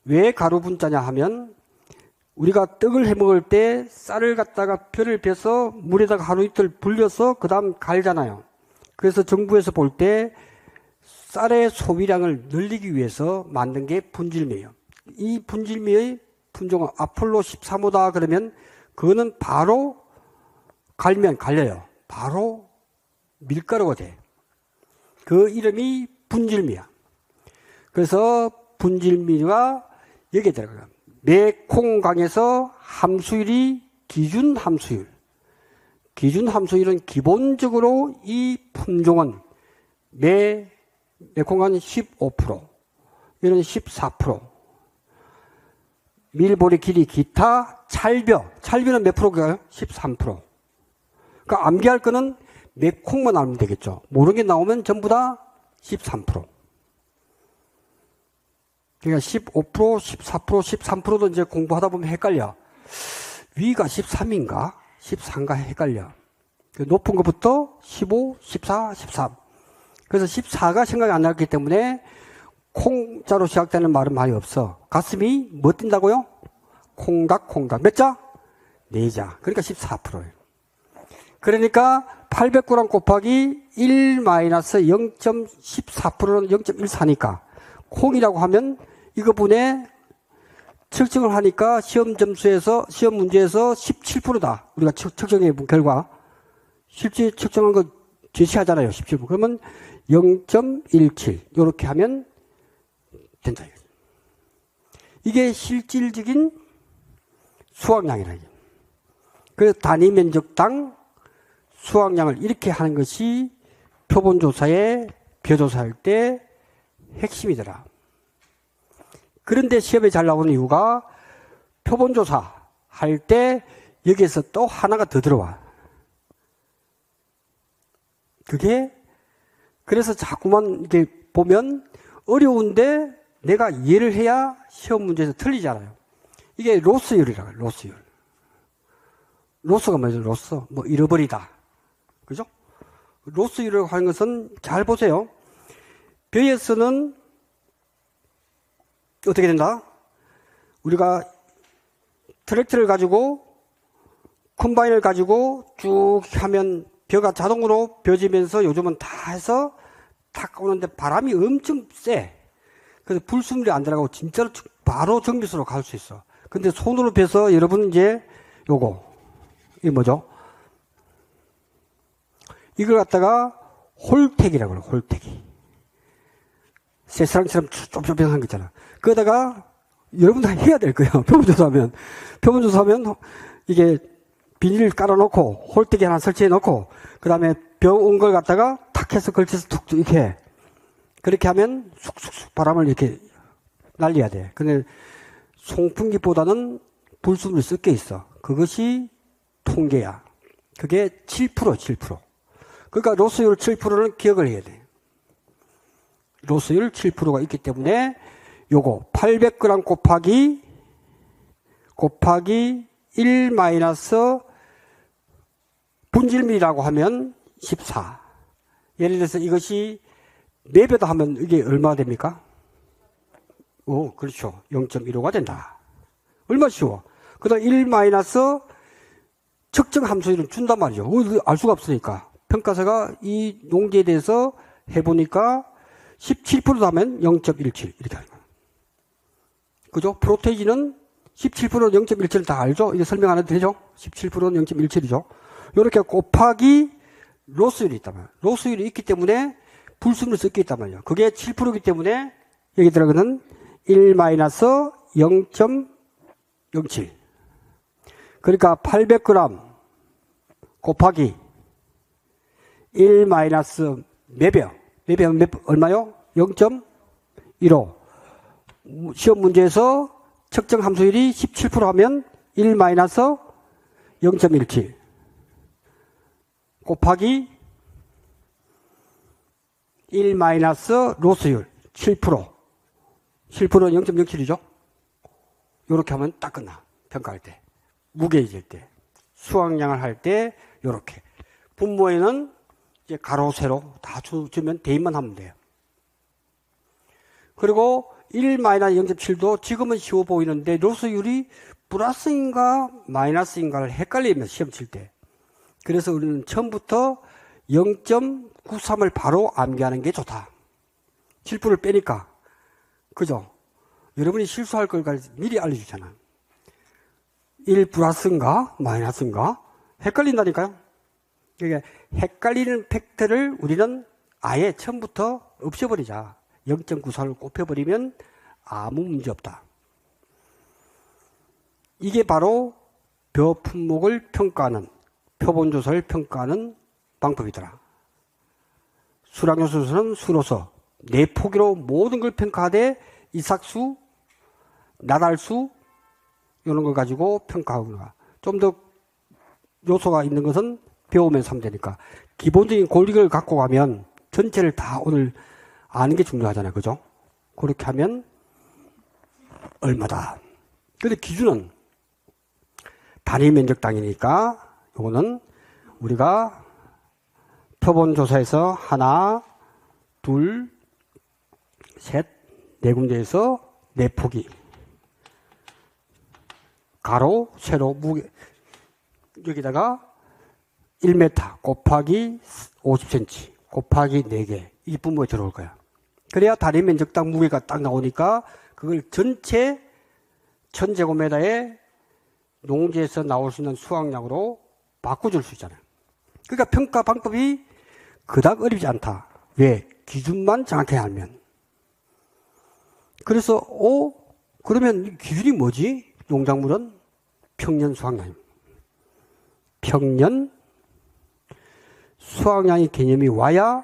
왜 가루분자냐 하면 우리가 떡을 해 먹을 때 쌀을 갖다가 벼를 베서 물에다가 하루 이틀 불려서 그 다음 갈잖아요. 그래서 정부에서 볼 때 쌀의 소비량을 늘리기 위해서 만든 게 분질미예요. 이 분질미의 품종은 아폴로 13호다 그러면 그거는 바로 갈면 갈려요. 바로 밀가루가 돼. 그 이름이 분질미야. 그래서 분질미가 여기에 들어가요. 메콩강에서 함수율이 기준 함수율. 기준 함수율은 기본적으로 이 품종은 메콩강은 15%, 이는 14%. 밀보리 길이 기타 찰벼는 몇 프로인가요? 13%. 그러니까 암기할 거는 메콩만 알면 되겠죠. 모르는 게 나오면 전부 다 13%. 그러니까 15%, 14%, 13%도 이제 공부하다 보면 헷갈려. 위가 13인가? 14인가 헷갈려. 높은 것부터 15, 14, 13. 그래서 14가 생각이 안 나기 때문에 콩자로 시작되는 말은 많이 없어. 가슴이 뭐 뛴다고요? 콩각. 몇 자? 4자. 그러니까 14%예요. 그러니까 800g 곱하기 1 마이너스 0.14%는 0.14니까 콩이라고 하면 이거분에 측정을 하니까 시험 문제에서 17%다. 우리가 측정해 본 결과. 실제 측정한 거 제시하잖아요. 17%. 그러면 0.17. 이렇게 하면 된다. 이게 실질적인 수확량이라요. 그래서 단위 면적당 수확량을 이렇게 하는 것이 표본조사에 벼조사할 때 핵심이더라. 그런데 시험에 잘 나오는 이유가 표본조사 할 때 여기에서 또 하나가 더 들어와. 그게 그래서 자꾸만 이렇게 보면 어려운데 내가 이해를 해야 시험 문제에서 틀리잖아요. 이게 로스율이라고 해요. 로스율. 로스가 뭐죠? 로스. 뭐 잃어버리다. 그죠? 로스율이라고 하는 것은 잘 보세요. 벼에서는 어떻게 된다? 우리가 트랙터를 가지고 컴바인을 가지고 쭉 하면 벼가 자동으로 벼지면서 요즘은 다 해서 탁 오는데 바람이 엄청 세. 그래서 불순물이 안 들어가고 진짜로 바로 정비소로 갈 수 있어. 근데 손으로 벼서 여러분 이제 이게 뭐죠? 이걸 갖다가 홀택이라고 그래요. 홀택이. 새사랑처럼 좁좁한 거 있잖아. 그러다가 여러분 다 해야 될 거예요. 표본조사하면 이게 비닐을 깔아놓고 홀대기 하나 설치해 놓고 그 다음에 벼 온 걸 갖다가 탁 해서 걸쳐서 툭 이렇게 해. 그렇게 하면 쑥쑥쑥 바람을 이렇게 날려야 돼. 근데 송풍기보다는 불순물이 섞여 있어. 그것이 통계야. 그게 7%. 그러니까 로스율 7%는 기억을 해야 돼. 로스율 7%가 있기 때문에 요거 800g 곱하기 1 마이너스 분질밀이라고 하면 14. 예를 들어서 이것이 4배다 하면 이게 얼마 됩니까? 그렇죠. 0.15가 된다. 얼마 쉬워. 그 다음 1 마이너스 측정 함수를 준단 말이죠. 알 수가 없으니까. 평가사가 이 농지에 대해서 해보니까 17% 하면 0.17 이렇게 하는 거예요. 그죠? 프로테이지는 17%는 0.17을 다 알죠? 이게 설명 안 해도 되죠? 17%는 0.17이죠. 이렇게 곱하기 로스율이 있단 말이에요. 로스율이 있기 때문에 불순물이 섞여 있단 말이에요. 그게 7%이기 때문에 여기 들어가는 1 마이너스 0.07. 그러니까 800g 곱하기 1 마이너스 매벼. 매벼는 얼마요? 0.15. 시험 문제에서 측정 함수율이 17% 하면 1 마이너스 0.17 곱하기 1 마이너스 로스율 7%. 7%는 0.07이죠. 이렇게 하면 딱 끝나. 평가할 때. 무게질 때. 수확량을 할 때 이렇게. 분모에는 이제 가로, 세로 다 주면 대입만 하면 돼요. 그리고 1 마이너스 0.7도 지금은 쉬워 보이는데 로스율이 플러스인가 마이너스인가를 헷갈리면 시험 칠 때. 그래서 우리는 처음부터 0.93을 바로 암기하는 게 좋다. 7%를 빼니까. 그죠? 여러분이 실수할 걸 미리 알려주잖아. 1 플러스인가 마이너스인가 헷갈린다니까요. 그러니까 헷갈리는 팩트를 우리는 아예 처음부터 없애버리자. 0.94를 곱해버리면 아무 문제 없다. 이게 바로 벼 품목을 평가하는, 표본조사를 평가하는 방법이더라. 수량요소는 수로서, 내포기로 모든 걸 평가하되 이삭수, 나달수 이런 걸 가지고 평가하구나. 좀 더 요소가 있는 것은 배우면서 하면 되니까. 기본적인 권리를 갖고 가면 전체를 다 오늘 아는 게 중요하잖아요. 그죠? 그렇게 하면 얼마다. 근데 기준은 단위 면적당이니까 이거는 우리가 표본조사에서 하나, 둘, 셋, 네 군데에서 내포기. 가로, 세로, 무게, 여기다가 1m 곱하기 50cm 곱하기 4개. 이게 분모에 들어올 거야. 그래야 단위 면적당 무게가 딱 나오니까 그걸 전체 1000제곱미터의 농지에서 나올 수 있는 수확량으로 바꿔줄 수 있잖아요. 그러니까 평가 방법이 그닥 어렵지 않다. 왜? 기준만 정확히 알면. 그래서 그러면 기준이 뭐지? 농작물은 평년 수확량입니다. 평년 수확량의 개념이 와야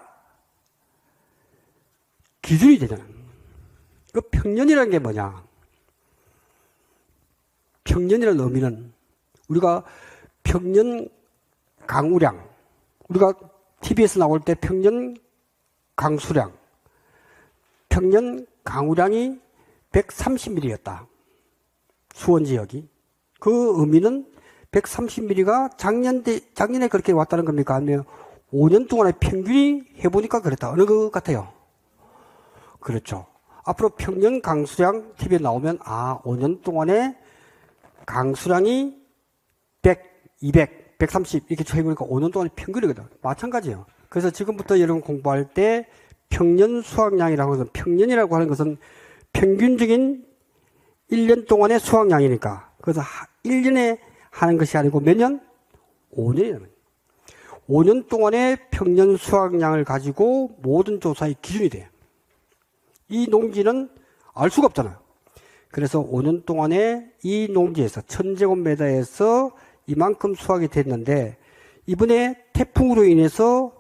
기준이 되잖아요. 그 평년이라는 게 뭐냐? 평년이라는 의미는 우리가 평년 강우량, 우리가 TV에서 나올 때 평년 강수량, 평년 강우량이 130mm였다. 수원 지역이. 그 의미는 130mm가 작년에 그렇게 왔다는 겁니까? 아니면 5년 동안의 평균이 해보니까 그랬다. 어느 것 같아요? 그렇죠. 앞으로 평년 강수량 TV에 나오면 5년 동안의 강수량이 100, 200, 130 이렇게 쳐보니까 5년 동안의 평균이거든. 마찬가지예요. 그래서 지금부터 여러분 공부할 때 평년 수확량이라고 해서 평년이라고 하는 것은 평균적인 1년 동안의 수확량이니까. 그래서 1년에 하는 것이 아니고 몇 년? 5년이라는 거예요. 5년 동안의 평년 수확량을 가지고 모든 조사의 기준이 돼요. 이 농지는 알 수가 없잖아요. 그래서 5년 동안에 이 농지에서 1000제곱미터에서 이만큼 수확이 됐는데 이번에 태풍으로 인해서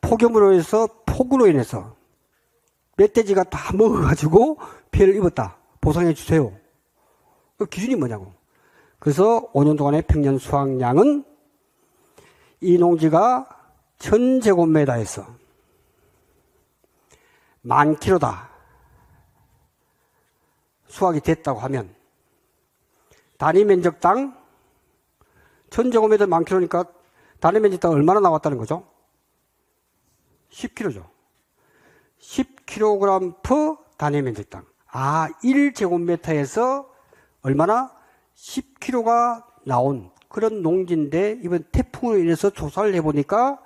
폭염으로 인해서 폭우로 인해서 멧돼지가 다 먹어가지고 피해를 입었다. 보상해 주세요. 그 기준이 뭐냐고. 그래서 5년 동안의 평년 수확량은 이 농지가 1000제곱미터에서 10,000kg다. 수확이 됐다고 하면 단위 면적당 1000제곱미터 10,000kg니까 단위 면적당 얼마나 나왔다는 거죠? 10kg죠. 10kg per 단위 면적당. 1제곱미터에서 얼마나? 10kg가 나온 그런 농지인데 이번 태풍으로 인해서 조사를 해보니까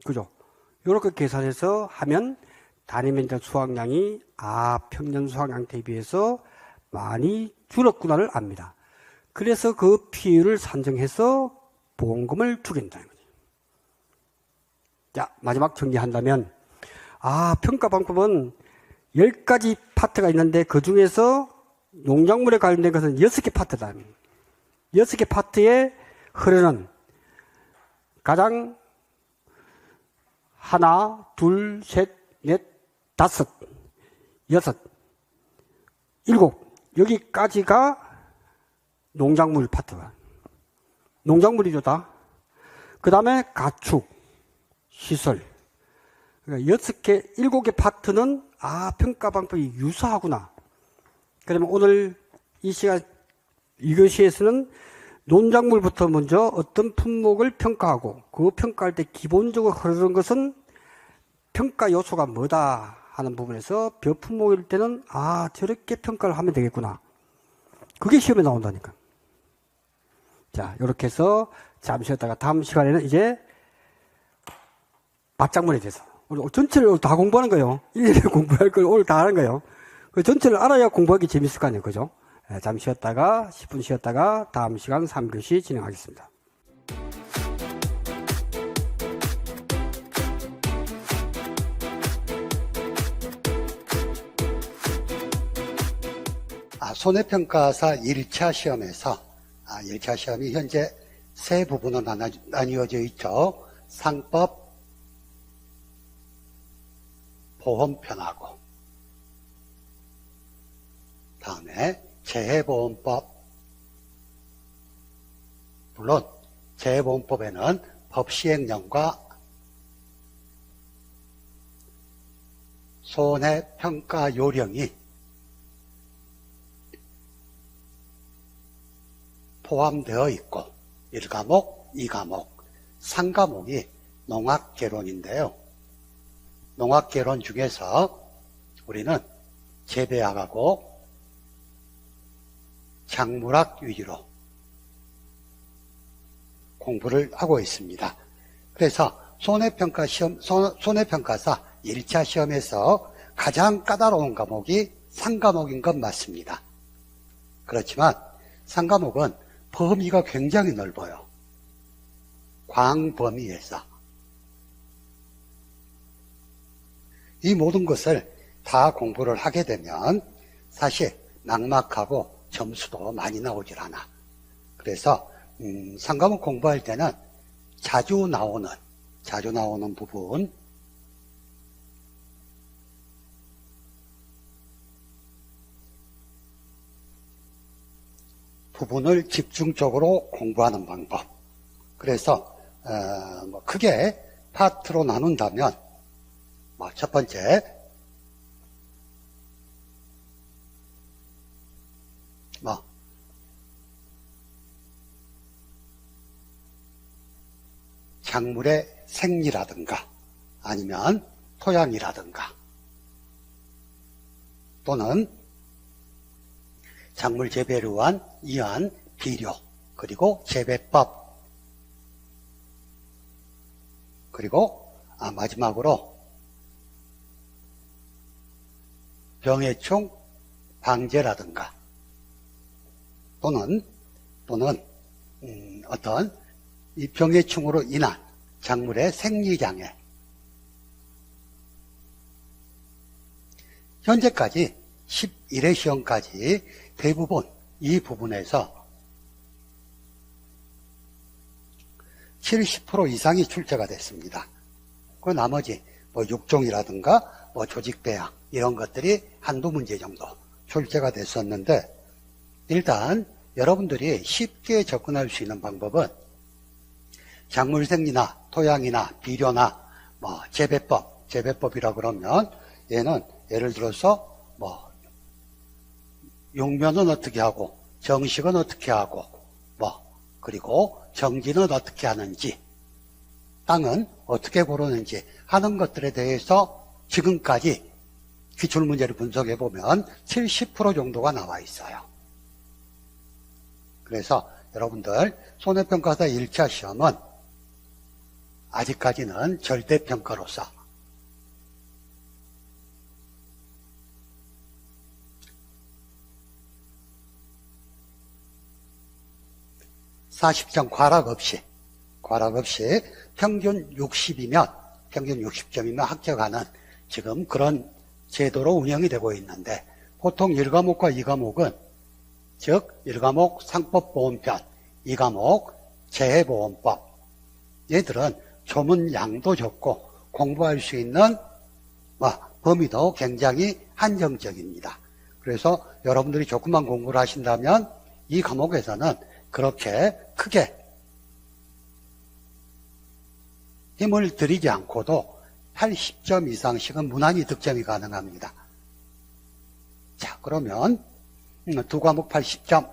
그죠? 이렇게 계산해서 하면 단위 면적 수확량이 평년 수확량 대비해서 많이 줄었구나를 압니다. 그래서 그 비율을 산정해서 보험금을 주겠다는 거죠. 자, 마지막 정리한다면 평가 방법은 10가지 파트가 있는데 그 중에서 농작물에 관련된 것은 6개 파트다. 6개 파트에 흐르는 가장 하나, 둘, 셋, 넷, 다섯, 여섯, 일곱 여기까지가 농작물 파트가 농작물이죠 다. 그 다음에 가축, 시설. 그러니까 6개, 7개 파트는 평가 방법이 유사하구나. 그러면 오늘 이 시간 이것에서는 농작물부터 먼저 어떤 품목을 평가하고 그 평가할 때 기본적으로 흐르는 것은 평가 요소가 뭐다 하는 부분에서 벼 품목일 때는 저렇게 평가를 하면 되겠구나. 그게 시험에 나온다니까. 자, 이렇게 해서 잠시 쉬었다가 다음 시간에는 이제 밭작물에 대해서 오늘 전체를 다 공부하는 거예요. 1년에 공부할 걸 오늘 다 하는 거예요. 그 전체를 알아야 공부하기 재밌을 거 아니에요. 그죠? 잠시 쉬었다가 10분 쉬었다가 다음 시간 3교시 진행하겠습니다. 손해평가사 1차 시험에서 1차 시험이 현재 세 부분으로 나뉘어져 있죠. 상법, 보험편하고 다음에 재해보험법. 물론 재해보험법에는 법시행령과 손해평가 요령이 포함되어 있고 1과목, 2과목, 3과목이 농학개론인데요. 농학개론 중에서 우리는 재배학하고 작물학 위주로 공부를 하고 있습니다. 그래서 손해평가사 1차 시험에서 가장 까다로운 과목이 상과목인 건 맞습니다. 그렇지만 상과목은 범위가 굉장히 넓어요. 광범위에서. 이 모든 것을 다 공부를 하게 되면 사실 막막하고 점수도 많이 나오질 않아. 그래서 상과목 공부할 때는 자주 나오는 부분을 집중적으로 공부하는 방법. 그래서 크게 파트로 나눈다면 첫 번째 작물의 생리라든가 아니면 토양이라든가 또는 작물 재배를 위한 이안, 비료, 그리고 재배법, 그리고 마지막으로 병해충 방제라든가 또는 어떤 이 병해충으로 인한 작물의 생리장애. 현재까지 11회 시험까지 대부분 이 부분에서 70% 이상이 출제가 됐습니다. 그 나머지 육종이라든가 조직배양 이런 것들이 한두 문제 정도 출제가 됐었는데, 일단 여러분들이 쉽게 접근할 수 있는 방법은 작물 생리나 토양이나 비료나 재배법이라 그러면 얘는 예를 들어서 용면은 어떻게 하고 정식은 어떻게 하고 그리고 정지는 어떻게 하는지 땅은 어떻게 고르는지 하는 것들에 대해서 지금까지 기출문제를 분석해 보면 70% 정도가 나와 있어요. 그래서 여러분들 손해평가사 1차 시험은 아직까지는 절대평가로서 (40점) 과락 없이 평균 60점이면 합격하는 지금 그런 제도로 운영이 되고 있는데, 보통 1과목과 2과목은 즉 1과목 상법보험편, 2과목 재해보험법, 얘들은 조문 양도 적고 공부할 수 있는 범위도 굉장히 한정적입니다. 그래서 여러분들이 조금만 공부를 하신다면 이 과목에서는 그렇게 크게 힘을 들이지 않고도 80점 이상씩은 무난히 득점이 가능합니다. 자, 그러면 두 과목 80점,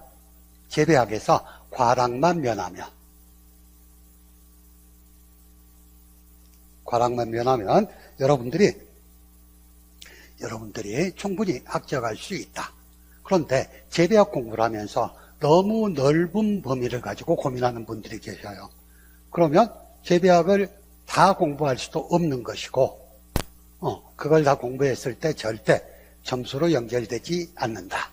재배학에서 과락만 면하면 여러분들이 충분히 합격할 수 있다. 그런데 재배학 공부를 하면서 너무 넓은 범위를 가지고 고민하는 분들이 계셔요. 그러면 재배학을 다 공부할 수도 없는 것이고, 그걸 다 공부했을 때 절대 점수로 연결되지 않는다.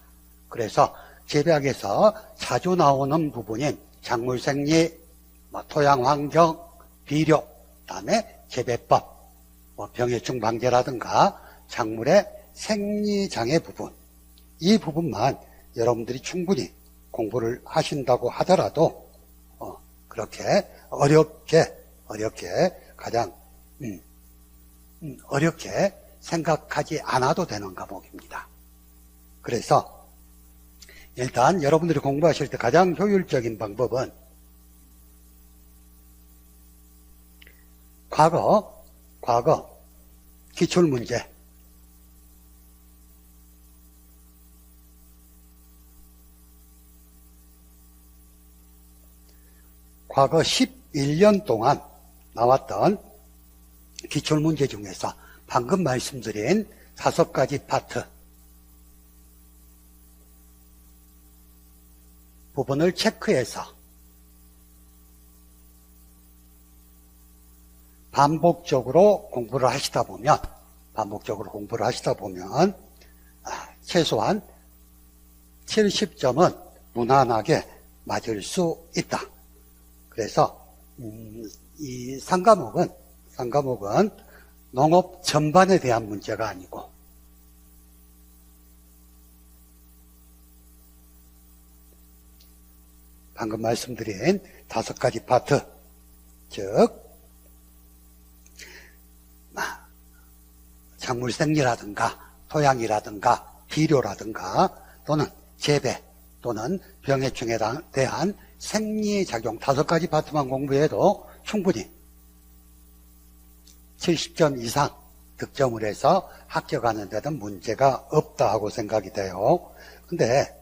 그래서 재배학에서 자주 나오는 부분인 작물 생리, 토양 환경, 비료, 그다음에 재배법, 병해충 방제라든가 작물의 생리장애 부분, 이 부분만 여러분들이 충분히 공부를 하신다고 하더라도 그렇게 어렵게 가장 어렵게 생각하지 않아도 되는 과목입니다. 그래서 일단 여러분들이 공부하실 때 가장 효율적인 방법은 과거 기출문제, 과거 11년 동안 나왔던 기출문제 중에서 방금 말씀드린 5가지 파트, 부분을 체크해서 반복적으로 공부를 하시다 보면 최소한 70점은 무난하게 맞을 수 있다. 그래서 이 3과목은 농업 전반에 대한 문제가 아니고 방금 말씀드린 5가지 파트, 즉 작물 생리라든가 토양이라든가 비료라든가 또는 재배 또는 병해충에 대한 생리작용 5가지 파트만 공부해도 충분히 70점 이상 득점을 해서 합격하는 데는 문제가 없다 하고 생각이 돼요. 근데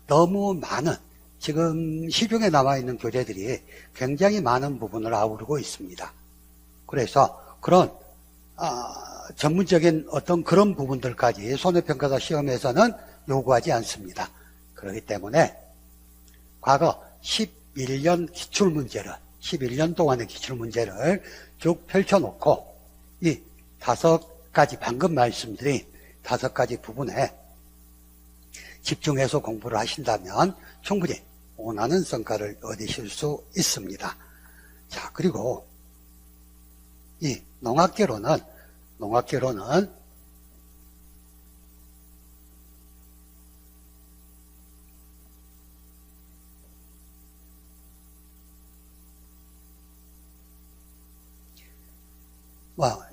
너무 많은 지금 시중에 나와 있는 교재들이 굉장히 많은 부분을 아우르고 있습니다. 그래서 그런 전문적인 어떤 그런 부분들까지 손해평가사 시험에서는 요구하지 않습니다. 그렇기 때문에 과거 11년 기출문제를 11년 동안의 기출문제를 쭉 펼쳐놓고 이 5가지 방금 말씀드린 5가지 부분에 집중해서 공부를 하신다면 충분히 원하는 성과를 얻으실 수 있습니다. 자, 그리고 이 농학개론은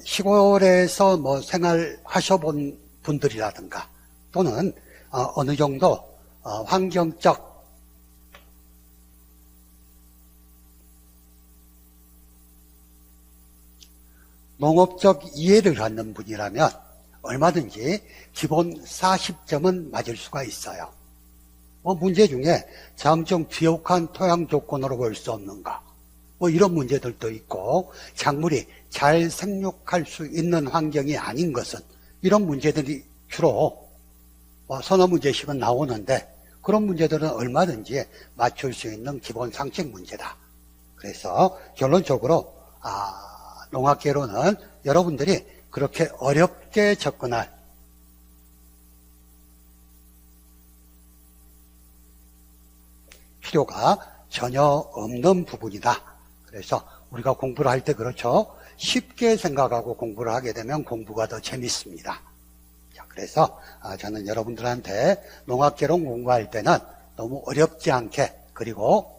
시골에서 생활하셔본 분들이라든가 또는 어느 정도 환경적 농업적 이해를 갖는 분이라면 얼마든지 기본 40점은 맞을 수가 있어요. 문제 중에 잠정 비옥한 토양 조건으로 볼 수 없는가, 이런 문제들도 있고, 작물이 잘 생육할 수 있는 환경이 아닌 것은, 이런 문제들이 주로 서너 문제씩은 나오는데, 그런 문제들은 얼마든지 맞출 수 있는 기본 상식 문제다. 그래서 결론적으로 농학개론은 여러분들이 그렇게 어렵게 접근할 필요가 전혀 없는 부분이다. 그래서 우리가 공부를 할 때 그렇죠. 쉽게 생각하고 공부를 하게 되면 공부가 더 재밌습니다. 자, 그래서 저는 여러분들한테 농학개론 공부할 때는 너무 어렵지 않게, 그리고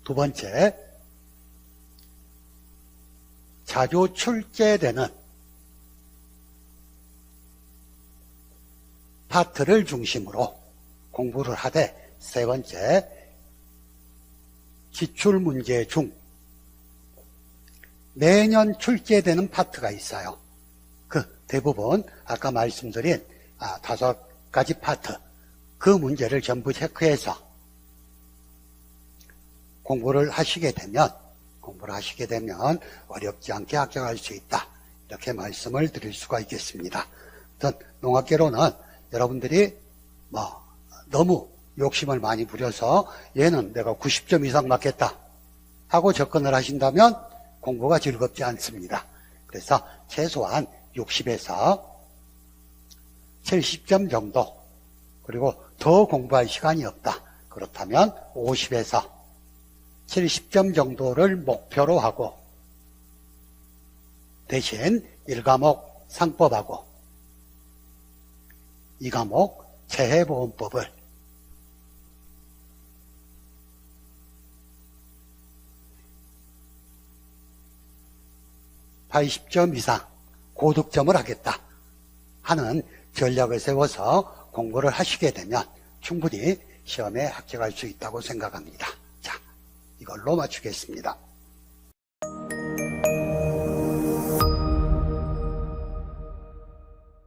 두 번째, 자주 출제되는 파트를 중심으로 공부를 하되, 세 번째, 기출문제 중 매년 출제되는 파트가 있어요. 그 대부분 아까 말씀드린 5가지 파트, 그 문제를 전부 체크해서 공부를 하시게 되면 어렵지 않게 합격할 수 있다. 이렇게 말씀을 드릴 수가 있겠습니다. 아무튼 농학개론은 여러분들이 너무 욕심을 많이 부려서 얘는 내가 90점 이상 맞겠다 하고 접근을 하신다면 공부가 즐겁지 않습니다. 그래서 최소한 60에서 70점 정도, 그리고 더 공부할 시간이 없다. 그렇다면 50에서 70점 정도를 목표로 하고, 대신 1과목 상법하고 2과목 재해보험법을 (80점) 이상 고득점을 하겠다 하는 전략을 세워서 공부를 하시게 되면 충분히 시험에 합격할 수 있다고 생각합니다. 자, 이걸로 마치겠습니다.